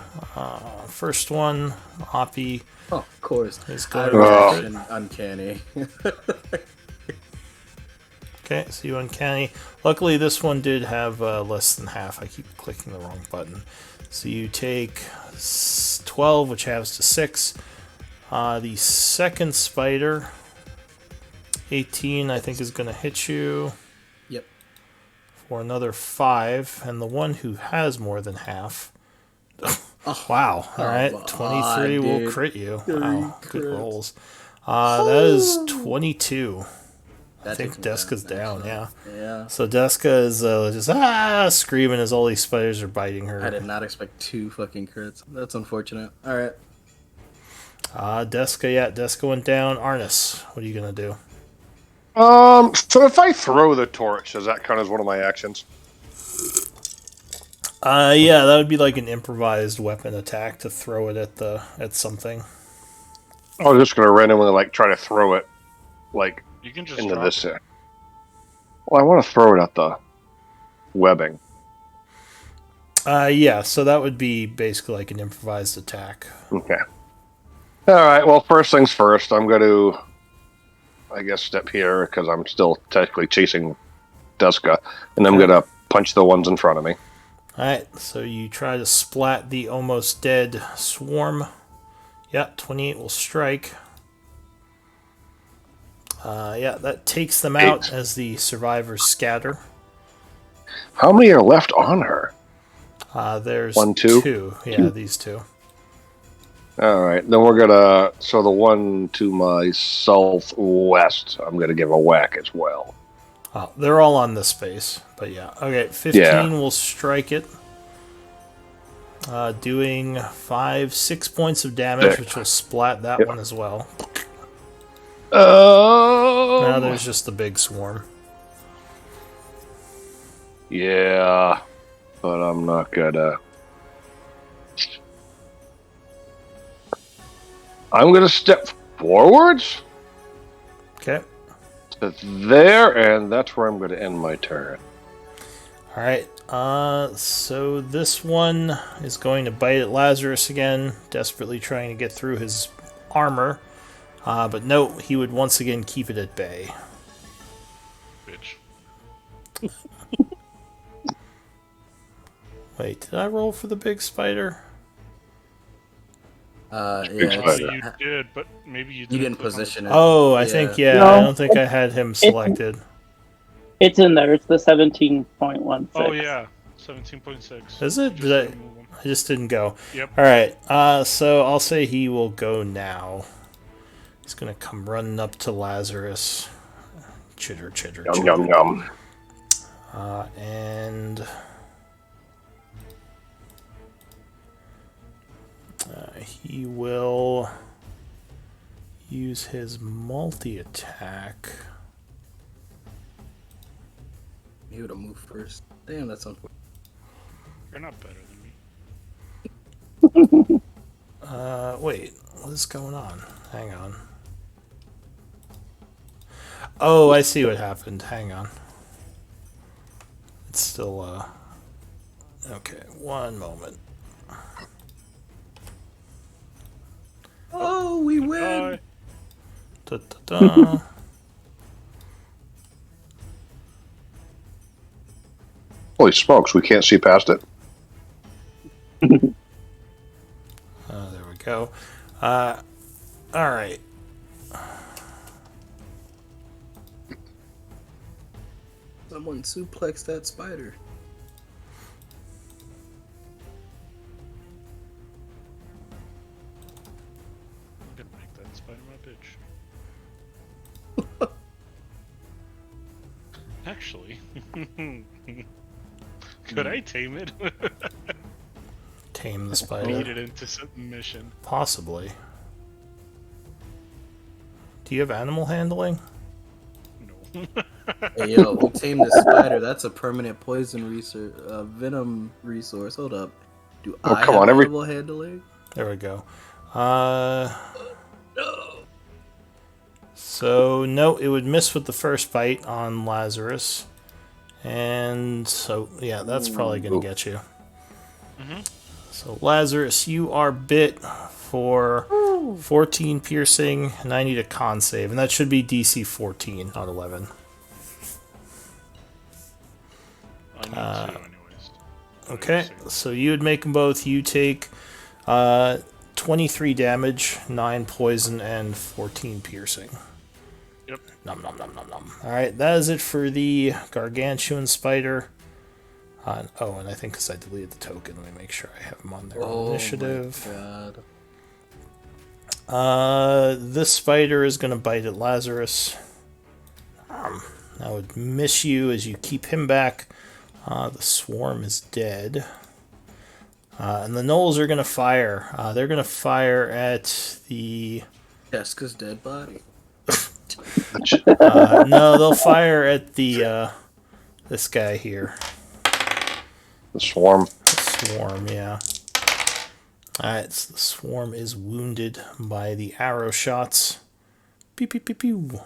Speaker 2: First one, Hoppy.
Speaker 1: Oh, of course.
Speaker 2: Is
Speaker 1: I
Speaker 2: good.
Speaker 1: was in uncanny.
Speaker 2: Okay, so you uncanny. Luckily, this one did have less than half. I keep clicking the wrong button. So you take 12, which halves to 6. The second spider, 18, I think is going to hit you
Speaker 1: Yep.
Speaker 2: for another 5. And the one who has more than half. Wow. All right.
Speaker 1: come
Speaker 2: 23
Speaker 1: on,
Speaker 2: will
Speaker 1: dude.
Speaker 2: crit you.
Speaker 1: 3
Speaker 2: Wow. Good
Speaker 1: crits.
Speaker 2: rolls. That is 22. I
Speaker 1: That
Speaker 2: think
Speaker 1: takes me
Speaker 2: Deska's down,
Speaker 1: actually.
Speaker 2: yeah.
Speaker 1: Yeah.
Speaker 2: So Deska is just screaming as all these spiders are biting her.
Speaker 1: I did not expect 2 fucking crits. That's unfortunate. Alright.
Speaker 2: Deska went down. Arnis, what are you gonna do?
Speaker 3: So if I throw the torch, does that count as one of my actions?
Speaker 2: Yeah, that would be like an improvised weapon attack to throw it at something.
Speaker 3: I was just gonna randomly like try to throw it like
Speaker 5: You can just
Speaker 3: into
Speaker 5: drop
Speaker 3: this.
Speaker 5: it.
Speaker 3: Well, I want to throw it at the webbing.
Speaker 2: Yeah, so that would be basically like an improvised attack.
Speaker 3: Okay. All right. Well, first things first. I'm going to, I guess, step here because I'm still technically chasing Deska, and I'm going to punch the ones in front of me.
Speaker 2: Alright, so you try to splat the almost dead swarm. Yeah, 28 will strike. Yeah, that takes them out as the survivors scatter.
Speaker 3: How many are left on her?
Speaker 2: There's
Speaker 3: 1, 2?
Speaker 2: two. Yeah, these two.
Speaker 3: All right. Then we're going to, so the one to my southwest, I'm going to give a whack as well.
Speaker 2: Oh, they're all on this space, but yeah. Okay, 15 will strike it. Doing 6 points of damage, which will splat that one as well. Now there's just the big swarm.
Speaker 3: Yeah, but I'm not gonna. I'm gonna step forwards
Speaker 2: Okay.
Speaker 3: to there, and that's where I'm gonna end my turn.
Speaker 2: Alright, so this one is going to bite at Lazarus again, desperately trying to get through his armor. But no, he would once again keep it at bay.
Speaker 5: Bitch.
Speaker 2: Wait, did I roll for the big spider?
Speaker 1: Yeah.
Speaker 3: spider.
Speaker 5: You did, but maybe you
Speaker 1: You didn't
Speaker 5: click on
Speaker 1: position it.
Speaker 2: Oh, I think, yeah,
Speaker 4: No,
Speaker 2: I don't think I had him selected.
Speaker 4: It's in there. It's the 17.16.
Speaker 5: Oh yeah, 17.6.
Speaker 2: Is it?
Speaker 5: Just
Speaker 2: Did I
Speaker 5: remove them.
Speaker 2: just didn't go.
Speaker 5: Yep.
Speaker 2: Alright, so I'll say he will go now. He's gonna come running up to Lazarus. Chitter, chitter,
Speaker 3: Yum,
Speaker 2: chitter.
Speaker 3: yum, yum.
Speaker 2: And he will use his multi-attack.
Speaker 1: He would have moved first. Damn, that's unfortunate.
Speaker 5: You're not better than me.
Speaker 2: Wait, what is going on? Hang on. Oh, I see what happened. Hang on. It's still, okay, one moment.
Speaker 1: Oh, we win!
Speaker 2: Da-da-da.
Speaker 3: Holy smokes, we can't see past it.
Speaker 2: There we go. Alright.
Speaker 1: Someone suplexed that spider.
Speaker 5: I'm gonna make that spider my bitch. Actually, could I tame it?
Speaker 2: Tame the
Speaker 5: Beat
Speaker 2: spider.
Speaker 5: it into submission.
Speaker 2: Possibly. Do you have animal handling?
Speaker 5: No.
Speaker 1: Hey, yo, we tamed this spider. That's a permanent poison resource, venom resource. Hold up. Do
Speaker 3: Oh,
Speaker 1: I
Speaker 3: come
Speaker 1: have
Speaker 3: on,
Speaker 1: animal handling?
Speaker 2: There we go.
Speaker 1: No.
Speaker 2: So, no, it would miss with the first bite on Lazarus. And so, yeah, that's probably going to get you. So, Lazarus, you are bit for 14 piercing, and I need a con save. And that should be DC 14, not 11.
Speaker 5: I need to, anyways.
Speaker 2: Okay, so you would make them both. You take 23 damage, 9 poison, and 14 piercing.
Speaker 5: Yep.
Speaker 2: Nom nom nom nom nom. Alright, that is it for the gargantuan spider. Oh, and I think because I deleted the token, let me make sure I have them on their initiative.
Speaker 1: My God.
Speaker 2: This spider is going to bite at Lazarus. That would miss you as you keep him back. The swarm is dead. And the gnolls are going to fire. They're going to fire at the...
Speaker 1: Jessica's dead body.
Speaker 2: No, they'll fire at the this guy here.
Speaker 3: The swarm.
Speaker 2: swarm, yeah. Alright, so the swarm is wounded by the arrow shots. Pew pew pew pew.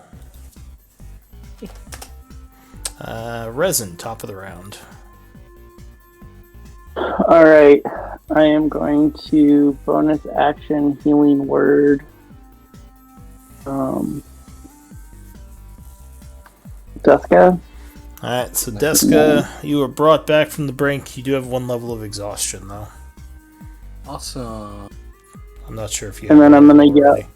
Speaker 2: Resin, top of the round.
Speaker 4: Alright. I am going to bonus action healing word. Duska.
Speaker 2: Alright, so Deska, you were brought back from the brink. You do have 1 level of exhaustion, though.
Speaker 1: Awesome.
Speaker 2: I'm not sure if you
Speaker 4: And
Speaker 2: have
Speaker 4: then I'm
Speaker 2: it
Speaker 4: gonna
Speaker 2: already.
Speaker 4: get.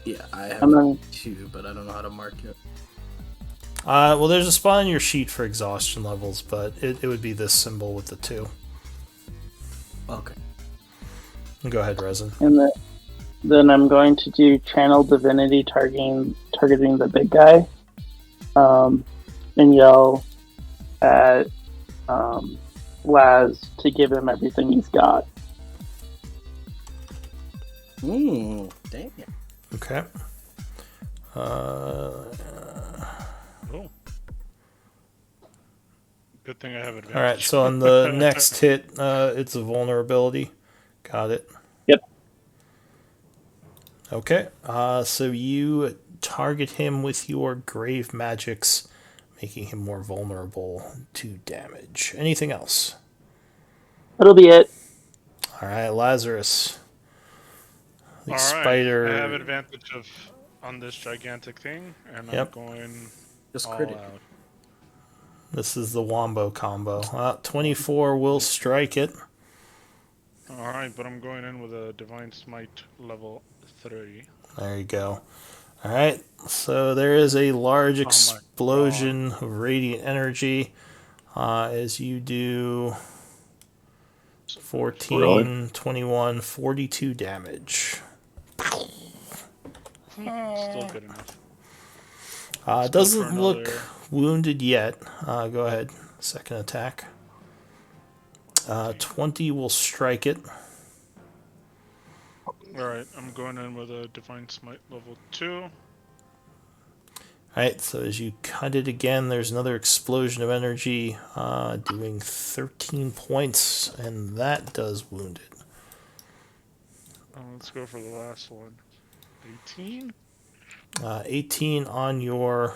Speaker 1: Yeah, I have
Speaker 4: I'm gonna.
Speaker 1: 2, but I don't know how to mark it.
Speaker 2: Well, there's a spot on your sheet for exhaustion levels, but it would be this symbol with the 2.
Speaker 1: Okay.
Speaker 2: Go ahead, Resin.
Speaker 4: And then I'm going to do channel divinity targeting the big guy, and yell at Laz to give him everything he's got.
Speaker 1: Damn.
Speaker 2: Okay.
Speaker 5: Oh. Good thing I have advantage.
Speaker 2: Alright, so on the next hit, it's a vulnerability. Got it.
Speaker 4: Yep.
Speaker 2: Okay, so you target him with your grave magics, making him more vulnerable to damage. Anything else?
Speaker 4: That'll be it.
Speaker 2: Alright, Lazarus. The
Speaker 5: All right.
Speaker 2: spider.
Speaker 5: I have advantage on this gigantic thing, and
Speaker 2: Yep.
Speaker 5: I'm going
Speaker 1: Just
Speaker 5: all
Speaker 1: critic.
Speaker 5: out.
Speaker 2: This is the Wombo combo. 24 will strike it.
Speaker 5: All right, but I'm going in with a divine smite level 3.
Speaker 2: There you go. Alright, so there is a large
Speaker 5: my
Speaker 2: explosion of radiant energy as you do 14,
Speaker 3: Really?
Speaker 2: 21, 42 damage.
Speaker 5: Still good enough.
Speaker 2: Doesn't
Speaker 5: for
Speaker 2: look
Speaker 5: another-
Speaker 2: wounded yet. Go ahead. Second attack. 20 will strike it.
Speaker 5: All right, I'm going in with a divine smite level 2.
Speaker 2: Alright, so as you cut it again, there's another explosion of energy doing 13 points, and that does wound it.
Speaker 5: Let's go for the last one. 18.
Speaker 2: 18 on your...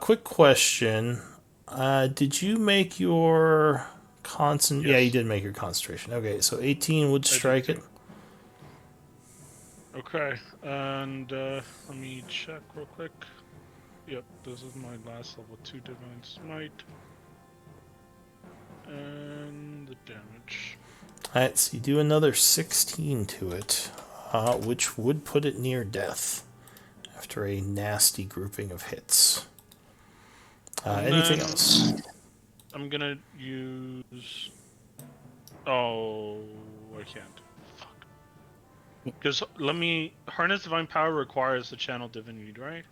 Speaker 2: quick question. Did you make your... Yeah,
Speaker 5: Yes.
Speaker 2: you did make your concentration. Okay, so 18 would strike it.
Speaker 5: Okay, and let me check real quick. Yep, this is my last level 2 divine smite. And the damage.
Speaker 2: Alright, so you do another 16 to it, which would put it near death after a nasty grouping of hits.
Speaker 5: And
Speaker 2: Anything
Speaker 5: then-
Speaker 2: else?
Speaker 5: I'm gonna use. Oh, I can't. Fuck. Because let me. Harness Divine Power requires the channel divinity, right?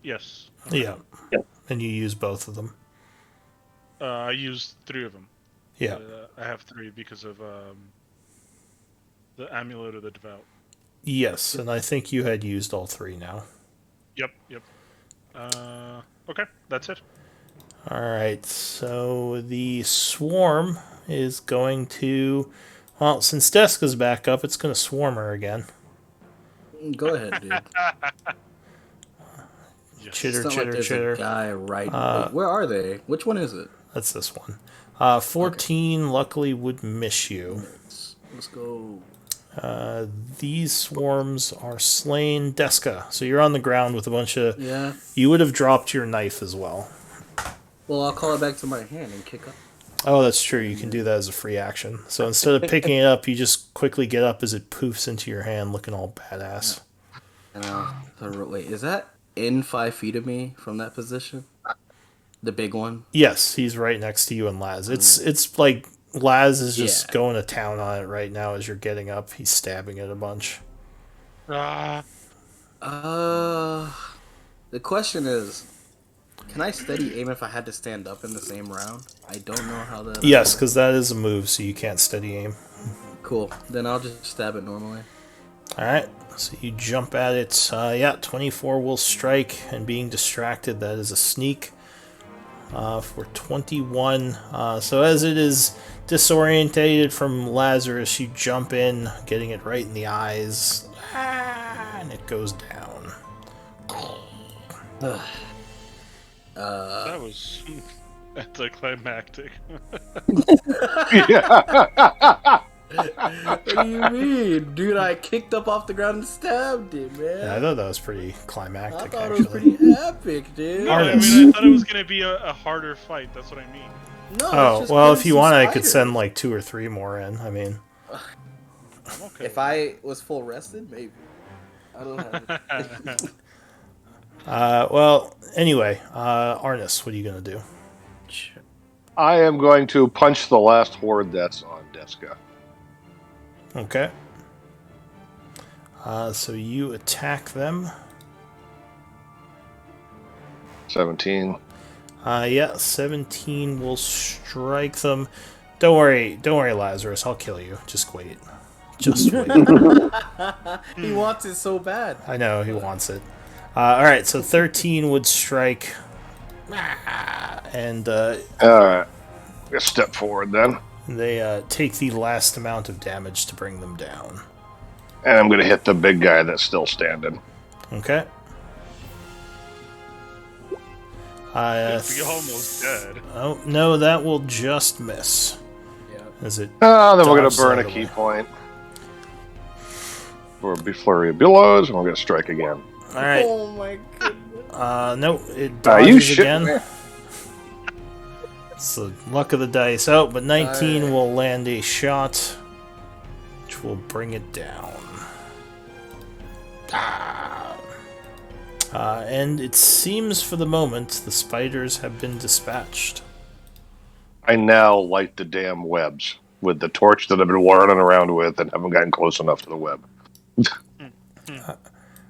Speaker 5: Yes.
Speaker 2: Yeah.
Speaker 4: Yep.
Speaker 2: And you use both of them.
Speaker 5: I used 3 of them.
Speaker 2: Yeah.
Speaker 5: I have 3 because of the Amulet of the Devout.
Speaker 2: Yes, and I think you had used all 3 now.
Speaker 5: Yep. Okay, that's it.
Speaker 2: Alright, so the swarm is going to... Well, since Deska's back up, it's going to swarm her again.
Speaker 1: Go ahead, dude.
Speaker 5: Yes.
Speaker 2: Chitter,
Speaker 1: It's not
Speaker 2: chitter,
Speaker 1: like there's
Speaker 2: chitter.
Speaker 1: a guy right. Wait, where are they? Which one is it?
Speaker 2: That's this one. 14 luckily would miss you.
Speaker 1: Let's go.
Speaker 2: These swarms are slain. Deska, so you're on the ground with a bunch of...
Speaker 1: Yeah.
Speaker 2: You would have dropped your knife as well.
Speaker 1: Well, I'll call it back to my hand and kick up.
Speaker 2: Oh, that's true. You can do that as a free action. So instead of picking it up, you just quickly get up as it poofs into your hand, looking all badass.
Speaker 1: And wait, is that in 5 feet of me from that position? The big one?
Speaker 2: Yes, he's right next to you and Laz. It's like Laz is just
Speaker 1: Yeah.
Speaker 2: going to town on it right now as you're getting up. He's stabbing it a bunch.
Speaker 5: Ah,
Speaker 1: The question is, can I steady aim if I had to stand up in the same round? I don't know how that.
Speaker 2: Yes, because that is a move, so you can't steady aim.
Speaker 1: Cool. Then I'll just stab it normally.
Speaker 2: Alright, so you jump at it. 24 will strike, and being distracted, that is a sneak. for 21. So as it is disorientated from Lazarus, you jump in, getting it right in the eyes, and it goes down.
Speaker 6: That was anticlimactic.
Speaker 3: Yeah.
Speaker 1: What do you mean? Dude, I kicked up off the ground and stabbed it, man.
Speaker 2: Yeah, I thought that was pretty
Speaker 1: I
Speaker 2: climactic,
Speaker 1: thought it was
Speaker 2: actually.
Speaker 1: pretty epic, dude.
Speaker 5: No, I
Speaker 2: Arnis.
Speaker 5: mean, I thought it was gonna be a harder fight. That's what I mean.
Speaker 1: No, it's
Speaker 2: Oh,
Speaker 1: just
Speaker 2: well,
Speaker 1: killing
Speaker 2: if you
Speaker 1: some
Speaker 2: want, I could
Speaker 1: spiders.
Speaker 2: send like 2 or 3 more in. I mean,
Speaker 5: I'm okay.
Speaker 1: If I was full rested, maybe. I don't have.
Speaker 2: well, anyway, Arnis, what are you gonna do?
Speaker 3: I am going to punch the last horde that's on Deska.
Speaker 2: Okay. So you attack them.
Speaker 3: 17.
Speaker 2: Yeah, 17 will strike them. Don't worry, Lazarus. I'll kill you. Just wait. Just wait.
Speaker 1: He wants it so bad.
Speaker 2: I know he wants it. All right, so 13 would strike, and
Speaker 3: Alright. Let's step forward then.
Speaker 2: they take the last amount of damage to bring them down.
Speaker 3: And I'm going to hit the big guy that's still standing.
Speaker 2: Okay.
Speaker 5: We almost dead.
Speaker 2: Oh no, that will just miss.
Speaker 1: Yeah.
Speaker 2: Is it?
Speaker 3: Oh, then we're going
Speaker 2: Dodge
Speaker 3: to burn a
Speaker 2: side
Speaker 3: key
Speaker 2: away.
Speaker 3: point. For a flurry of billows, and we're going to strike again.
Speaker 2: All right.
Speaker 1: Oh my goodness.
Speaker 2: No, it
Speaker 3: Are you
Speaker 2: dodges
Speaker 3: shitting
Speaker 2: again.
Speaker 3: me?
Speaker 2: It's the luck of the dice. Oh, but 19
Speaker 1: Alright.
Speaker 2: will land a shot, which will bring it down. And it seems for the moment the spiders have been dispatched.
Speaker 3: I now light the damn webs with the torch that I've been running around with and haven't gotten close enough to the web.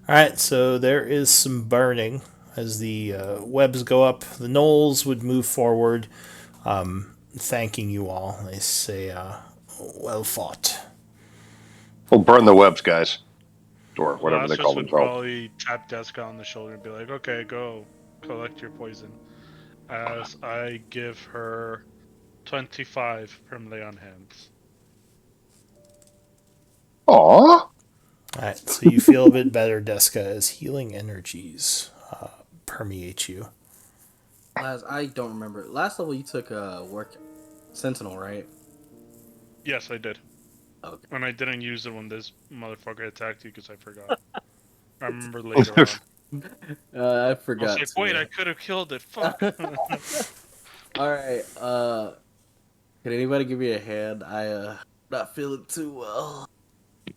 Speaker 2: Alright, so there is some burning as the webs go up. The gnolls would move forward, thanking you all. They say, well fought.
Speaker 3: We'll burn the webs, guys. Or whatever they
Speaker 5: Lazarus
Speaker 3: call
Speaker 5: would
Speaker 3: themselves.
Speaker 5: probably tap Deska on the shoulder and be like, "Okay, go collect your poison." As I give her 25 from lay on hands.
Speaker 3: Aww.
Speaker 2: Alright, so you feel a bit better, Deska, as healing energies permeate you.
Speaker 1: Laz, I don't remember. Last level you took work Sentinel, right?
Speaker 5: Yes, I did.
Speaker 1: Okay.
Speaker 5: And I didn't use it when this motherfucker attacked you because I forgot. I remember later on.
Speaker 1: I
Speaker 5: I
Speaker 1: forgot.
Speaker 5: was like, wait, I could have killed it. Fuck.
Speaker 1: All right. Can anybody give me a hand? Not feeling too well.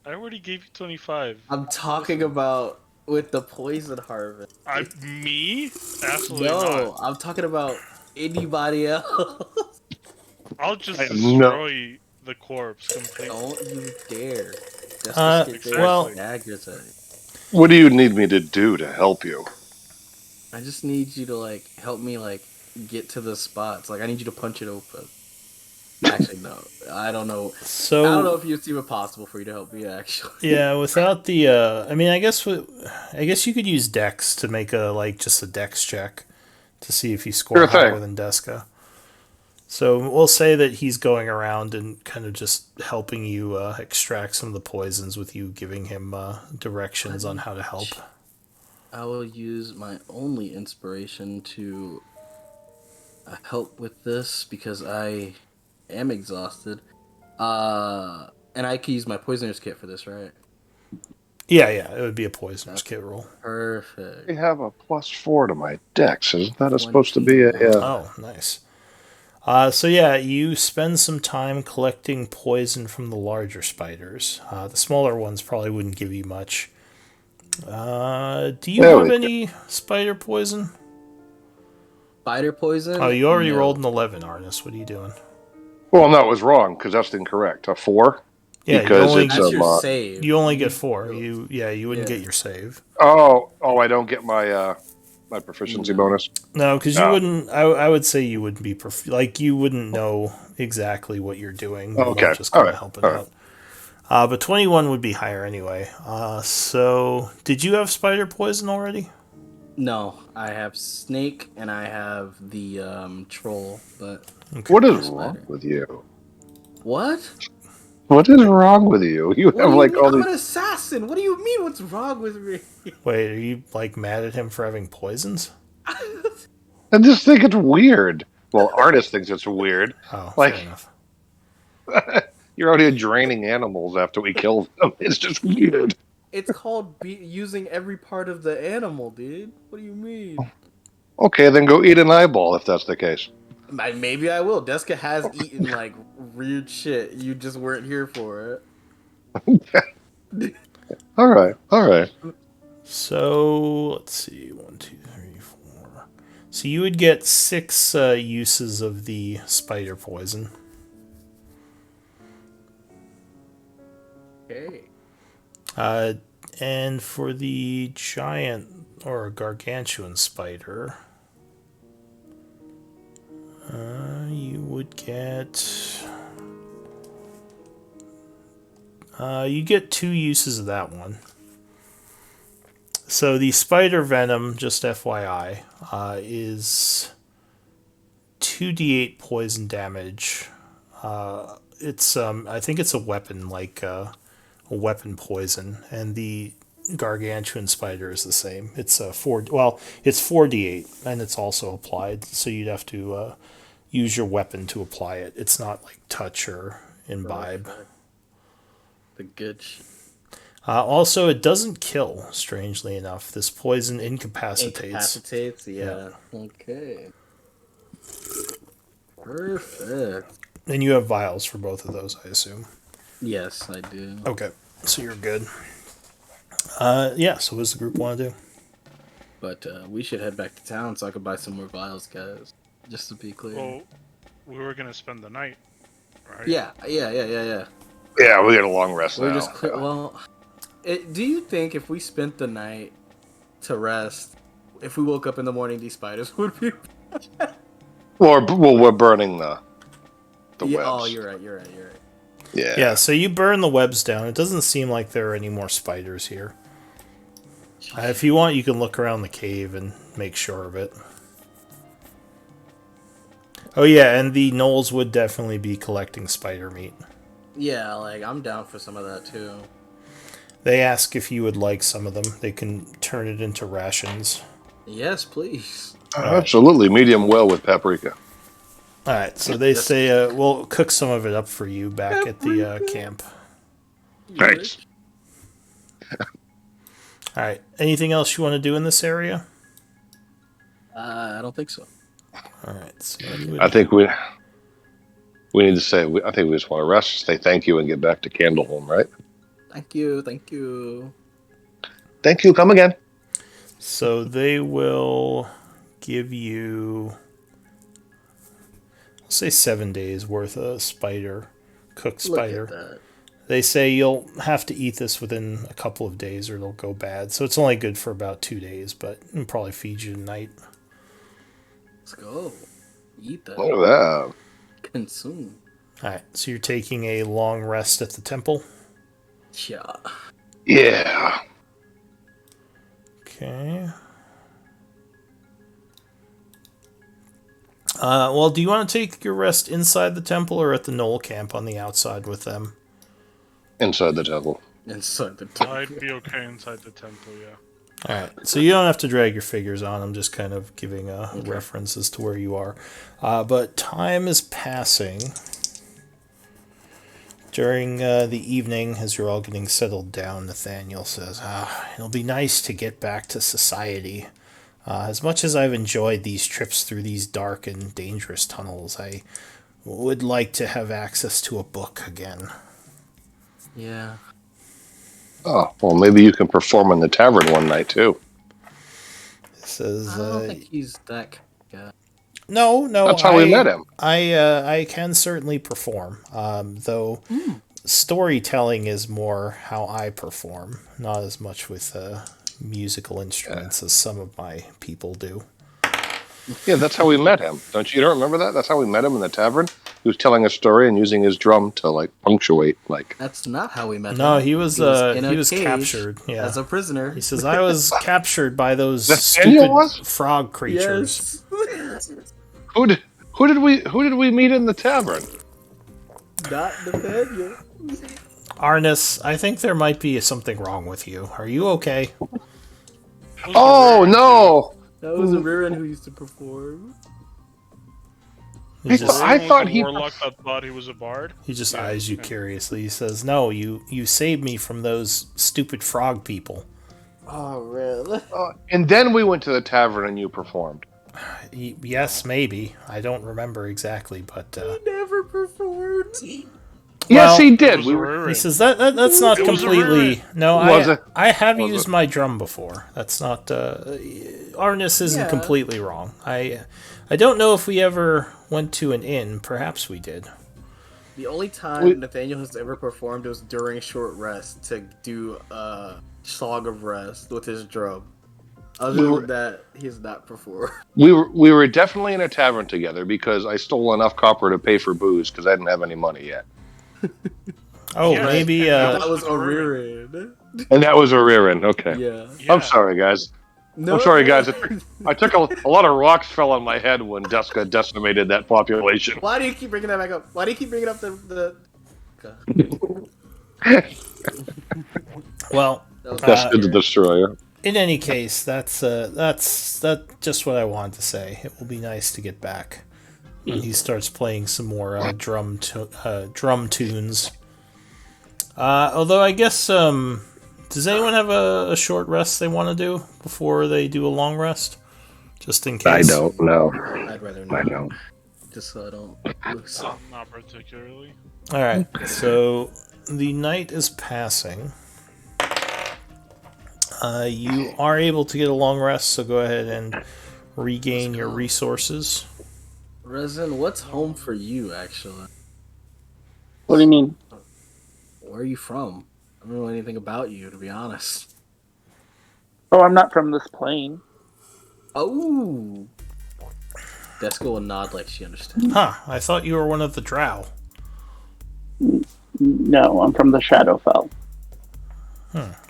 Speaker 5: I already gave you 25.
Speaker 1: I'm talking about with the poison harvest.
Speaker 5: Me? Absolutely
Speaker 1: No,
Speaker 5: not.
Speaker 1: I'm talking about anybody else.
Speaker 5: I'll just
Speaker 3: No.
Speaker 5: destroy the corpse completely.
Speaker 1: Don't you dare. Just
Speaker 5: Exactly.
Speaker 2: well-
Speaker 1: daggers at it.
Speaker 3: What do you need me to do to help you?
Speaker 1: I just need you to like help me like get to the spots. Like I need you to punch it open. Actually, no. I don't know.
Speaker 2: So
Speaker 1: I don't know if it's even possible for you to help me. Actually.
Speaker 2: yeah, without the I mean, I guess you could use Dex to make just a Dex check to see if you score
Speaker 3: Sure thing.
Speaker 2: higher than Deska. So we'll say that he's going around and kind of just helping you extract some of the poisons with you giving him directions on how to help.
Speaker 1: I will use my only inspiration to help with this because I am exhausted. And I can use my poisoner's kit for this, right?
Speaker 2: Yeah, it would be a poisoner's kit roll.
Speaker 1: Perfect.
Speaker 3: I have a +4 to my dex. Isn't that supposed to be a...
Speaker 2: Oh, nice. So yeah, you spend some time collecting poison from the larger spiders. The smaller ones probably wouldn't give you much. Do you
Speaker 3: There
Speaker 2: have
Speaker 3: we go.
Speaker 2: any spider poison?
Speaker 1: Spider poison?
Speaker 2: Oh, you already
Speaker 1: No.
Speaker 2: rolled an 11, Arnis. What are you doing?
Speaker 3: Well, no, it was wrong, because that's incorrect. A 4?
Speaker 2: Yeah,
Speaker 3: Because
Speaker 2: you only,
Speaker 3: it's
Speaker 1: That's
Speaker 3: a
Speaker 1: your
Speaker 3: lot.
Speaker 1: save.
Speaker 2: you only get 4. You wouldn't
Speaker 1: Yeah.
Speaker 2: get your save.
Speaker 3: Oh, I don't get my my proficiency
Speaker 1: No.
Speaker 3: bonus.
Speaker 2: No, because you
Speaker 3: Oh.
Speaker 2: wouldn't. I would say you wouldn't be you wouldn't know exactly what you're doing. You're
Speaker 3: Okay,
Speaker 2: just kind of
Speaker 3: alright,
Speaker 2: helping
Speaker 3: alright.
Speaker 2: out. But 21 would be higher anyway. So did you have spider poison already?
Speaker 1: No, I have snake and I have the troll, but
Speaker 3: What is
Speaker 1: spider.
Speaker 3: wrong with you?
Speaker 1: What?
Speaker 3: What is wrong with you? You
Speaker 1: What
Speaker 3: have
Speaker 1: do you
Speaker 3: like
Speaker 1: mean?
Speaker 3: all
Speaker 1: I'm
Speaker 3: these.
Speaker 1: an assassin. What do you mean? What's wrong with me?
Speaker 2: Wait, are you like mad at him for having poisons?
Speaker 3: I just think it's weird. Well, artist thinks it's weird.
Speaker 2: Oh,
Speaker 3: Like-
Speaker 2: fair enough.
Speaker 3: You're out here draining animals after we kill them. It's just weird.
Speaker 1: It's called using every part of the animal, dude. What do you mean?
Speaker 3: Okay, then go eat an eyeball if that's the case.
Speaker 1: Maybe I will. Deska has eaten like weird shit. You just weren't here for it.
Speaker 3: All right, all right.
Speaker 2: So let's see, 1, 2, 3, 4. So you would get 6 uses of the spider poison.
Speaker 1: Okay.
Speaker 2: And for the giant or gargantuan spider, you would get. You get 2 uses of that one. So the spider venom, just FYI, is 2d8 poison damage. It's I think it's a weapon, like a weapon poison, and the gargantuan spider is the same. It's it's 4d8, and it's also applied. So you'd have to use your weapon to apply it. It's not like touch or imbibe.
Speaker 1: The good shit.
Speaker 2: Also, it doesn't kill, strangely enough. This poison incapacitates.
Speaker 1: Incapacitates? Yeah. Okay. Perfect.
Speaker 2: And you have vials for both of those, I assume.
Speaker 1: Yes, I do.
Speaker 2: Okay, so you're good. Yeah, so what does the group want to do?
Speaker 1: But we should head back to town so I can buy some more vials, guys. Just to be clear.
Speaker 5: Well, we were gonna spend the night, right?
Speaker 1: Yeah.
Speaker 3: Yeah, we get a long rest
Speaker 1: We're
Speaker 3: now.
Speaker 1: just well. Do you think if we spent the night to rest, if we woke up in the morning, these spiders would be?
Speaker 3: Well, we're burning the
Speaker 1: Yeah,
Speaker 3: webs.
Speaker 1: oh, you're right.
Speaker 3: Yeah.
Speaker 2: Yeah, so you burn the webs down. It doesn't seem like there are any more spiders here. If you want, you can look around the cave and make sure of it. Oh yeah, and the gnolls would definitely be collecting spider meat.
Speaker 1: Yeah, like I'm down for some of that too.
Speaker 2: They ask if you would like some of them. They can turn it into rations.
Speaker 1: Yes, please.
Speaker 3: Absolutely, medium well with paprika.
Speaker 2: Alright, so they say, we'll cook some of it up for you back at the camp.
Speaker 3: Thanks.
Speaker 2: Alright, anything else you want to do in this area?
Speaker 1: I don't think so.
Speaker 2: Alright, so you would-
Speaker 3: I think we need to say. I think we just want to rest, say thank you, and get back to Candleholm, right?
Speaker 1: Thank you.
Speaker 3: Thank you. Come again.
Speaker 2: So they will give you, I'll say 7 days worth of cooked spider.
Speaker 1: Look at that.
Speaker 2: They say you'll have to eat this within a couple of days or it'll go bad. So it's only good for about 2 days, but it'll probably feed you tonight.
Speaker 1: Let's go. Eat that.
Speaker 3: Look at that.
Speaker 1: Consume.
Speaker 2: Alright, so you're taking a long rest at the temple?
Speaker 1: Yeah.
Speaker 3: Yeah.
Speaker 2: Okay. Well, do you want to take your rest inside the temple or at the Knoll camp on the outside with them?
Speaker 3: Inside the temple.
Speaker 1: Inside the temple.
Speaker 5: I'd be okay inside the temple, yeah.
Speaker 2: Alright, so you don't have to drag your figures on. I'm just kind of giving a reference as to where you are. But time is passing. During the evening, as you're all getting settled down, Nathaniel says, it'll be nice to get back to society. As much as I've enjoyed these trips through these dark and dangerous tunnels, I would like to have access to a book again.
Speaker 1: Yeah.
Speaker 3: Oh, well, maybe you can perform in the tavern one night too.
Speaker 2: He says,
Speaker 1: I don't think he's that kind of guy.
Speaker 2: No,
Speaker 3: That's how we met him.
Speaker 2: I can certainly perform, though storytelling is more how I perform, not as much with musical instruments as some of my people do.
Speaker 3: Yeah, that's how we met him. You don't remember that? That's how we met him in the tavern. He was telling a story and using his drum to like punctuate. Like
Speaker 1: That's not how we met.
Speaker 2: No,
Speaker 1: him.
Speaker 2: he was
Speaker 1: in a
Speaker 2: he was
Speaker 1: cage
Speaker 2: captured. Yeah.
Speaker 1: as a prisoner.
Speaker 2: He says, I was captured by those
Speaker 3: Nathaniel
Speaker 2: stupid
Speaker 3: was?
Speaker 2: frog creatures.
Speaker 1: Yes.
Speaker 3: who did we meet in the tavern?
Speaker 1: Not Nathaniel.
Speaker 2: Arnis, I think there might be something wrong with you. Are you okay?
Speaker 3: Oh no!
Speaker 1: That was a Ririn who used to perform.
Speaker 2: He just,
Speaker 3: I thought he-
Speaker 5: warlock that thought he was a bard.
Speaker 2: he just eyes you curiously. He says, no, you saved me from those stupid frog people.
Speaker 1: Oh, really?
Speaker 3: And then we went to the tavern and you performed.
Speaker 2: Yes, maybe. I don't remember exactly, but...
Speaker 1: Never performed.
Speaker 3: Yes, he
Speaker 5: It
Speaker 3: did.
Speaker 5: was
Speaker 3: We
Speaker 5: a
Speaker 3: were.
Speaker 5: Rurin.
Speaker 2: He says that's not
Speaker 5: It was a
Speaker 2: completely...
Speaker 5: Rurin.
Speaker 2: No,
Speaker 3: Was it?
Speaker 2: I have
Speaker 3: Was
Speaker 2: used
Speaker 3: it?
Speaker 2: my drum before. That's not... Arnis isn't
Speaker 1: Yeah.
Speaker 2: completely wrong. I don't know if we ever went to an inn. Perhaps we did.
Speaker 1: The only time
Speaker 3: We-
Speaker 1: Nathaniel has ever performed was during short rest to do a song of rest with his drum. Other than that, he has not performed.
Speaker 3: We were definitely in a tavern together because I stole enough copper to pay for booze because I didn't have any money yet.
Speaker 2: Oh,
Speaker 5: Yes,
Speaker 2: maybe...
Speaker 5: and
Speaker 1: That was
Speaker 5: a Rurin.
Speaker 1: Oririn.
Speaker 3: And that was a rear end. Okay.
Speaker 1: Yeah.
Speaker 5: Yeah.
Speaker 3: I'm sorry, guys.
Speaker 1: No,
Speaker 3: I'm sorry, guys. I took a lot of rocks fell on my head when Deska decimated that population.
Speaker 1: Why do you keep bringing that back up? Why do you keep bringing up the...
Speaker 2: Well,
Speaker 1: That was
Speaker 3: Deska the Destroyer.
Speaker 2: in any case, that's just what I wanted to say. It will be nice to get back. And he starts playing some more drum tunes. Although I guess, does anyone have a short rest they want to do before they do a long rest? Just in case.
Speaker 3: I don't know.
Speaker 1: I'd rather
Speaker 3: I
Speaker 1: not.
Speaker 3: don't.
Speaker 1: Just so I don't lose.
Speaker 5: Not particularly.
Speaker 2: All right. So the night is passing. You are able to get a long rest, so go ahead and regain your resources.
Speaker 1: Resin, what's home for you, actually?
Speaker 4: What do you mean?
Speaker 1: Where are you from? I don't know anything about you, to be honest.
Speaker 4: Oh, I'm not from this plane.
Speaker 1: Oh! Deska will nod like she understands.
Speaker 2: Huh, I thought you were one of the drow.
Speaker 4: No, I'm from the Shadowfell.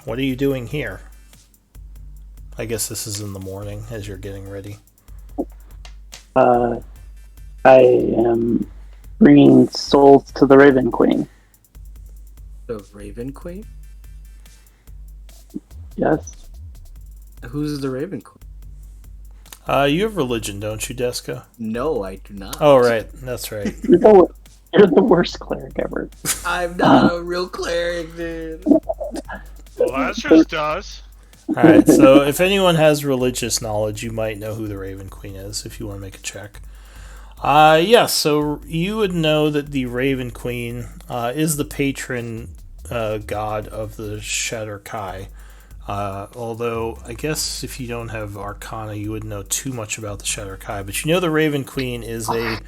Speaker 2: What are you doing here? I guess this is in the morning as you're getting ready.
Speaker 4: I am bringing souls to the Raven Queen.
Speaker 1: The Raven Queen?
Speaker 4: Yes.
Speaker 1: Who's the Raven Queen?
Speaker 2: You have religion, don't you, Deska?
Speaker 1: No, I do not.
Speaker 2: Oh, right. That's right.
Speaker 4: You're the worst cleric ever.
Speaker 1: I'm not a real cleric, dude.
Speaker 5: Well, that just does.
Speaker 2: Alright, so if anyone has religious knowledge, you might know who the Raven Queen is, if you want to make a check. Yeah, so you would know that the Raven Queen is the patron god of the Shadar-kai. Although, I guess if you don't have Arcana, you wouldn't know too much about the Shadar-kai. But you know the Raven Queen is a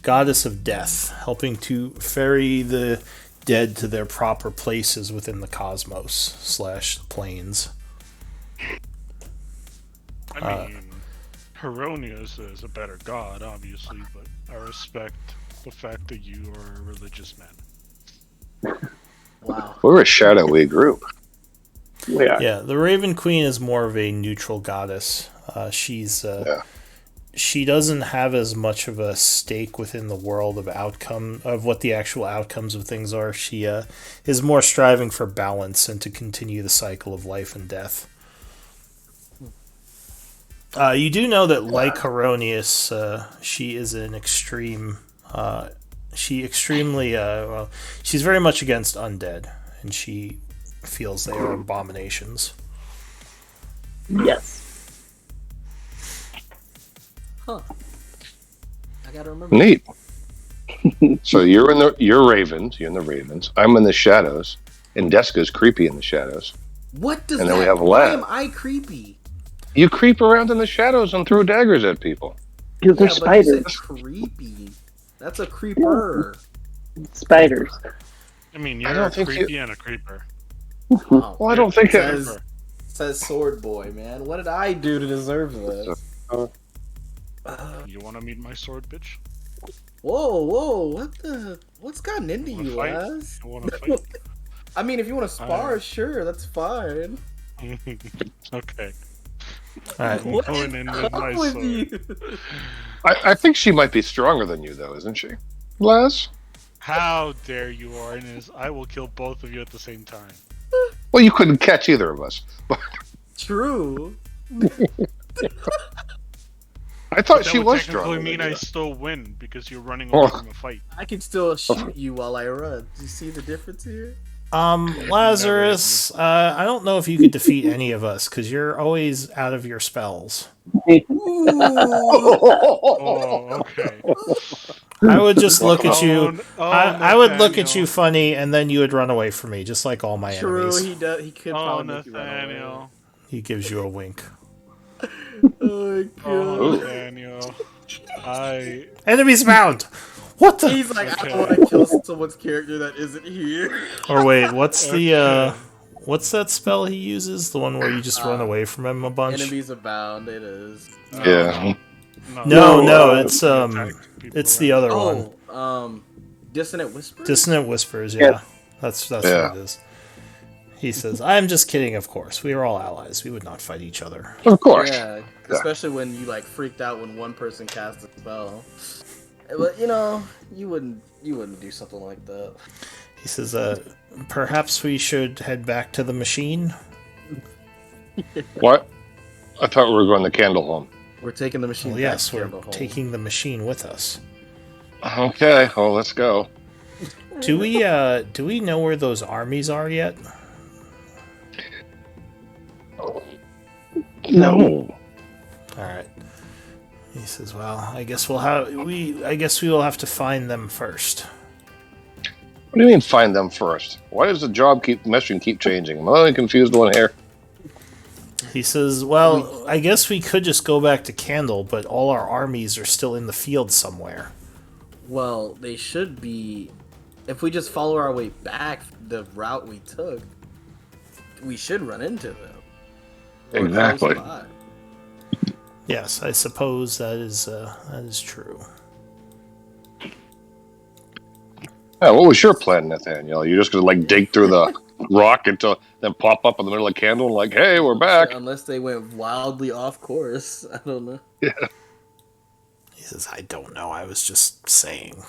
Speaker 2: goddess of death, helping to ferry the dead to their proper places within the cosmos / planes.
Speaker 5: I mean, Heronius is a better god, obviously, but I respect the fact that you are a religious man.
Speaker 1: Wow.
Speaker 3: We're a shadowy group.
Speaker 4: We are.
Speaker 2: Yeah, the Raven Queen is more of a neutral goddess. She doesn't have as much of a stake within the world of what the actual outcomes of things are. She is more striving for balance and to continue the cycle of life and death. You do know that, like Heronius, she is an extreme. She's very much against undead, and she feels they are abominations.
Speaker 4: Yes.
Speaker 1: Huh. I gotta remember.
Speaker 3: Neat. So you're Ravens. You're in the Ravens. I'm in the shadows, and Deska's creepy in the shadows.
Speaker 1: What does
Speaker 3: And
Speaker 1: that
Speaker 3: then we have a
Speaker 1: Why
Speaker 3: lab.
Speaker 1: am I creepy?
Speaker 3: You creep around in the shadows and throw daggers at people.
Speaker 4: Because they're
Speaker 1: Yeah, but you said
Speaker 4: spiders.
Speaker 1: creepy. That's a creeper.
Speaker 4: Spiders.
Speaker 5: I mean,
Speaker 3: I
Speaker 5: you're
Speaker 3: don't
Speaker 5: a
Speaker 3: think
Speaker 5: creepy and a creeper.
Speaker 1: Oh,
Speaker 3: Well, I don't think it.
Speaker 1: says Sword Boy, man. What did I do to deserve this?
Speaker 5: You want to meet my sword, bitch?
Speaker 1: Whoa, what's gotten into
Speaker 5: Wanna
Speaker 1: you,
Speaker 5: fight?
Speaker 1: Laz?
Speaker 5: You wanna fight?
Speaker 1: I mean, if you want to spar, sure, that's fine.
Speaker 5: Okay.
Speaker 2: Alright.
Speaker 5: I'm going in with my
Speaker 1: Up with
Speaker 5: sword.
Speaker 1: you.
Speaker 3: I think she might be stronger than you, though, isn't she, Laz?
Speaker 5: How dare you, Arnis? I will kill both of you at the same time.
Speaker 3: Well, you couldn't catch either of us.
Speaker 1: True.
Speaker 3: I thought
Speaker 5: That
Speaker 3: she
Speaker 5: would
Speaker 3: was
Speaker 5: technically
Speaker 3: stronger.
Speaker 5: mean
Speaker 3: than
Speaker 5: I
Speaker 3: you.
Speaker 5: still win because you're running
Speaker 3: Oh.
Speaker 5: away from a fight.
Speaker 1: I can still shoot you while I run. Do you see the difference here?
Speaker 2: Lazarus, I don't know if you could defeat any of us, because you're always out of your spells.
Speaker 1: Ooh.
Speaker 5: Oh, okay.
Speaker 2: I would just look at you.
Speaker 5: Oh,
Speaker 2: I would look at you
Speaker 5: Nathaniel.
Speaker 2: funny, and then you would run away from me, just like all my
Speaker 1: True,
Speaker 2: enemies.
Speaker 1: he does. He could
Speaker 5: Oh,
Speaker 1: probably make you run away.
Speaker 5: Nathaniel.
Speaker 2: He gives you a wink.
Speaker 1: Oh god.
Speaker 5: Oh, Nathaniel.
Speaker 2: Enemies found! What the?
Speaker 1: He's like, I
Speaker 5: Okay.
Speaker 1: don't want to kill someone's character that isn't here.
Speaker 2: Or wait, what's the
Speaker 5: Okay.
Speaker 2: what's that spell he uses? The one where you just run away from him a bunch?
Speaker 1: Enemies abound. It is.
Speaker 3: Yeah.
Speaker 2: No,
Speaker 3: uh,
Speaker 2: it's
Speaker 5: attack people
Speaker 2: it's the
Speaker 5: around.
Speaker 2: other one.
Speaker 1: Dissonant Whisper.
Speaker 2: Dissonant Whispers, yeah. That's
Speaker 3: Yeah.
Speaker 2: what it is. He says, "I'm just kidding, of course. We are all allies. We would not fight each other."
Speaker 3: Of course.
Speaker 1: Yeah, especially when you like freaked out when one person cast a spell. But you know, you wouldn't do something like that.
Speaker 2: He says, perhaps we should head back to the machine.
Speaker 3: What? I thought we were going to Candle Home.
Speaker 1: We're taking the machine.
Speaker 2: Well,
Speaker 1: back
Speaker 2: yes,
Speaker 1: to
Speaker 2: we're
Speaker 1: Candle Home.
Speaker 2: taking the machine with us.
Speaker 3: Okay, well, let's go.
Speaker 2: Do we know where those armies are yet?
Speaker 3: No.
Speaker 2: All right. He says, "Well, I guess we will have to find them first."
Speaker 3: What do you mean find them first? Why does the mission keep changing? Am I the only confused one here?
Speaker 2: He says, "Well, I guess we could just go back to Candle, but all our armies are still in the field somewhere."
Speaker 1: Well, they should be. If we just follow our way back the route we took, we should run into them. Or
Speaker 3: Exactly.
Speaker 1: close by.
Speaker 2: Yes, I suppose that is true.
Speaker 3: Yeah, what was your plan, Nathaniel? You just gonna like dig through the rock until then pop up in the middle of the candle and like, hey, we're back.
Speaker 1: Unless they went wildly off course. I don't know.
Speaker 2: He says, "I don't know. I was just saying."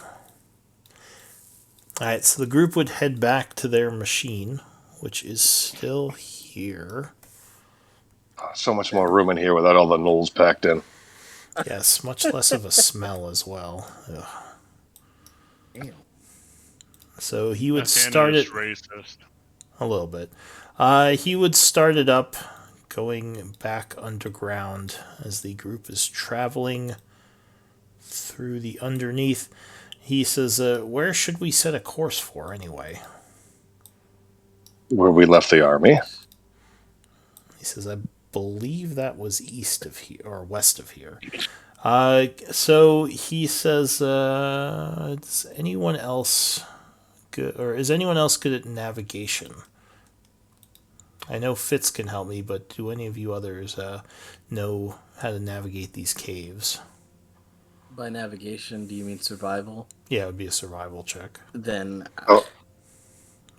Speaker 2: All right, so the group would head back to their machine, which is still here.
Speaker 3: So much more room in here without all the knolls packed in.
Speaker 2: Yes, much less of a smell as well. Ugh.
Speaker 1: Damn.
Speaker 2: So he would
Speaker 5: Nathaniel's
Speaker 2: start it
Speaker 5: racist.
Speaker 2: a little bit. He would start it up, going back underground as the group is traveling through the underneath. He says, "Where should we set a course for anyway?"
Speaker 3: Where we left the army.
Speaker 2: He says, "I believe that was east of here or west of here." So he says, "Does anyone else good, or is anyone else good at navigation?" I know Fitz can help me, but do any of you others know how to navigate these caves?
Speaker 1: By navigation, do you mean survival?
Speaker 2: Yeah, it would be a survival check.
Speaker 1: Then
Speaker 3: Oh,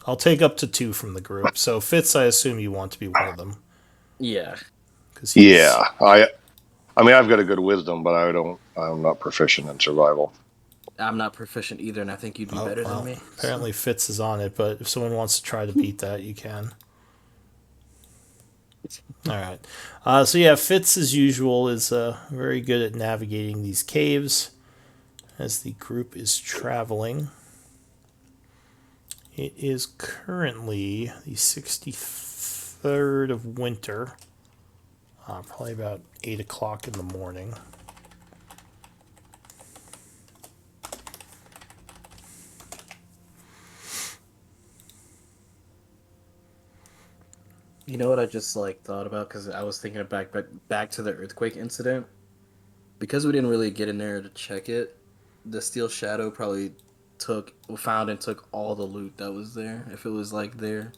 Speaker 2: I'll take up to 2 from the group. So Fitz, I assume you want to be one of them.
Speaker 1: yeah.
Speaker 2: 'Cause he's-
Speaker 3: yeah. I mean, I've got a good wisdom, but I'm not proficient in survival.
Speaker 1: I'm not proficient either, and I think you'd be
Speaker 2: Oh,
Speaker 1: better
Speaker 2: well,
Speaker 1: than me.
Speaker 2: apparently Fitz is on it, but if someone wants to try to beat that, you can. All right. So yeah, Fitz, as usual, is very good at navigating these caves as the group is traveling. It is currently the 63rd of winter, probably about 8 o'clock in the morning.
Speaker 1: You know what I just thought about, because I was thinking of back to the earthquake incident. Because we didn't really get in there to check it, the Steel Shadow probably found and took all the loot that was there. If it was there,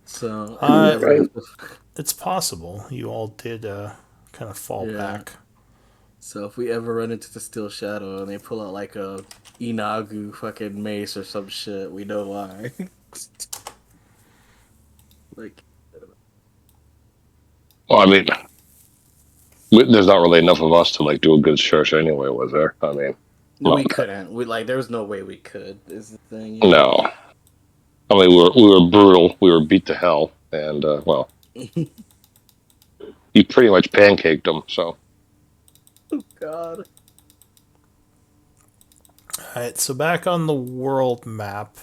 Speaker 1: so
Speaker 2: It's possible you all did kind of fall
Speaker 1: Yeah.
Speaker 2: back.
Speaker 1: So if we ever run into the Steel Shadow and they pull out like a Inagu fucking mace or some shit, we know why. Like,
Speaker 3: Well, I mean, there's not really enough of us to like do a good search anyway, was there? I mean, well,
Speaker 1: we couldn't. We like there was no way we could. Is the thing.
Speaker 3: no. I mean, we were brutal. We were beat to hell, and well, you pretty much pancaked them. So
Speaker 1: Oh God.
Speaker 2: Alright, so back on the world map,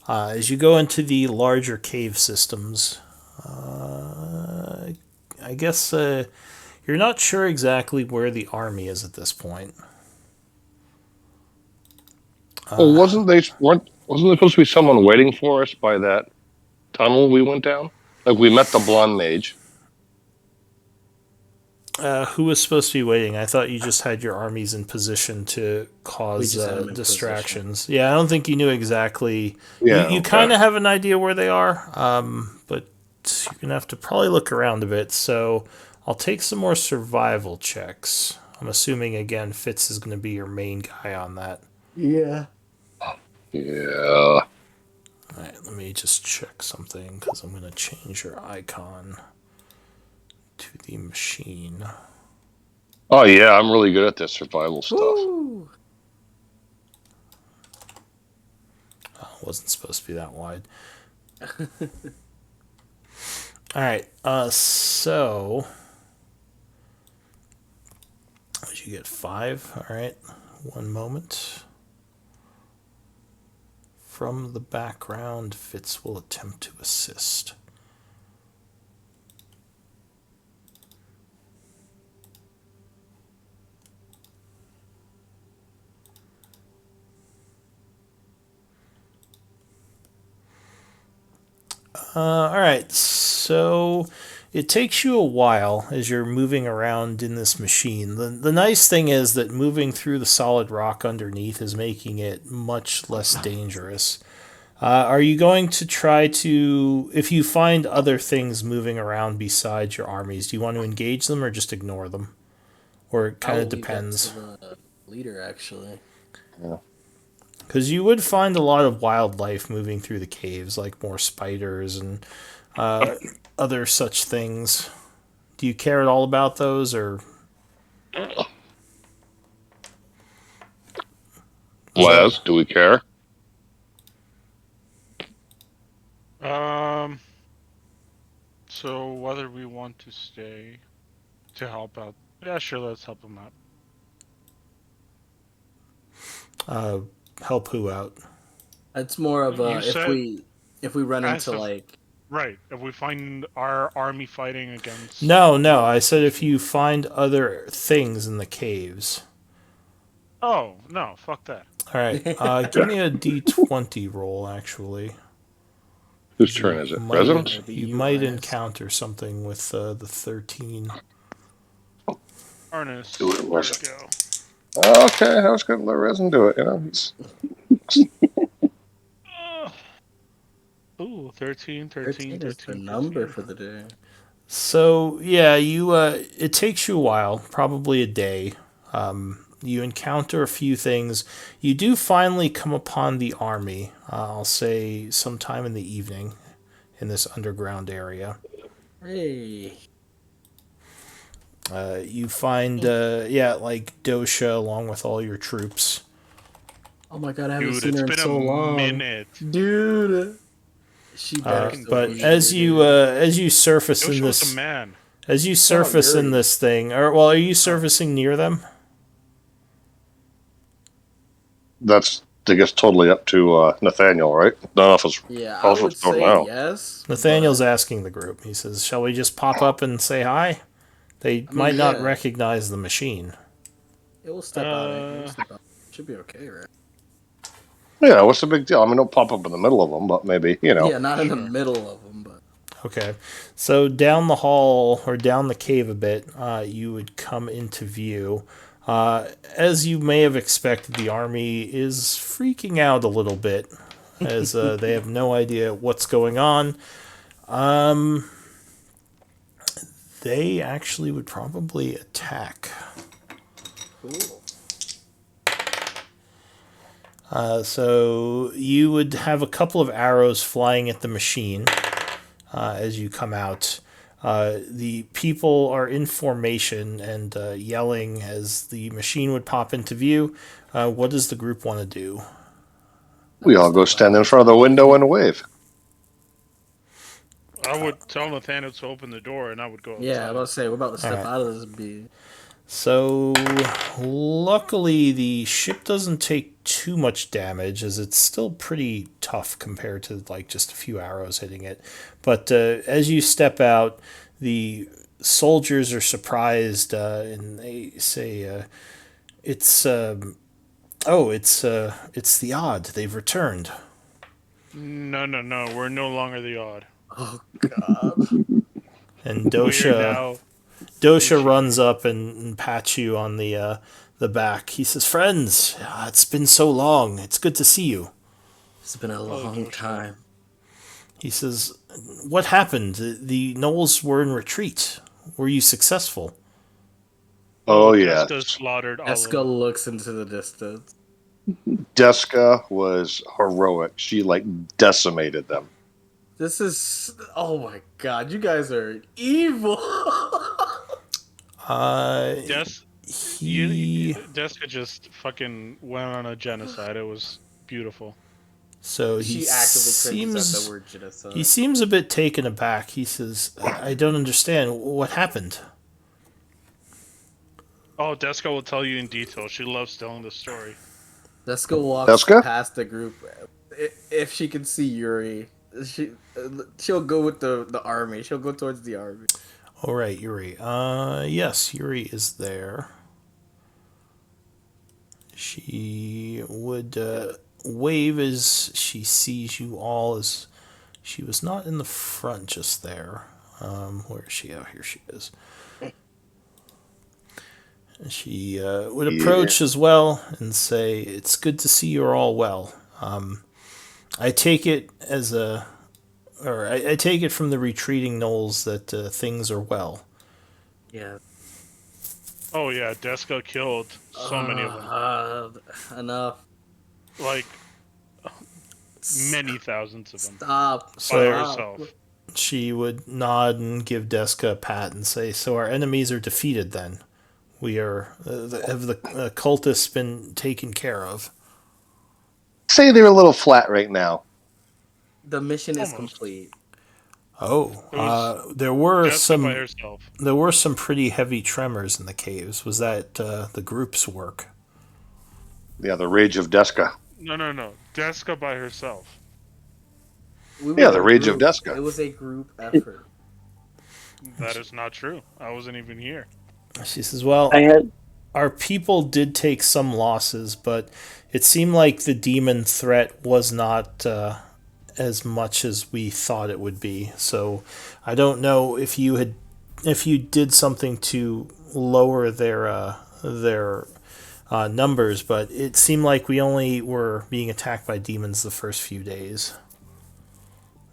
Speaker 2: as you go into the larger cave systems, I guess you're not sure exactly where the army is at this point.
Speaker 3: well, wasn't there supposed to be someone waiting for us by that tunnel we went down? Like we met the blonde mage.
Speaker 2: Who was supposed to be waiting? I thought you just had your armies in position to
Speaker 1: We
Speaker 2: cause
Speaker 1: just had 'em in
Speaker 2: distractions. Yeah, I don't think you knew exactly.
Speaker 3: Yeah,
Speaker 2: You
Speaker 3: okay.
Speaker 2: kind of have an idea where they are, but you're going to have to probably look around a bit. So I'll take some more survival checks. I'm assuming, again, Fitz is going to be your main guy on that.
Speaker 1: Yeah.
Speaker 3: Yeah.
Speaker 2: Alright, let me just check something because I'm going to change your icon to the machine.
Speaker 3: Oh yeah, I'm really good at this survival stuff.
Speaker 1: Woo!
Speaker 2: Oh, it wasn't supposed to be that wide. Alright, so... Did you get 5? Alright, one moment. From the background, Fitz will attempt to assist. Alright, so it takes you a while as you're moving around in this machine. The nice thing is that moving through the solid rock underneath is making it much less dangerous. Are you going to try to, if you find other things moving around besides your armies, do you want to engage them or just ignore them? Or it kind
Speaker 1: I'll
Speaker 2: of
Speaker 1: leave that
Speaker 2: depends.
Speaker 1: to the leader, actually.
Speaker 2: Because you would find a lot of wildlife moving through the caves, like more spiders and other such things. Do you care at all about those, or
Speaker 3: Les, do we care?
Speaker 5: So whether we want to stay to help out? Yeah, sure. Let's help them out.
Speaker 2: help who out?
Speaker 1: It's more of
Speaker 5: You
Speaker 1: a
Speaker 5: said-
Speaker 1: if we run
Speaker 5: As
Speaker 1: into
Speaker 5: of-
Speaker 1: like
Speaker 5: Right. If we find our army fighting against.
Speaker 2: No, I said if you find other things in the caves.
Speaker 5: Oh no! Fuck that.
Speaker 2: All right, give me a D20 roll, actually.
Speaker 3: Whose turn is it? Residence?
Speaker 2: You might encounter something with the 13.
Speaker 5: Harness.
Speaker 3: Do it,
Speaker 5: There
Speaker 3: Wes.
Speaker 5: we go.
Speaker 3: Okay, I was going to let Resin do it. You know,
Speaker 5: Ooh, 13,
Speaker 1: 13 is the number for the day.
Speaker 2: So yeah, you it takes you a while, probably a day. You encounter a few things. You do finally come upon the army. I'll say sometime in the evening, in this underground area.
Speaker 1: Hey.
Speaker 2: You find like Dosha along with all your troops.
Speaker 1: Oh my god, I haven't
Speaker 5: Dude,
Speaker 1: seen
Speaker 5: it's
Speaker 1: her in
Speaker 5: been
Speaker 1: so
Speaker 5: a
Speaker 1: long.
Speaker 5: minute.
Speaker 1: Dude. She better still
Speaker 2: But
Speaker 1: be
Speaker 2: as
Speaker 1: here,
Speaker 2: you
Speaker 1: dude.
Speaker 2: as you surface
Speaker 5: Yoshi
Speaker 2: in
Speaker 5: was
Speaker 2: this
Speaker 5: a man.
Speaker 2: as you surface in
Speaker 1: Yuri.
Speaker 2: this thing, or well, are you surfacing near them?
Speaker 3: that's, I guess, totally up to Nathaniel, right? None of us.
Speaker 1: Yeah, I
Speaker 3: How's
Speaker 1: would
Speaker 3: what's going
Speaker 1: say
Speaker 3: on?
Speaker 1: yes.
Speaker 2: Nathaniel's asking the group. He says, "Shall we just pop up and say hi?" They might not
Speaker 1: yeah.
Speaker 2: recognize the machine.
Speaker 1: It will step out. It will step out. Should be okay, right?
Speaker 3: Yeah, what's the big deal? I mean, don't pop up in the middle of them, but maybe, you know.
Speaker 1: Yeah, not in the middle of them, but
Speaker 2: Okay, so down the hall or down the cave a bit, you would come into view. As you may have expected, the army is freaking out a little bit as they have no idea what's going on. They actually would probably attack.
Speaker 1: Cool.
Speaker 2: So you would have a couple of arrows flying at the machine as you come out. The people are in formation and yelling as the machine would pop into view. What does the group want to do?
Speaker 3: We all go stand in front of the window and wave.
Speaker 5: I would tell Nathaniel to open the door, and I would go outside.
Speaker 1: Yeah, I was about to say, we're about to step
Speaker 2: Alright.
Speaker 1: out of this bee.
Speaker 2: So, luckily, the ship doesn't take too much damage, as it's still pretty tough compared to like just a few arrows hitting it. But as you step out, the soldiers are surprised, and they say, "It's it's the Odd. They've returned."
Speaker 5: No, we're no longer the odd.
Speaker 1: Oh god.
Speaker 2: And
Speaker 5: We're
Speaker 2: Dosha
Speaker 5: now.
Speaker 2: runs up and pats you on the back. He says, "Friends, it's been so long. It's good to see you."
Speaker 1: It's been a long time.
Speaker 2: He says, "What happened? The Knolls were in retreat. Were you successful?"
Speaker 3: Oh, yeah.
Speaker 5: Deska slaughtered all of
Speaker 1: Eska
Speaker 5: them.
Speaker 1: looks into the distance.
Speaker 3: Deska was heroic. She, like, decimated them.
Speaker 1: This is... Oh my god, you guys are evil!
Speaker 2: He
Speaker 5: Deska just fucking went on a genocide. It was beautiful.
Speaker 2: so he
Speaker 1: She actively cringes at
Speaker 2: seems
Speaker 1: the word genocide.
Speaker 2: he seems a bit taken aback. He says, "I don't understand. What happened?"
Speaker 5: Oh, Deska will tell you in detail. She loves telling the story.
Speaker 1: Eska walks
Speaker 3: Eska?
Speaker 1: past the group. If she can see Yuri, she'll go with the army. She'll go towards the army.
Speaker 2: All right, Yuri. Yes, Yuri is there. She would wave as she sees you all. As she was not in the front just there. Where is she? Oh, here she is. And she would approach as well and say, "It's good to see you're all well. I take it as I take it from the retreating Knolls that things are well."
Speaker 1: Yeah.
Speaker 5: Oh yeah, Deska killed so many of them.
Speaker 1: Enough.
Speaker 5: Like many thousands of them.
Speaker 1: Stop.
Speaker 5: By
Speaker 2: So-
Speaker 5: herself.
Speaker 2: She would nod and give Deska a pat and say, "So our enemies are defeated then. We are have the cultists been taken care of."
Speaker 3: Say they're a little flat right now.
Speaker 1: The mission is
Speaker 5: Almost.
Speaker 1: complete.
Speaker 2: Oh,
Speaker 5: It was
Speaker 2: there were
Speaker 5: Deska by herself.
Speaker 2: some pretty heavy tremors in the caves. Was that the group's work?
Speaker 3: Yeah, the rage of Deska.
Speaker 5: No. Deska by herself.
Speaker 1: We
Speaker 3: Yeah,
Speaker 1: were
Speaker 3: the
Speaker 1: a
Speaker 3: rage of
Speaker 1: group.
Speaker 3: Deska.
Speaker 1: It was a group effort.
Speaker 5: That is not true. I wasn't even here.
Speaker 2: She says, "Well,
Speaker 4: I had
Speaker 2: our people did take some losses, but it seemed like the demon threat was not as much as we thought it would be. So I don't know if you did something to lower their numbers, but it seemed like we only were being attacked by demons the first few days."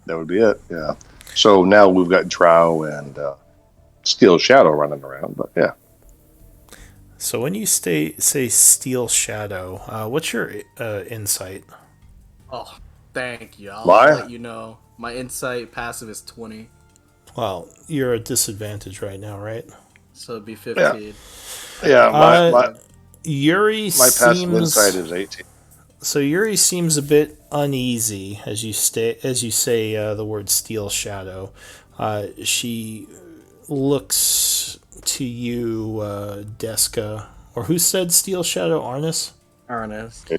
Speaker 3: That would be it, yeah. So now we've got Drow and Steel Shadow running around, but yeah.
Speaker 2: So when you say Steel Shadow, what's your insight?
Speaker 1: Oh, thank you. I'll
Speaker 3: Why?
Speaker 1: let you know. My insight passive is 20,
Speaker 2: Well, you're at disadvantage right now, right?
Speaker 1: so it'd be 15.
Speaker 3: Yeah, my
Speaker 2: Yuri
Speaker 3: passive
Speaker 2: seems
Speaker 3: insight is 18.
Speaker 2: so. Yuri seems a bit uneasy as you say the word Steel Shadow. She looks to you, Deska, or who said Steel Shadow? Arnis?
Speaker 1: Ernest.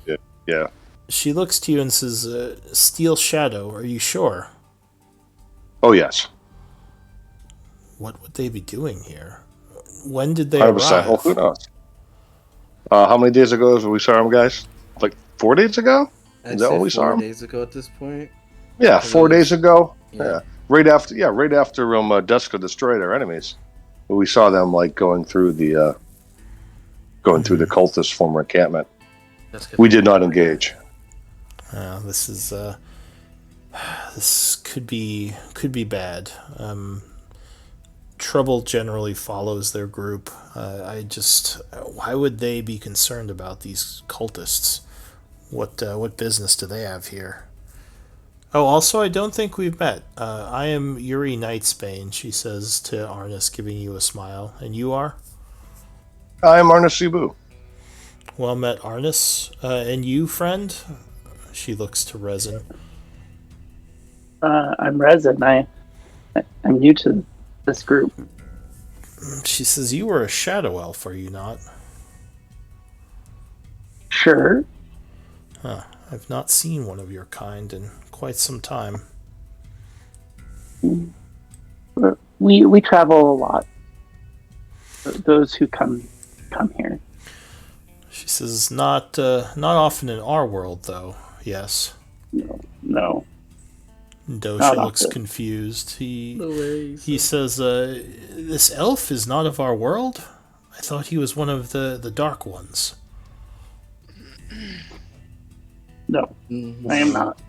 Speaker 3: Yeah.
Speaker 2: She looks to you and says, "Steel Shadow, are you sure?"
Speaker 3: Oh, yes.
Speaker 2: What would they be doing here? When did they
Speaker 3: 100%.
Speaker 2: arrive?
Speaker 3: Well, who knows? How many days ago we saw him, guys? Like 4 days ago?
Speaker 1: I'd
Speaker 3: Is that
Speaker 1: say
Speaker 3: when we saw
Speaker 1: 4
Speaker 3: him?
Speaker 1: days ago at this point.
Speaker 3: Yeah, 4 days ago.
Speaker 1: Yeah.
Speaker 3: Yeah. Right after Deska destroyed our enemies. We saw them like going through the cultist former encampment. We did not engage.
Speaker 2: This could be bad. trouble generally follows their group. Why would they be concerned about these cultists? What business do they have here? Oh, also, I don't think we've met. I am Yuri Nightsbane, she says to Arnis, giving you a smile. And you are?
Speaker 3: I'm Arnis Cebu.
Speaker 2: Well met, Arnis. And you, friend? She looks to Resin.
Speaker 4: I'm Resin. I'm new to this group.
Speaker 2: She says, you were a shadow elf, are you not?
Speaker 4: Sure.
Speaker 2: Huh. I've not seen one of your kind in quite some time.
Speaker 4: We travel a lot. Those who come here.
Speaker 2: She says, not often in our world, though. Yes.
Speaker 4: No.
Speaker 2: Dosha looks confused. He says, this elf is not of our world? I thought he was one of the Dark Ones.
Speaker 4: No, I am not.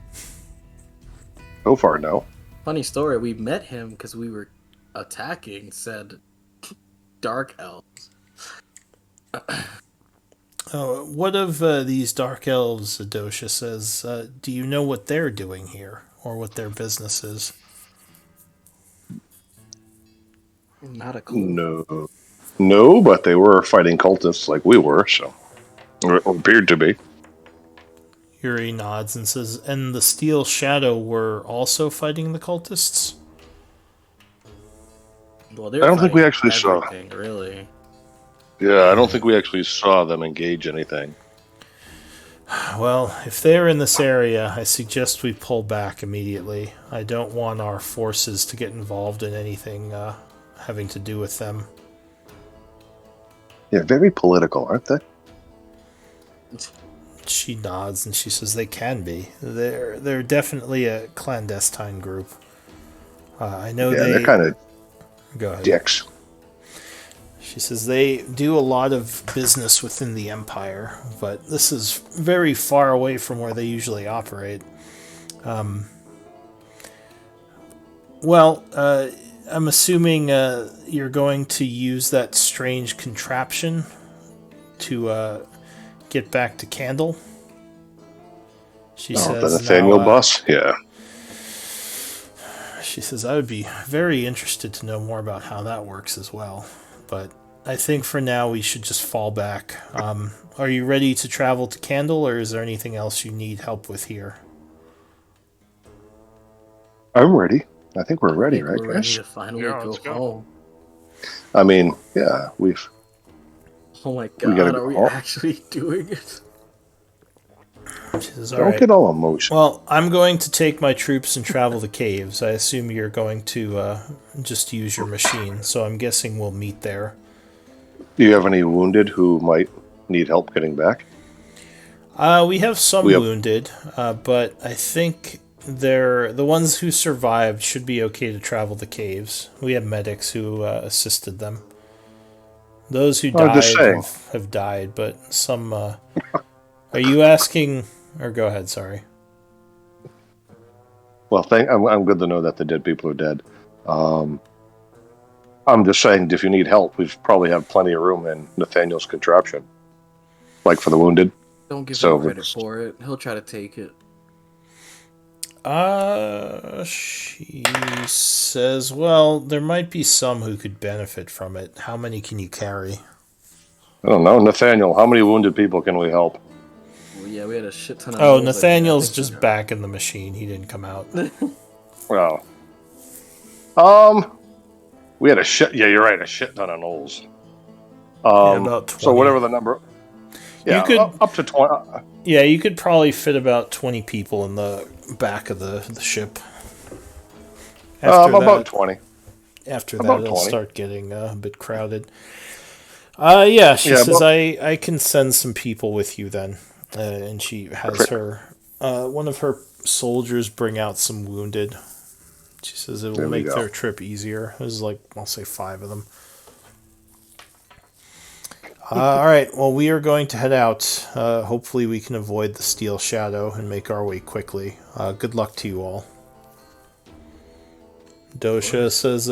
Speaker 3: So far, no.
Speaker 1: Funny story, we met him because we were attacking said dark elves.
Speaker 2: What of these dark elves, Dosha says, do you know what they're doing here, or what their business is?
Speaker 1: Not a clue.
Speaker 3: No, but they were fighting cultists like we were, so. Or appeared to be.
Speaker 2: Yuri nods and says, and the Steel Shadow were also fighting the cultists?
Speaker 1: Well,
Speaker 3: I don't think we actually saw.
Speaker 1: Really.
Speaker 3: Yeah, I don't think we actually saw them engage anything.
Speaker 2: Well, if they're in this area, I suggest we pull back immediately. I don't want our forces to get involved in anything having to do with them.
Speaker 3: Yeah, very political, aren't they?
Speaker 2: She nods and she says they can be. They're definitely a clandestine group. I know
Speaker 3: they're kind of dicks.
Speaker 2: She says they do a lot of business within the Empire, but this is very far away from where they usually operate. I'm assuming you're going to use that strange contraption to get back to Candle. She says
Speaker 3: the Nathaniel bus? Yeah.
Speaker 2: She says, I would be very interested to know more about how that works as well. But I think for now we should just fall back. Are you ready to travel to Candle, or is there anything else you need help with here?
Speaker 3: I'm ready. I think we're ready, right,
Speaker 1: we're
Speaker 3: guys?
Speaker 1: ready to finally go home.
Speaker 3: I mean, yeah, we've...
Speaker 1: Oh my god, are we actually doing it?
Speaker 2: She says,
Speaker 3: Don't get all emotional.
Speaker 2: Well, I'm going to take my troops and travel the caves. I assume you're going to just use your machine, so I'm guessing we'll meet there.
Speaker 3: Do you have any wounded who might need help getting back?
Speaker 2: We have some wounded, but I think the ones who survived should be okay to travel the caves. We have medics who assisted them. Those who died have died, but some... Are you asking... Or go ahead, sorry.
Speaker 3: Well, I'm good to know that the dead people are dead. I'm just saying, if you need help, we probably have plenty of room in Nathaniel's contraption. Like for the wounded.
Speaker 1: Don't give him credit for it. He'll try to take it.
Speaker 2: She says, well, there might be some who could benefit from it. How many can you carry?
Speaker 3: I don't know. Nathaniel, how many wounded people can we help?
Speaker 1: Well, yeah, we had a shit ton of...
Speaker 2: Nathaniel's just back in the machine. He didn't come out.
Speaker 3: Well. We had a shit... Yeah, you're right. A shit ton of gnolls.
Speaker 2: About 20.
Speaker 3: So whatever the number... Yeah,
Speaker 2: you could,
Speaker 3: up to 20...
Speaker 2: Yeah, you could probably fit about 20 people in the back of the ship.
Speaker 3: About 20.
Speaker 2: After that, it'll start getting a bit crowded. She says, I can send some people with you then. And she has one of her soldiers bring out some wounded. She says it will make their trip easier. There's I'll say 5 of them. All right, well, we are going to head out. Hopefully we can avoid the Steel Shadow and make our way quickly. Good luck to you all. Dosha says,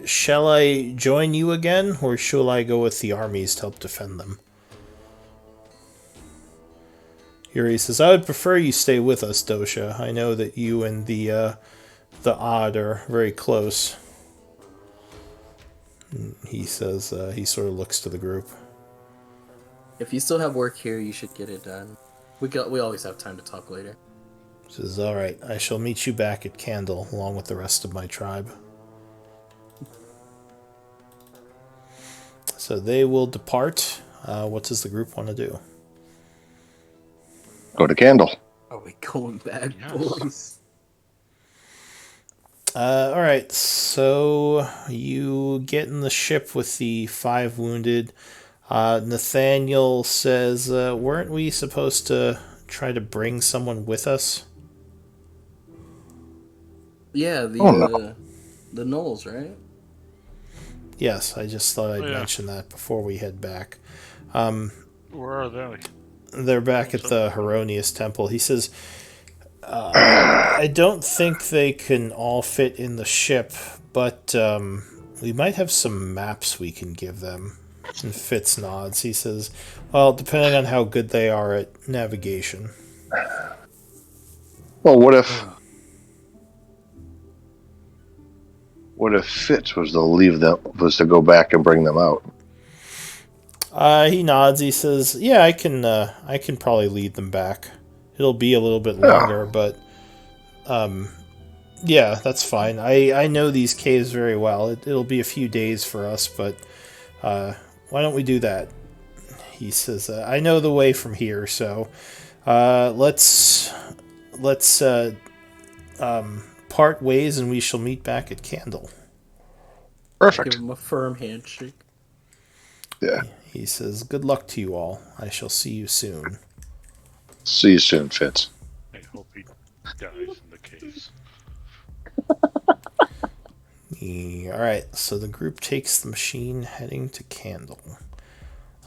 Speaker 2: shall I join you again, or shall I go with the armies to help defend them? Yuri says, I would prefer you stay with us, Dosha. I know that you and the Odd are very close. And he says, he sort of looks to the group.
Speaker 1: If you still have work here, you should get it done. We always have time to talk later.
Speaker 2: He says, all right, I shall meet you back at Candle, along with the rest of my tribe. So they will depart. What does the group want to do?
Speaker 3: Go to Candle.
Speaker 1: Are we going back,
Speaker 5: Yes.
Speaker 1: boys?
Speaker 2: Alright, so you get in the ship with the 5 wounded. Nathaniel says, weren't we supposed to try to bring someone with us?
Speaker 1: Yeah,
Speaker 3: No.
Speaker 1: the Knolls, right?
Speaker 2: Yes, I just thought I'd
Speaker 5: Oh, yeah.
Speaker 2: mention that before we head back.
Speaker 5: Where are they?
Speaker 2: They're back at the Heronius Temple. He says, I don't think they can all fit in the ship, but we might have some maps we can give them. And Fitz nods. He says, well, depending on how good they are at navigation.
Speaker 3: Well, what if Fitz was to go back and bring them out?
Speaker 2: He nods. He says, yeah, I can probably lead them back. It'll be a little bit longer, but yeah, that's fine. I know these caves very well. It'll be a few days for us, but why don't we do that? He says, I know the way from here, so let's part ways and we shall meet back at Candle.
Speaker 3: Perfect.
Speaker 1: Give him a firm handshake.
Speaker 3: Yeah.
Speaker 2: He says, good luck to you all. I shall see you soon.
Speaker 3: See you soon, Fitz.
Speaker 5: I hope he dies in the caves.
Speaker 2: Alright, so the group takes the machine heading to Candle.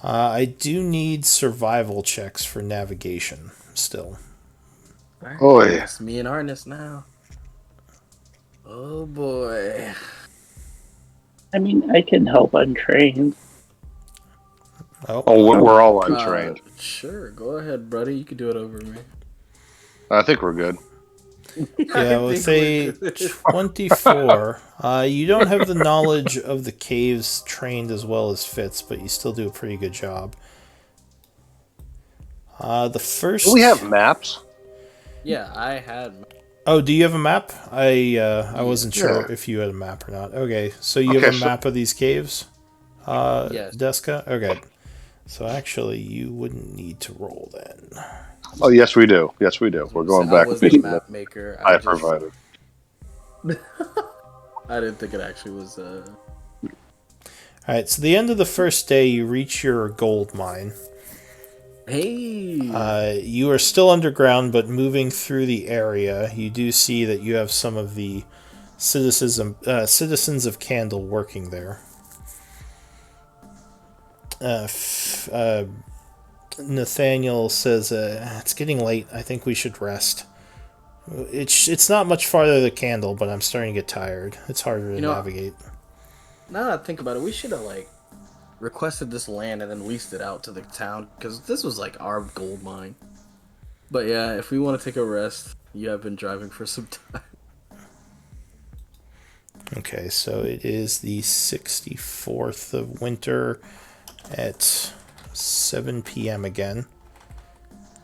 Speaker 2: I do need survival checks for navigation still.
Speaker 1: Alright,
Speaker 3: Oh, yeah.
Speaker 1: it's me and Arnis now. Oh boy.
Speaker 4: I mean, I can help untrained.
Speaker 3: Oh, we're all untrained.
Speaker 1: Sure, go ahead, buddy. You can do it over me.
Speaker 3: I think we're good.
Speaker 2: Yeah, with a 24, you don't have the knowledge of the caves trained as well as Fitz, but you still do a pretty good job. The first...
Speaker 3: Do we have maps?
Speaker 1: Yeah, I had.
Speaker 2: Oh, do you have a map? I wasn't sure
Speaker 3: Yeah.
Speaker 2: if you had a map or not. Okay, so you have a map of these caves?
Speaker 1: Yes.
Speaker 2: Deska? Okay. So actually, you wouldn't need to roll then.
Speaker 3: Oh, yes, we do. Yes, we do. We're going
Speaker 1: I
Speaker 3: back
Speaker 1: was
Speaker 3: to
Speaker 1: the
Speaker 3: the
Speaker 1: map maker.
Speaker 3: I provided.
Speaker 1: I didn't think it actually was.
Speaker 2: Alright, so the end of the first day, you reach your gold mine.
Speaker 1: Hey.
Speaker 2: You are still underground, but moving through the area, you do see that you have some of the citizens of Candle working there. Nathaniel says, it's getting late. I think we should rest. It's not much farther to Candle, but I'm starting to get tired. It's harder to navigate.
Speaker 1: Now that I think about it, we should have requested this land and then leased it out to the town, because this was our gold mine. But yeah, if we want to take a rest, you have been driving for some time.
Speaker 2: Okay, so it is the 64th of winter at 7 p.m. again.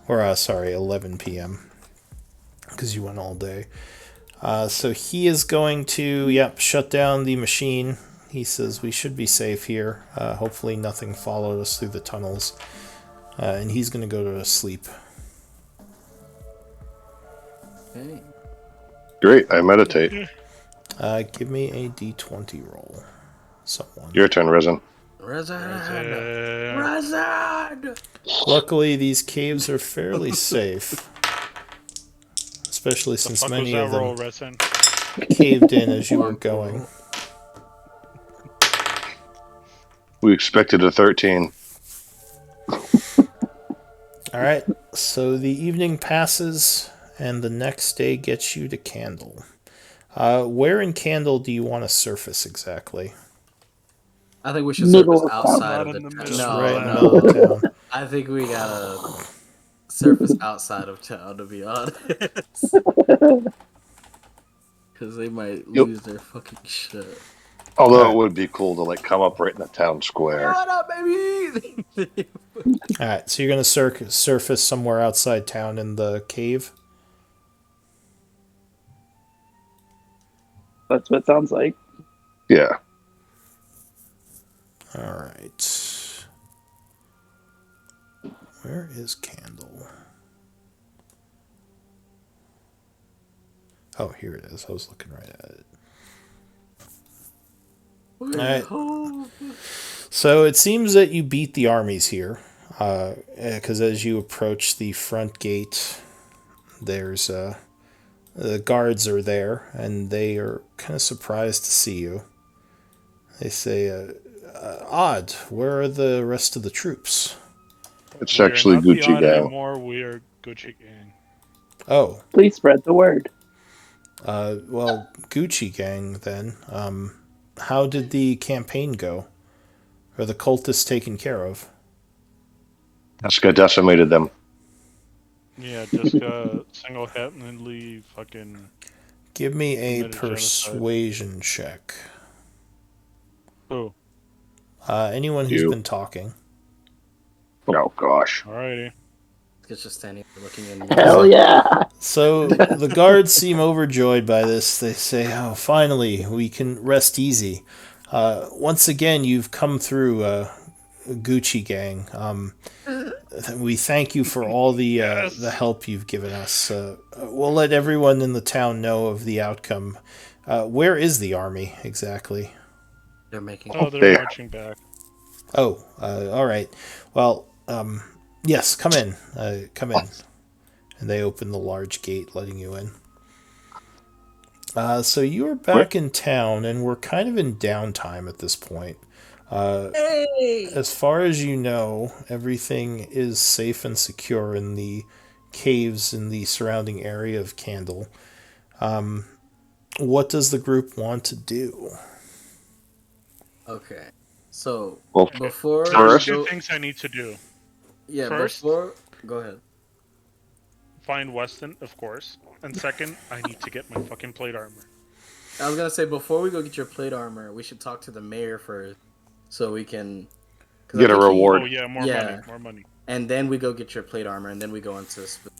Speaker 2: Or, sorry, 11 p.m. Because you went all day. So he is going to, shut down the machine. He says we should be safe here. Hopefully nothing followed us through the tunnels. And he's going to go to sleep.
Speaker 1: Hey.
Speaker 3: Great, I meditate.
Speaker 2: Give me a d20 roll. Someone.
Speaker 3: Your turn, Risen.
Speaker 1: Razad!
Speaker 2: Luckily, these caves are fairly safe. Especially since many of them
Speaker 5: Resin?
Speaker 2: caved in as you were going.
Speaker 3: We expected a 13.
Speaker 2: Alright, so the evening passes, and the next day gets you to Candle. Where in Candle do you want to surface exactly?
Speaker 1: I think we should
Speaker 4: Middle
Speaker 1: surface
Speaker 4: of town.
Speaker 1: outside
Speaker 5: Not
Speaker 1: of the
Speaker 5: in the
Speaker 1: town.
Speaker 5: middle.
Speaker 2: Just
Speaker 1: No,
Speaker 2: right in the
Speaker 1: no.
Speaker 2: middle of town.
Speaker 1: I think we gotta surface outside of town, to be honest. Because they might
Speaker 3: Yep.
Speaker 1: lose their fucking shit.
Speaker 3: Although
Speaker 2: Alright.
Speaker 3: it would be cool to like come up right in the town square.
Speaker 1: What up, baby?
Speaker 2: Alright, so you're going to surface somewhere outside town in the cave?
Speaker 4: That's what it sounds like.
Speaker 3: Yeah.
Speaker 2: Alright. Where is Candle? Oh, here it is. I was looking right at it. Alright. So it seems that you beat the armies here. Because as you approach the front gate, there's the guards are there, and they are kind of surprised to see you. They say, Odd, where are the rest of the troops?
Speaker 3: It's
Speaker 5: We are
Speaker 3: actually
Speaker 5: not the
Speaker 3: Gucci
Speaker 5: Odd
Speaker 3: Gang.
Speaker 5: anymore. We are Gucci Gang.
Speaker 2: Oh,
Speaker 4: Please spread the word.
Speaker 2: well, Gucci Gang then. How did the campaign go? Are the cultists taken care of?
Speaker 3: Jessica decimated them.
Speaker 5: Yeah, Jessica single-handedly fucking.
Speaker 2: Give me a
Speaker 5: Committed genocide.
Speaker 2: persuasion check.
Speaker 5: Oh,
Speaker 2: Anyone who's
Speaker 3: You.
Speaker 2: been talking.
Speaker 3: Oh gosh.
Speaker 5: alrighty.
Speaker 1: It's just standing there looking in.
Speaker 4: Hell yeah.
Speaker 2: So the guards seem overjoyed by this. They say, "Oh, finally, we can rest easy. Once again, you've come through, Gucci Gang. We thank you for all the
Speaker 5: Yes.
Speaker 2: the help you've given us. We'll let everyone in the town know of the outcome. Where is the army exactly?"
Speaker 1: They're making.
Speaker 5: Oh, they're
Speaker 3: There.
Speaker 5: marching back.
Speaker 2: Oh, all right. Well, yes, come in. Come in. And they open the large gate, letting you in. So you are back in town, and we're kind of in downtime at this point. As far as you know, everything is safe and secure in the caves in the surrounding area of Candle. What does the group want to do?
Speaker 1: Okay. So
Speaker 3: Well,
Speaker 1: before
Speaker 3: First-
Speaker 5: There's
Speaker 1: we
Speaker 5: two
Speaker 1: go,
Speaker 5: things I need to do.
Speaker 1: yeah,
Speaker 5: first-
Speaker 1: before go ahead.
Speaker 5: Find Weston, of course. And second, I need to get my fucking plate armor.
Speaker 1: I was gonna say before we go get your plate armor, we should talk to the mayor first, so we can 'cause I
Speaker 3: Get a
Speaker 1: think he-
Speaker 3: reward.
Speaker 5: Oh yeah, more
Speaker 1: Yeah.
Speaker 5: money, more money.
Speaker 1: and then we go get your plate armor, and then we go into stuff.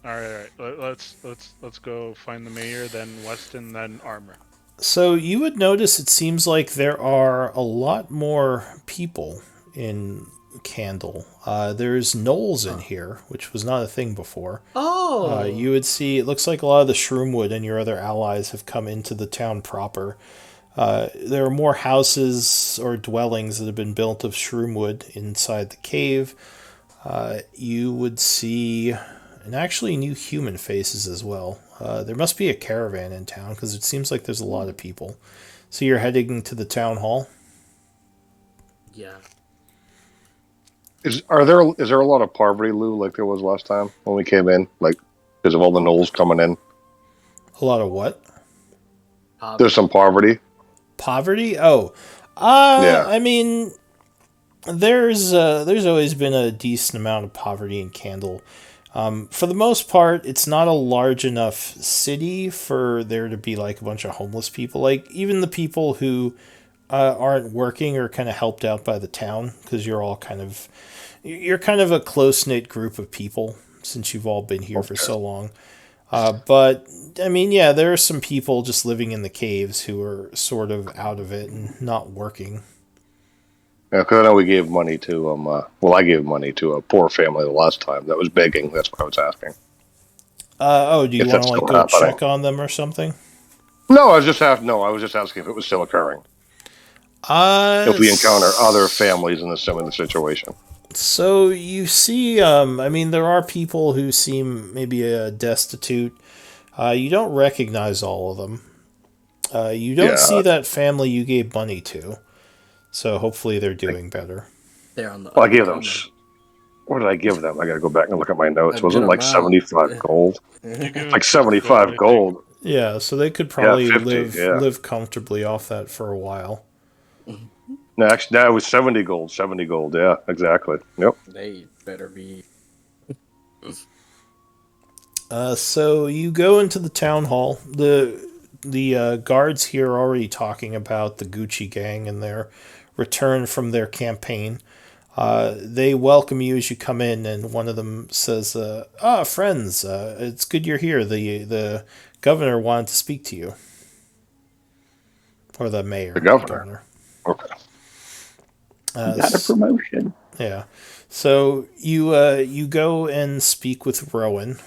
Speaker 5: All right. Let's go find the mayor, then Weston, then armor.
Speaker 2: So you would notice it seems like there are a lot more people in Candle. There's gnolls in here, which was not a thing before.
Speaker 1: Oh,
Speaker 2: You would see, it looks like a lot of the Shroomwood and your other allies have come into the town proper. There are more houses or dwellings that have been built of Shroomwood inside the cave. You would see, and actually new human faces as well. There must be a caravan in town because it seems like there's a lot of people. So you're heading to the town hall?
Speaker 1: yeah.
Speaker 3: Is there a lot of poverty, Lou, like there was last time when we came in, like because of all the gnolls coming in?
Speaker 2: A lot of what?
Speaker 3: There's some poverty.
Speaker 2: Poverty? Oh,
Speaker 3: Yeah.
Speaker 2: I mean, there's always been a decent amount of poverty in Candle. For the most part, it's not a large enough city for there to be like a bunch of homeless people. Like even the people who aren't working are kind of helped out by the town because you're kind of a close knit group of people since you've all been here for so long. But I mean, yeah, there are some people just living in the caves who are sort of out of it and not working.
Speaker 3: Yeah, because I know we gave money to I gave money to a poor family the last time that was begging. That's what I was asking.
Speaker 2: Do you
Speaker 3: If
Speaker 2: want
Speaker 3: that's
Speaker 2: to like
Speaker 3: still
Speaker 2: go
Speaker 3: happening.
Speaker 2: check on them or something?
Speaker 3: No, I was just asking if it was still occurring. If we encounter other families in a similar situation.
Speaker 2: So you see, I mean, there are people who seem maybe destitute. You don't recognize all of them. You don't
Speaker 3: Yeah.
Speaker 2: see that family you gave money to. So hopefully they're doing better.
Speaker 1: They're on the.
Speaker 3: Well, I gave them. What did I give them? I got to go back and look at my notes.
Speaker 1: A
Speaker 3: Was it
Speaker 1: good
Speaker 3: like
Speaker 1: amount.
Speaker 3: 75 gold?
Speaker 5: You give
Speaker 3: Like 75 gold.
Speaker 2: Yeah, so they could probably
Speaker 3: 50, yeah.
Speaker 2: live comfortably off that for a while.
Speaker 3: No, actually, no, it was 70 gold. 70 gold. Yeah, exactly. Yep.
Speaker 1: They better be.
Speaker 2: So you go into the town hall. The guards here are already talking about the Gucci gang and their return from their campaign. They welcome you as you come in, and one of them says, friends, it's good you're here. The governor wanted to speak to you. Or the mayor.
Speaker 3: The governor. Okay.
Speaker 4: Got a promotion.
Speaker 2: Yeah. So you go and speak with Rowan,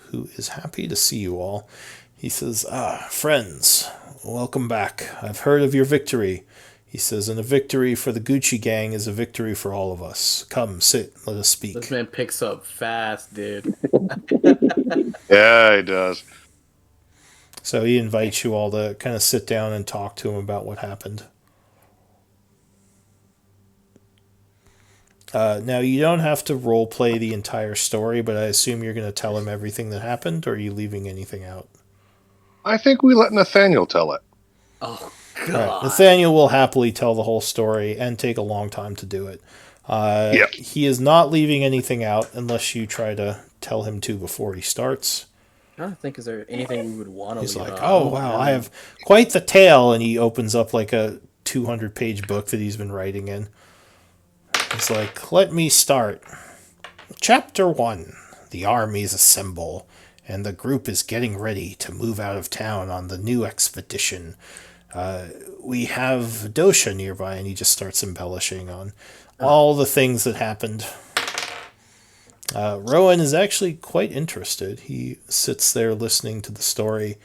Speaker 2: who is happy to see you all. He says, friends, welcome back. I've heard of your victory. He says, and a victory for the Gucci gang is a victory for all of us. Come, sit, let us speak.
Speaker 1: This man picks up fast, dude.
Speaker 3: Yeah, he does.
Speaker 2: So he invites you all to kind of sit down and talk to him about what happened. Now, you don't have to role play the entire story, but I assume you're going to tell him everything that happened, or are you leaving anything out?
Speaker 3: I think we let Nathaniel tell it.
Speaker 1: Oh,
Speaker 2: Right.
Speaker 1: God.
Speaker 2: Nathaniel will happily tell the whole story and take a long time to do it.
Speaker 3: Yep.
Speaker 2: He is not leaving anything out unless you try to tell him to before he starts.
Speaker 1: I'm trying to think, is there anything we would want to
Speaker 2: He's
Speaker 1: leave
Speaker 2: like,
Speaker 1: out?
Speaker 2: oh, wow, I have quite the tale. And he opens up like a 200-page book that he's been writing in. He's like, let me start. Chapter 1. The armies assemble, and the group is getting ready to move out of town on the new expedition. We have Dosha nearby, and he just starts embellishing on all the things that happened. Rowan is actually quite interested. He sits there listening to the story.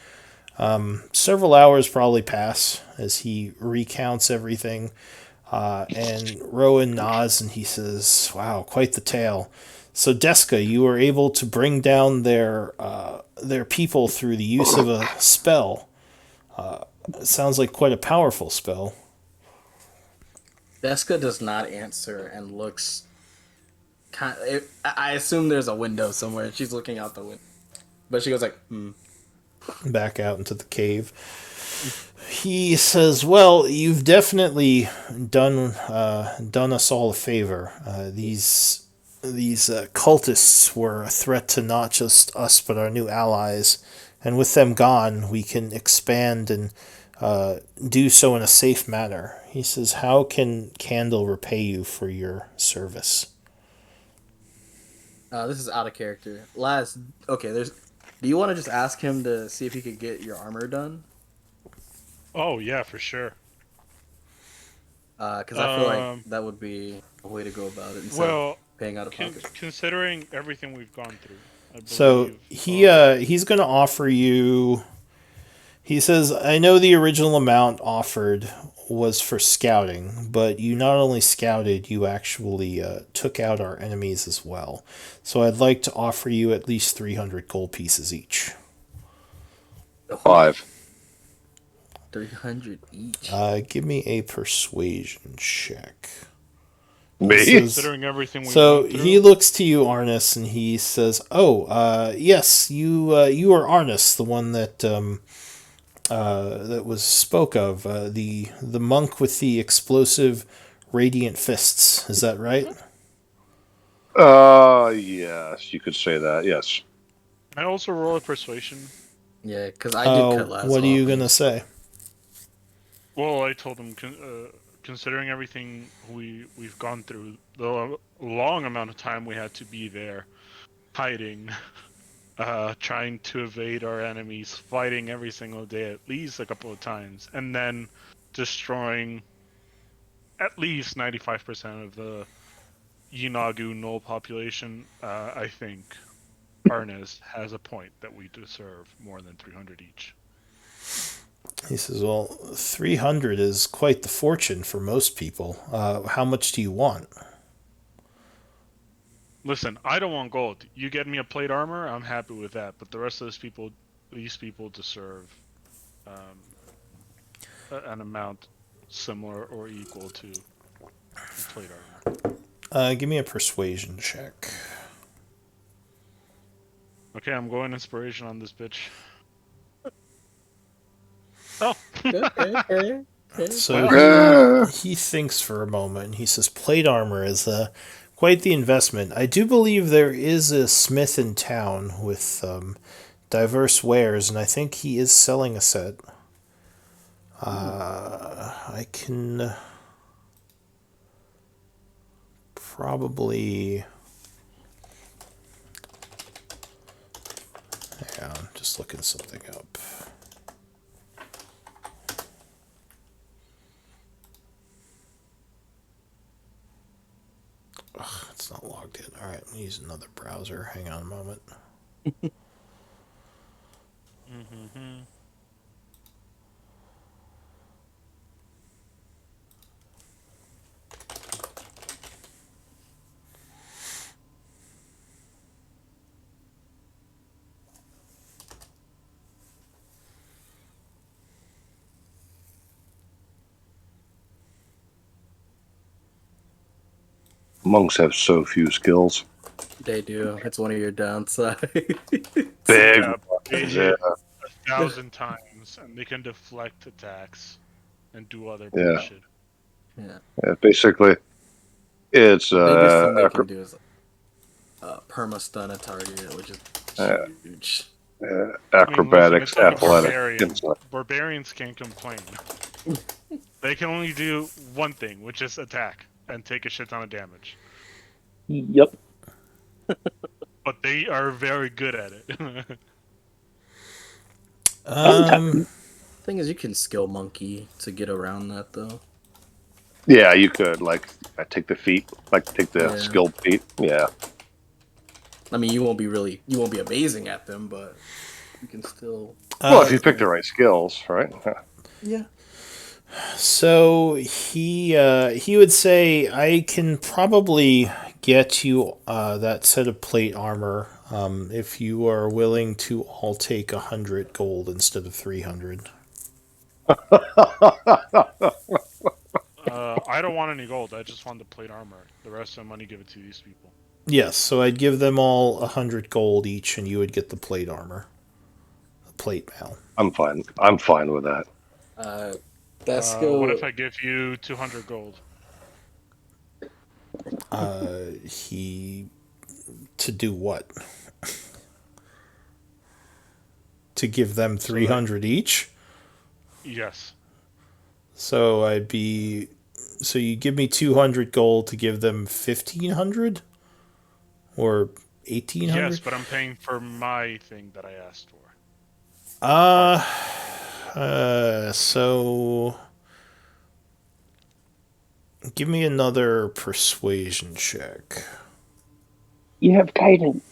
Speaker 2: Several hours probably pass as he recounts everything. And Rowan nods and he says, wow, quite the tale. So Deska, you were able to bring down their people through the use of a spell. It sounds like quite a powerful spell.
Speaker 1: Deska does not answer and looks. I assume there's a window somewhere, and she's looking out the window. But she goes like,
Speaker 2: Back out into the cave. He says, well, you've definitely done us all a favor. These cultists were a threat to not just us, but our new allies. And with them gone, we can expand and do so in a safe manner. He says, how can Candle repay you for your service?
Speaker 1: this is out of character. Do you want to just ask him to see if he could get your armor done?
Speaker 5: Oh yeah, for sure.
Speaker 1: Because I feel like that would be a way to go about it instead of paying out of pocket.
Speaker 5: Considering everything we've gone through, I believe,
Speaker 2: So he's going to offer you. He says, I know the original amount offered was for scouting, but you not only scouted, you actually took out our enemies as well. So I'd like to offer you at least 300 gold pieces each.
Speaker 3: 5.
Speaker 1: 300 each.
Speaker 2: Give me a persuasion check.
Speaker 3: Me?
Speaker 5: considering everything we've
Speaker 2: So
Speaker 5: gone through.
Speaker 2: he looks to you, Arnis, and he says, "Oh, yes, you are Arnis, the one that that was spoke of, the monk with the explosive radiant fists. Is that right?"
Speaker 3: Yes, you could say that. Yes.
Speaker 5: I also roll a persuasion.
Speaker 1: Yeah, because I did cut last.
Speaker 2: What are you
Speaker 1: off.
Speaker 2: gonna say?
Speaker 5: Well, I told him, considering everything we've gone through, the long amount of time we had to be there, hiding, trying to evade our enemies, fighting every single day at least a couple of times, and then destroying at least 95% of the Yinagu null population, I think Arnes has a point that we deserve more than 300 each.
Speaker 2: He says, "Well, 300 is quite the fortune for most people. How much do you want?"
Speaker 5: Listen, I don't want gold. You get me a plate armor, I'm happy with that. But the rest of these people deserve an amount similar or equal to the plate armor.
Speaker 2: Give me a persuasion check.
Speaker 5: Okay, I'm going inspiration on this bitch. Oh,
Speaker 1: Okay.
Speaker 2: So he thinks for a moment. He says, "Plate armor is quite the investment. I do believe there is a smith in town with diverse wares, and I think he is selling a set. I can probably. Yeah, I'm just looking something up." Ugh, it's not logged in. Alright, let me use another browser. Hang on a moment.
Speaker 5: mm-hmm.
Speaker 3: Monks have so few skills.
Speaker 1: They do. It's one of your downsides.
Speaker 3: Big
Speaker 5: Yeah, they
Speaker 3: ones,
Speaker 5: hit 1,000 times, and they can deflect attacks and do other
Speaker 3: Yeah.
Speaker 5: bullshit.
Speaker 1: Yeah.
Speaker 3: Yeah, basically, it's
Speaker 1: The biggest thing they can do is perma stun a target, which is huge.
Speaker 3: acrobatics,
Speaker 5: I mean, listen, it's like a
Speaker 3: athletic,
Speaker 5: barbarian.
Speaker 3: insight.
Speaker 5: Barbarians can't complain. They can only do one thing, which is attack and take a shit ton of damage.
Speaker 4: Yep.
Speaker 5: But they are very good at it.
Speaker 1: Thing is, you can skill monkey to get around that though.
Speaker 3: Yeah, you could I take the feet, take the
Speaker 1: Yeah.
Speaker 3: skilled feet. Yeah,
Speaker 1: I mean, you won't be amazing at them, but you can still.
Speaker 3: well, if you pick the right skills, right?
Speaker 1: Yeah.
Speaker 2: So he would say, "I can probably get you that set of plate armor if you are willing to all take 100 gold instead of 300."
Speaker 5: I don't want any gold. I just want the plate armor. The rest of the money, give it to these people.
Speaker 2: Yes, so I'd give them all 100 gold each, and you would get the plate armor, the plate mail.
Speaker 3: I'm fine. I'm fine with that.
Speaker 5: What if I give you 200 gold?
Speaker 2: To do what? To give them 300 each?
Speaker 5: Yes.
Speaker 2: So so you give me 200 gold to give them 1,500? Or 1,800?
Speaker 5: Yes, but I'm paying for my thing that I asked for.
Speaker 2: So give me another persuasion check.
Speaker 4: You have guidance.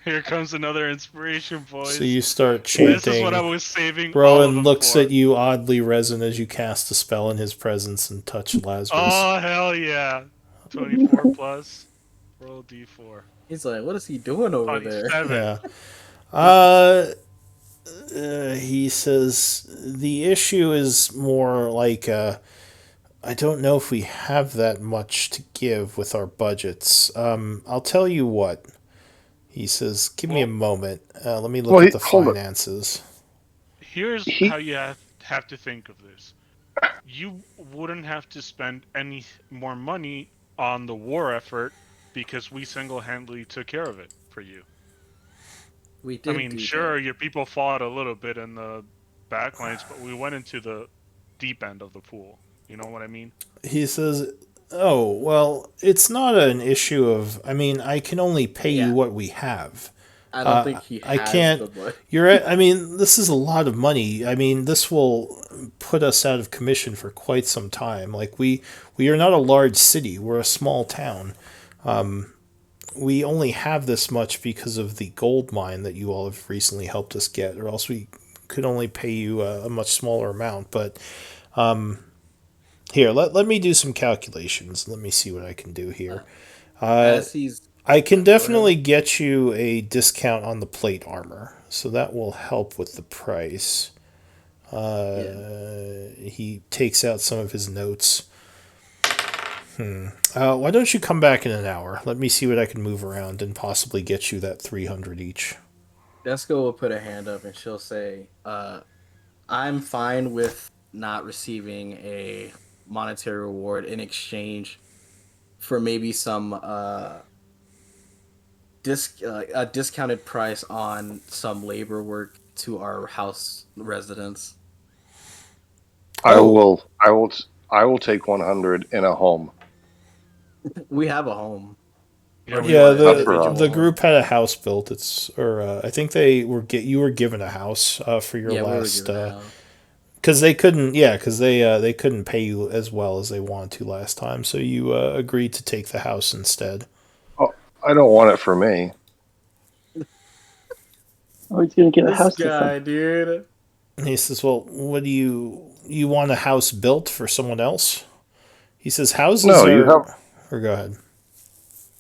Speaker 5: Here comes another inspiration, boys.
Speaker 2: So you start chanting.
Speaker 5: This is what I was saving.
Speaker 2: Rowan looks at you oddly, Resin, as you cast a spell in his presence and touch Lazarus.
Speaker 5: Oh, hell yeah. 24 plus. Roll d4.
Speaker 1: He's like, what is he doing over there?
Speaker 2: Yeah. He says, the issue is more like, I don't know if we have that much to give with our budgets. I'll tell you what. He says, give me a moment. Let me look at the finances.
Speaker 5: Here's how you have to think of this. You wouldn't have to spend any more money on the war effort because we single-handedly took care of it for you.
Speaker 1: We did.
Speaker 5: I mean, sure, your people fought a little bit in the backlines, but we went into the deep end of the pool. You know what I mean?
Speaker 2: He says, oh, well, it's not an issue of, I mean, I can only pay you what we have.
Speaker 1: I don't think he has
Speaker 2: I can't. I mean, this is a lot of money. I mean, this will put us out of commission for quite some time. Like we are not a large city. We're a small town. We only have this much because of the gold mine that you all have recently helped us get, or else we could only pay you a much smaller amount. But here, let me do some calculations. Let me see what I can do here. I can definitely get you a discount on the plate armor, so that will help with the price. He takes out some of his notes. Why don't you come back in an hour? Let me see what I can move around and possibly get you that 300 each.
Speaker 1: Desco will put a hand up and she'll say, I'm fine with not receiving a monetary reward in exchange for maybe some a discounted price on some labor work to our house residents.
Speaker 2: Oh.
Speaker 3: I will take 100 in a home.
Speaker 1: We have a home.
Speaker 5: Yeah,
Speaker 2: Yeah,
Speaker 3: Not for
Speaker 2: the
Speaker 3: us.
Speaker 2: the group had a house built. I think you were given a house for your
Speaker 1: Yeah, we were
Speaker 2: last
Speaker 1: given a house.
Speaker 2: because they couldn't pay you as well as they wanted to last time, so you agreed to take the house instead.
Speaker 3: Oh, I don't want it for me.
Speaker 4: Oh, he's gonna get a
Speaker 1: This
Speaker 4: house to
Speaker 1: guy, dude.
Speaker 2: And he says, "Well, what do you want a house built for someone else?" He says, "Houses
Speaker 3: No,
Speaker 2: are."
Speaker 3: you have
Speaker 2: Or go ahead.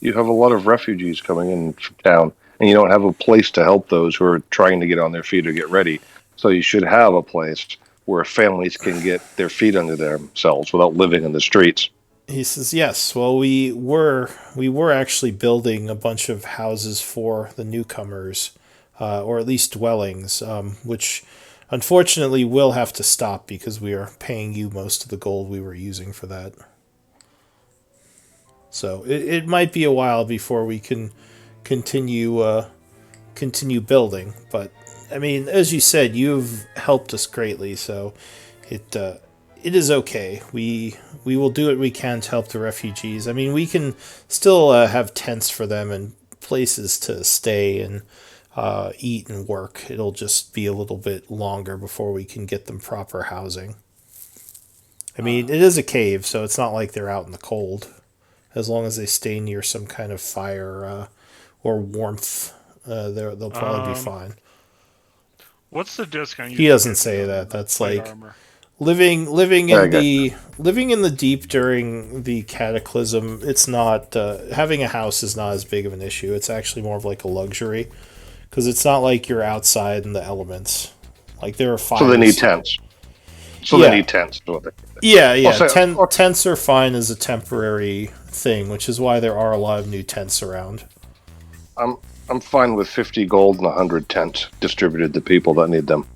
Speaker 3: you have a lot of refugees coming in from town, and you don't have a place to help those who are trying to get on their feet or get ready. So you should have a place where families can get their feet under themselves without living in the streets.
Speaker 2: He says, "Yes. Well, we were actually building a bunch of houses for the newcomers, or at least dwellings, which unfortunately will have to stop because we are paying you most of the gold we were using for that. So it might be a while before we can continue building. But I mean, as you said, you've helped us greatly, so it is okay. We will do what we can to help the refugees. I mean, we can still have tents for them and places to stay and eat and work. It'll just be a little bit longer before we can get them proper housing. I mean, it is a cave, so it's not like they're out in the cold. As long as they stay near some kind of fire or warmth, they'll probably be fine.
Speaker 5: What's the discount?
Speaker 2: He doesn't say that. That's
Speaker 5: plate
Speaker 2: like
Speaker 5: armor?
Speaker 2: living
Speaker 3: Okay.
Speaker 2: in the deep during the cataclysm. It's not having a house is not as big of an issue. It's actually more of like a luxury because it's not like you're outside in the elements. Like there are fires.
Speaker 3: So they need tents.
Speaker 2: Yeah.
Speaker 3: They need tents. Is what they-
Speaker 2: Yeah, yeah.
Speaker 3: Also,
Speaker 2: Tents are fine as a temporary thing, which is why there are a lot of new tents around.
Speaker 3: I'm fine with 50 gold and 100 tents distributed to people that need them.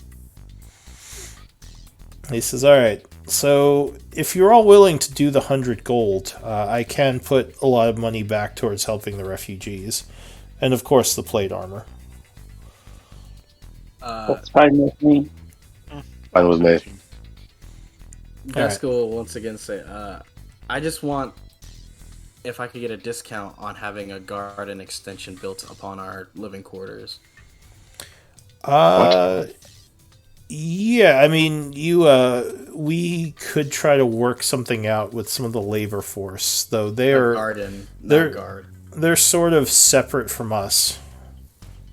Speaker 2: He says, "All right. So if you're all willing to do the 100 gold, I can put a lot of money back towards helping the refugees, and of course the plate armor."
Speaker 4: That's fine with me.
Speaker 3: Fine with me.
Speaker 1: Desco will once again say, I just want if I could get a discount on having a garden extension built upon our living quarters.
Speaker 2: Yeah, I mean, we could try to work something out with some of the labor force, though
Speaker 1: A
Speaker 2: they're
Speaker 1: garden,
Speaker 2: they're-
Speaker 1: not guard.
Speaker 2: they're sort of separate from us.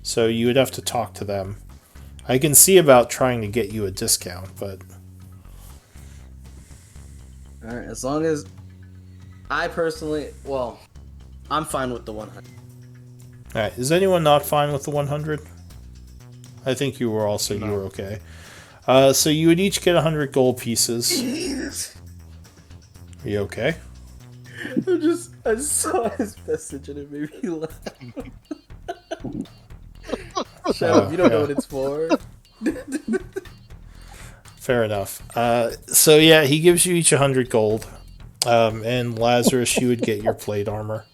Speaker 2: So you would have to talk to them. I can see about trying to get you a discount, but
Speaker 1: Alright, as long as I personally, well, I'm fine with the 100.
Speaker 2: all right. Is anyone not fine with the 100? I think you were also you were okay. So you would each get 100 gold pieces. Are you okay?
Speaker 1: I just saw his message and it made me laugh. Shut up, you don't know what it's for.
Speaker 2: Fair enough. So yeah, he gives you each 100 gold. And Lazarus, you would get your plate armor.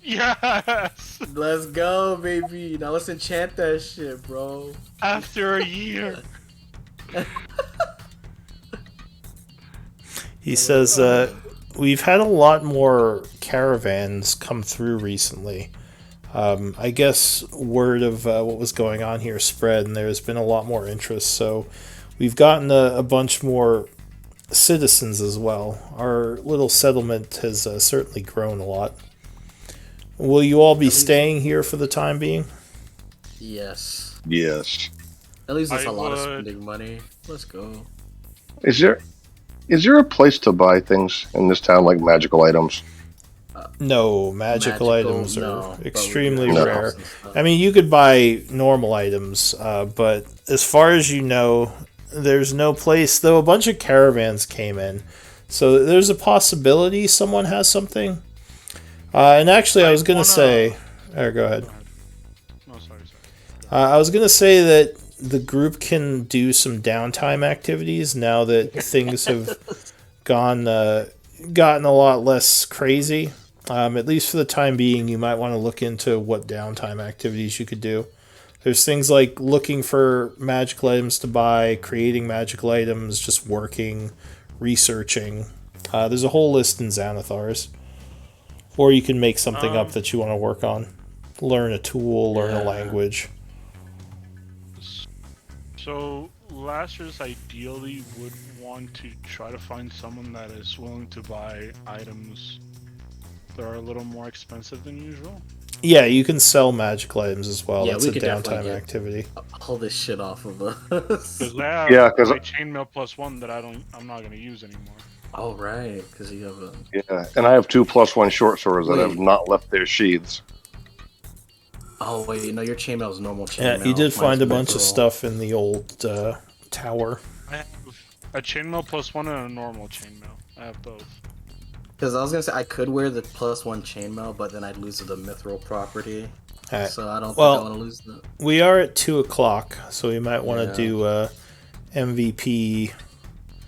Speaker 5: Yes!
Speaker 1: Let's go, baby. Now let's enchant that shit, bro.
Speaker 5: After a year.
Speaker 2: He says, we've had a lot more caravans come through recently. I guess word of what was going on here spread, and there's been a lot more interest. So we've gotten a bunch more citizens as well. Our little settlement has certainly grown a lot. Will you all be staying here for the time being?
Speaker 1: Yes.
Speaker 3: Yes.
Speaker 1: At least it's
Speaker 5: I
Speaker 1: a lot of
Speaker 5: would.
Speaker 1: spending money. Let's go.
Speaker 3: Is there a place to buy things in this town, like magical items?
Speaker 2: No, magical items
Speaker 1: no,
Speaker 2: are
Speaker 1: but we
Speaker 2: extremely
Speaker 1: do have
Speaker 2: rare.
Speaker 1: house and stuff.
Speaker 2: I mean, you could buy normal items, but as far as you know, there's no place. Though a bunch of caravans came in, so there's a possibility someone has something. And actually, I was gonna
Speaker 5: wanna-
Speaker 2: say, go ahead.
Speaker 5: No, sorry.
Speaker 2: I was gonna say that the group can do some downtime activities now that things have gotten a lot less crazy. At least for the time being, you might want to look into what downtime activities you could do. There's things like looking for magical items to buy, creating magical items, just working, researching. There's a whole list in Xanathar's. Or you can make something up that you want to work on. Learn a tool, learn a language.
Speaker 5: So, Lazarus ideally would want to try to find someone that is willing to buy items that are a little more expensive than usual.
Speaker 2: Yeah, you can sell magical items as well.
Speaker 1: Yeah,
Speaker 2: That's
Speaker 1: we
Speaker 2: a
Speaker 1: could definitely
Speaker 2: downtime
Speaker 1: get
Speaker 2: activity.
Speaker 1: all this shit off of us.
Speaker 5: Because I have
Speaker 3: Yeah, 'cause-
Speaker 5: my chainmail +1 that I'm not gonna use anymore.
Speaker 1: Oh right, because you have a.
Speaker 3: Yeah, and I have 2 +1 short swords that
Speaker 1: Wait.
Speaker 3: have not left their sheaths.
Speaker 1: Oh wait, your chainmail is normal chainmail.
Speaker 2: Yeah, you did
Speaker 1: Mine's
Speaker 2: find a bunch of
Speaker 1: mithril.
Speaker 2: stuff in the old tower.
Speaker 5: I have a chainmail +1 and a normal chainmail. I have both.
Speaker 1: Because I was gonna say I could wear the +1 chainmail, but then I'd lose the mithril property.
Speaker 2: Alright.
Speaker 1: So I don't think
Speaker 2: Well-
Speaker 1: I want to lose that.
Speaker 2: We are at 2 o'clock, so we might want to
Speaker 1: Yeah.
Speaker 2: do MVP.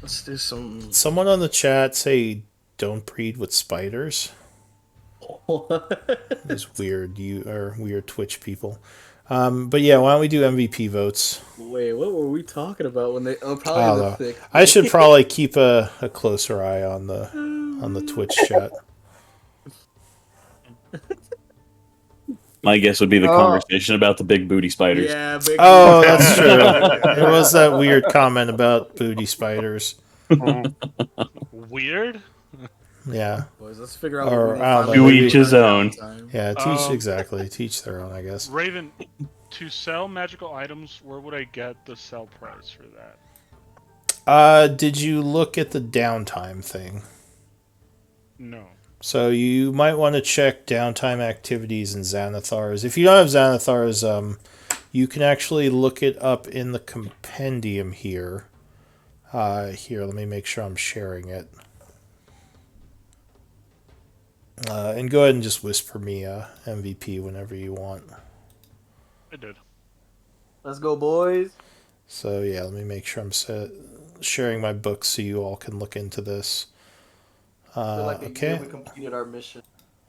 Speaker 1: Let's do some.
Speaker 2: Someone on the chat say don't breed with spiders. These weird weird Twitch people. But yeah, why don't we do MVP votes?
Speaker 1: Wait, what were we talking about when they? Oh,
Speaker 2: I don't
Speaker 1: probably the
Speaker 2: know.
Speaker 1: thick.
Speaker 2: I should probably keep a closer eye on the Twitch chat.
Speaker 7: My guess would be the conversation about the big booty spiders.
Speaker 1: Yeah, big.
Speaker 2: Oh, that's true. There was that weird comment about booty spiders.
Speaker 5: Weird?
Speaker 2: Yeah.
Speaker 1: Boys, let's figure out.
Speaker 2: Or,
Speaker 1: what we
Speaker 2: I don't
Speaker 1: need
Speaker 2: know,
Speaker 7: To
Speaker 2: maybe-
Speaker 7: each his own.
Speaker 1: Time.
Speaker 2: Yeah, teach their own, I guess.
Speaker 5: Raven, to sell magical items, where would I get the sell price for that?
Speaker 2: Did you look at the downtime thing?
Speaker 5: No.
Speaker 2: So you might want to check downtime activities in Xanathar's. If you don't have Xanathar's, you can actually look it up in the compendium here. Here, let me make sure I'm sharing it. And go ahead and just whisper me MVP whenever you want.
Speaker 5: I did.
Speaker 1: Let's go, boys.
Speaker 2: So yeah, let me make sure I'm sharing my book so you all can look into this. Okay.
Speaker 1: We completed our mission.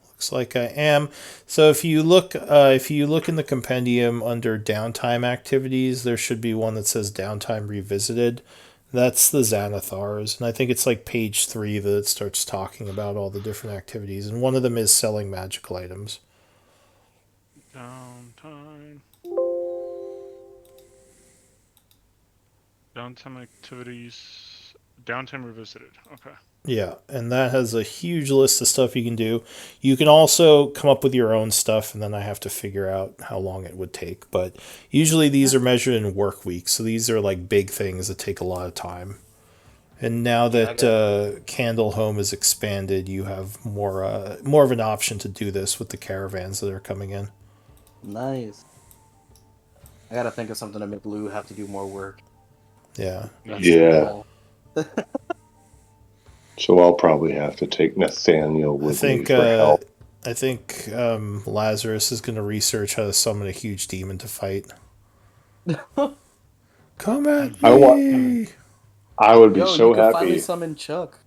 Speaker 2: Looks like I am. So if you look in the compendium under downtime activities, there should be one that says downtime revisited. That's the Xanathar's, and I think it's like page 3 that it starts talking about all the different activities, and one of them is selling magical items.
Speaker 5: Downtime. Downtime activities. Downtime revisited. Okay.
Speaker 2: Yeah, and that has a huge list of stuff you can do. You can also come up with your own stuff, and then I have to figure out how long it would take. But usually these are measured in work weeks, so these are like big things that take a lot of time. And now that Candle Home is expanded, you have more of an option to do this with the caravans that are coming in.
Speaker 1: Nice. I gotta think of something to make Lou have to do more work.
Speaker 2: Yeah.
Speaker 1: That's
Speaker 3: Yeah.
Speaker 1: all.
Speaker 3: So I'll probably have to take Nathaniel with me for help.
Speaker 2: I think Lazarus is going to research how to summon a huge demon to fight. Come at me!
Speaker 3: I would be
Speaker 1: Yo,
Speaker 3: so
Speaker 1: you can finally
Speaker 3: happy.
Speaker 1: summon Chuck.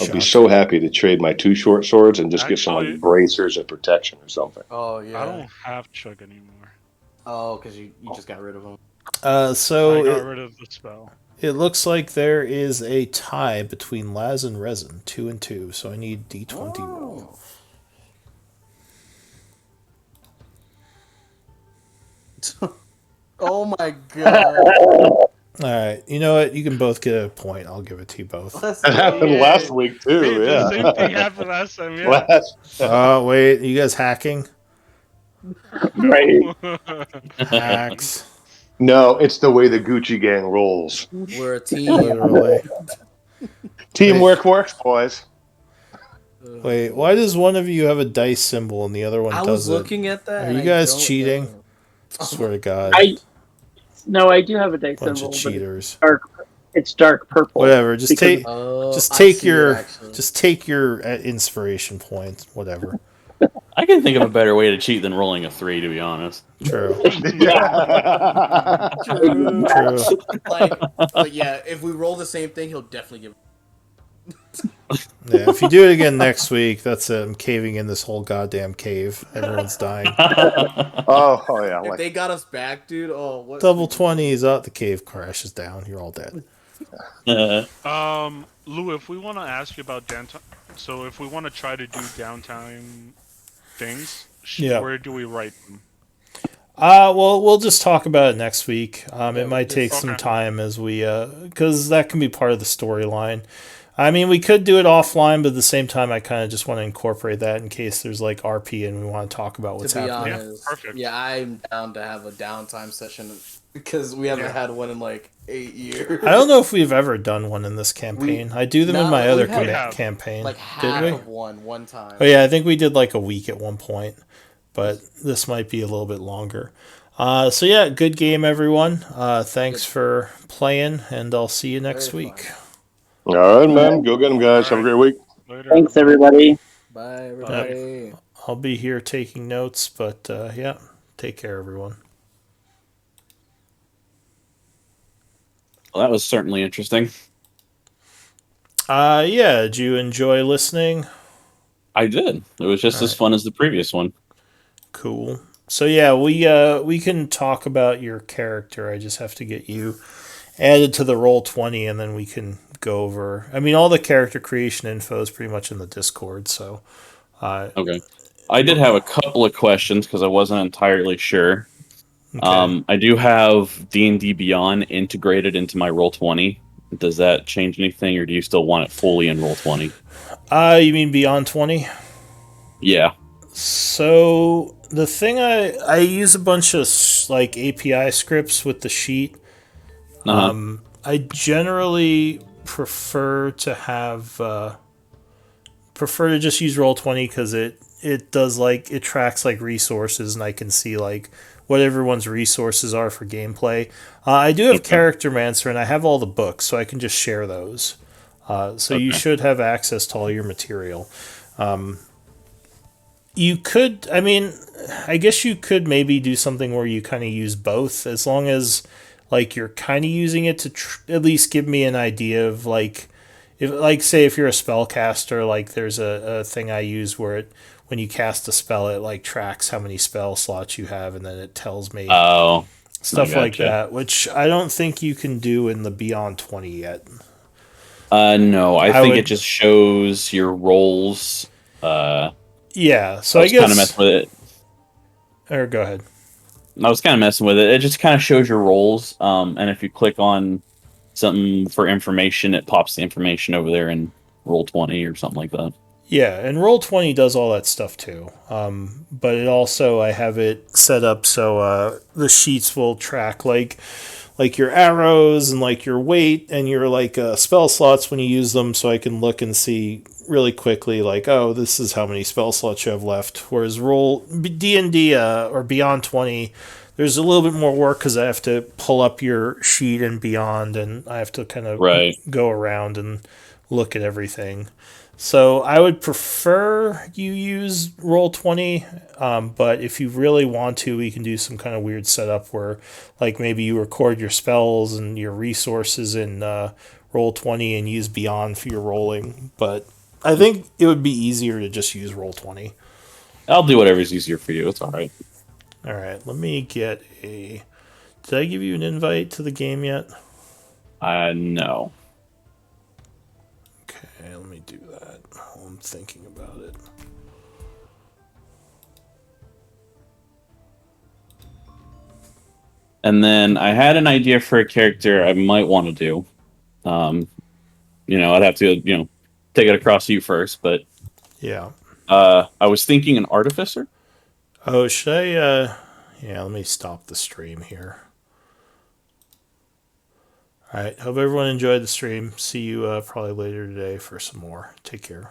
Speaker 3: I'd be so happy to trade my 2 short swords and just get some
Speaker 5: Actually-
Speaker 3: like bracers and protection or something.
Speaker 1: Oh yeah.
Speaker 5: I don't have Chug anymore.
Speaker 1: Oh, because you just got rid of him.
Speaker 2: So
Speaker 5: I got rid of the spell.
Speaker 2: it looks like there is a tie between Laz and Resin, 2 and 2. So I need D20 roll.
Speaker 1: Oh my god.
Speaker 2: All right, you know what? You can both get a point. I'll give it to you both.
Speaker 3: That happened last week too.
Speaker 5: The same
Speaker 3: Yeah.
Speaker 5: thing happened last time. Yeah.
Speaker 2: Oh wait, you guys hacking?
Speaker 4: Right.
Speaker 2: Hacks.
Speaker 3: No, it's the way the Gucci gang rolls.
Speaker 1: We're a team.
Speaker 2: Literally.
Speaker 3: Teamwork works, boys.
Speaker 2: Wait, why does one of you have a dice symbol and the other one
Speaker 1: I was
Speaker 2: doesn't?
Speaker 1: looking at that.
Speaker 2: Are
Speaker 1: and
Speaker 2: you
Speaker 1: I
Speaker 2: guys
Speaker 1: don't
Speaker 2: cheating?
Speaker 1: know.
Speaker 2: I swear to God,
Speaker 4: No, I do have a dice
Speaker 2: bunch
Speaker 4: symbol,
Speaker 2: of
Speaker 4: but
Speaker 2: cheaters.
Speaker 4: it's dark purple.
Speaker 2: Whatever, just
Speaker 4: because-
Speaker 2: take
Speaker 1: I
Speaker 2: take
Speaker 1: see
Speaker 2: your
Speaker 1: it, actually.
Speaker 2: just take your inspiration point, whatever.
Speaker 7: I can think of a better way to cheat than rolling a 3, to be honest.
Speaker 2: True.
Speaker 1: True.
Speaker 2: True.
Speaker 1: Like, yeah, if we roll the same thing, he'll definitely give.
Speaker 2: Yeah, if you do it again next week, that's it. I'm caving in this whole goddamn cave. Everyone's dying.
Speaker 3: Oh yeah.
Speaker 1: If
Speaker 3: Like,
Speaker 1: they got us back, dude, oh, what?
Speaker 2: Double 20s up, the cave crashes down. You're all dead.
Speaker 5: Lou, if we want to ask you about downtime, so if we want to try to do downtime things,
Speaker 2: Yeah.
Speaker 5: where do we write them?
Speaker 2: Well, we'll just talk about it next week. It might
Speaker 1: just-
Speaker 2: take some
Speaker 5: Okay.
Speaker 2: time as we, because that can be part of the storyline. I mean, we could do it offline, but at the same time, I kind of just want to incorporate that in case there's like RP and we want to talk about what's
Speaker 1: To be
Speaker 2: happening.
Speaker 1: honest,
Speaker 5: perfect.
Speaker 1: yeah, I'm down to have a downtime session because we haven't had one in like 8 years.
Speaker 2: I don't know if we've ever done one in this campaign. I do them in
Speaker 1: No,
Speaker 2: my
Speaker 1: we
Speaker 2: other
Speaker 1: have.
Speaker 2: campaign.
Speaker 1: like
Speaker 2: Did
Speaker 1: half
Speaker 2: we?
Speaker 1: of one time.
Speaker 2: Oh yeah, I think we did like a week at one point, but this might be a little bit longer. So yeah, good game, everyone. Thanks for playing, and I'll see you next
Speaker 1: Very
Speaker 2: week.
Speaker 1: fun.
Speaker 3: all right, man. Go get them, guys. Have a great week.
Speaker 5: Later.
Speaker 4: Thanks, everybody.
Speaker 1: Bye, everybody.
Speaker 2: I'll be here taking notes, but yeah, take care, everyone.
Speaker 7: Well, that was certainly interesting.
Speaker 2: Yeah, did you enjoy listening?
Speaker 7: I did. It was just as fun as the previous one.
Speaker 2: Cool. So yeah, we can talk about your character. I just have to get you added to the Roll20, and then we can go over. I mean, all the character creation info is pretty much in the Discord. So,
Speaker 7: Okay. I did have a couple of questions because I wasn't entirely sure.
Speaker 2: okay.
Speaker 7: I do have D&D Beyond integrated into my Roll20. Does that change anything, or do you still want it fully in Roll20?
Speaker 2: You mean Beyond 20?
Speaker 7: Yeah.
Speaker 2: So the thing I use a bunch of like API scripts with the sheet.
Speaker 7: Uh-huh.
Speaker 2: I generally prefer to have prefer to just use Roll20 because it does like it tracks like resources, and I can see like what everyone's resources are for gameplay. I do have
Speaker 7: Okay.
Speaker 2: Charactermancer, and I have all the books, so I can just share those. So you
Speaker 7: Okay.
Speaker 2: should have access to all your material. You could, I mean, I guess you could maybe do something where you kind of use both, as long as like you're kind of using it to at least give me an idea of like, if like say if you're a spellcaster, like there's a thing I use where it when you cast a spell, it like tracks how many spell slots you have, and then it tells me
Speaker 7: Oh.
Speaker 2: stuff
Speaker 7: I
Speaker 2: like
Speaker 7: gotcha.
Speaker 2: that, which I don't think you can do in the Beyond 20 yet.
Speaker 7: No, I
Speaker 2: I
Speaker 7: think
Speaker 2: would-
Speaker 7: it just shows your rolls.
Speaker 2: Yeah, so
Speaker 7: I
Speaker 2: I
Speaker 7: was kind of
Speaker 2: guess.
Speaker 7: messing with it.
Speaker 2: Or go ahead.
Speaker 7: I was kind of messing with it. It just kind of shows your rolls. And if you click on something for information, it pops the information over there in Roll20 or something like that.
Speaker 2: Yeah, and Roll20 does all that stuff too. But it also, I have it set up so the sheets will track like your arrows and like your weight and your like spell slots when you use them, so I can look and see really quickly like, oh, this is how many spell slots you have left. Whereas D&D or Beyond 20, there's a little bit more work because I have to pull up your sheet and Beyond, and I have to kind of
Speaker 7: Right.
Speaker 2: go around and look at everything. So I would prefer you use Roll20, but if you really want to, we can do some kind of weird setup where, like, maybe you record your spells and your resources in Roll20 and use Beyond for your rolling. But I think it would be easier to just use Roll20.
Speaker 7: I'll do whatever's easier for you. It's all right.
Speaker 2: All right, let me get a... Did I give you an invite to the game yet?
Speaker 7: No.
Speaker 2: Okay, let me do that while I'm thinking about it.
Speaker 7: And then I had an idea for a character I might want to do. I'd have to, take it across to you first, but
Speaker 2: Yeah.
Speaker 7: I was thinking an artificer.
Speaker 2: Oh, should I, yeah, let me stop the stream here. Alright, hope everyone enjoyed the stream. See you probably later today for some more. Take care.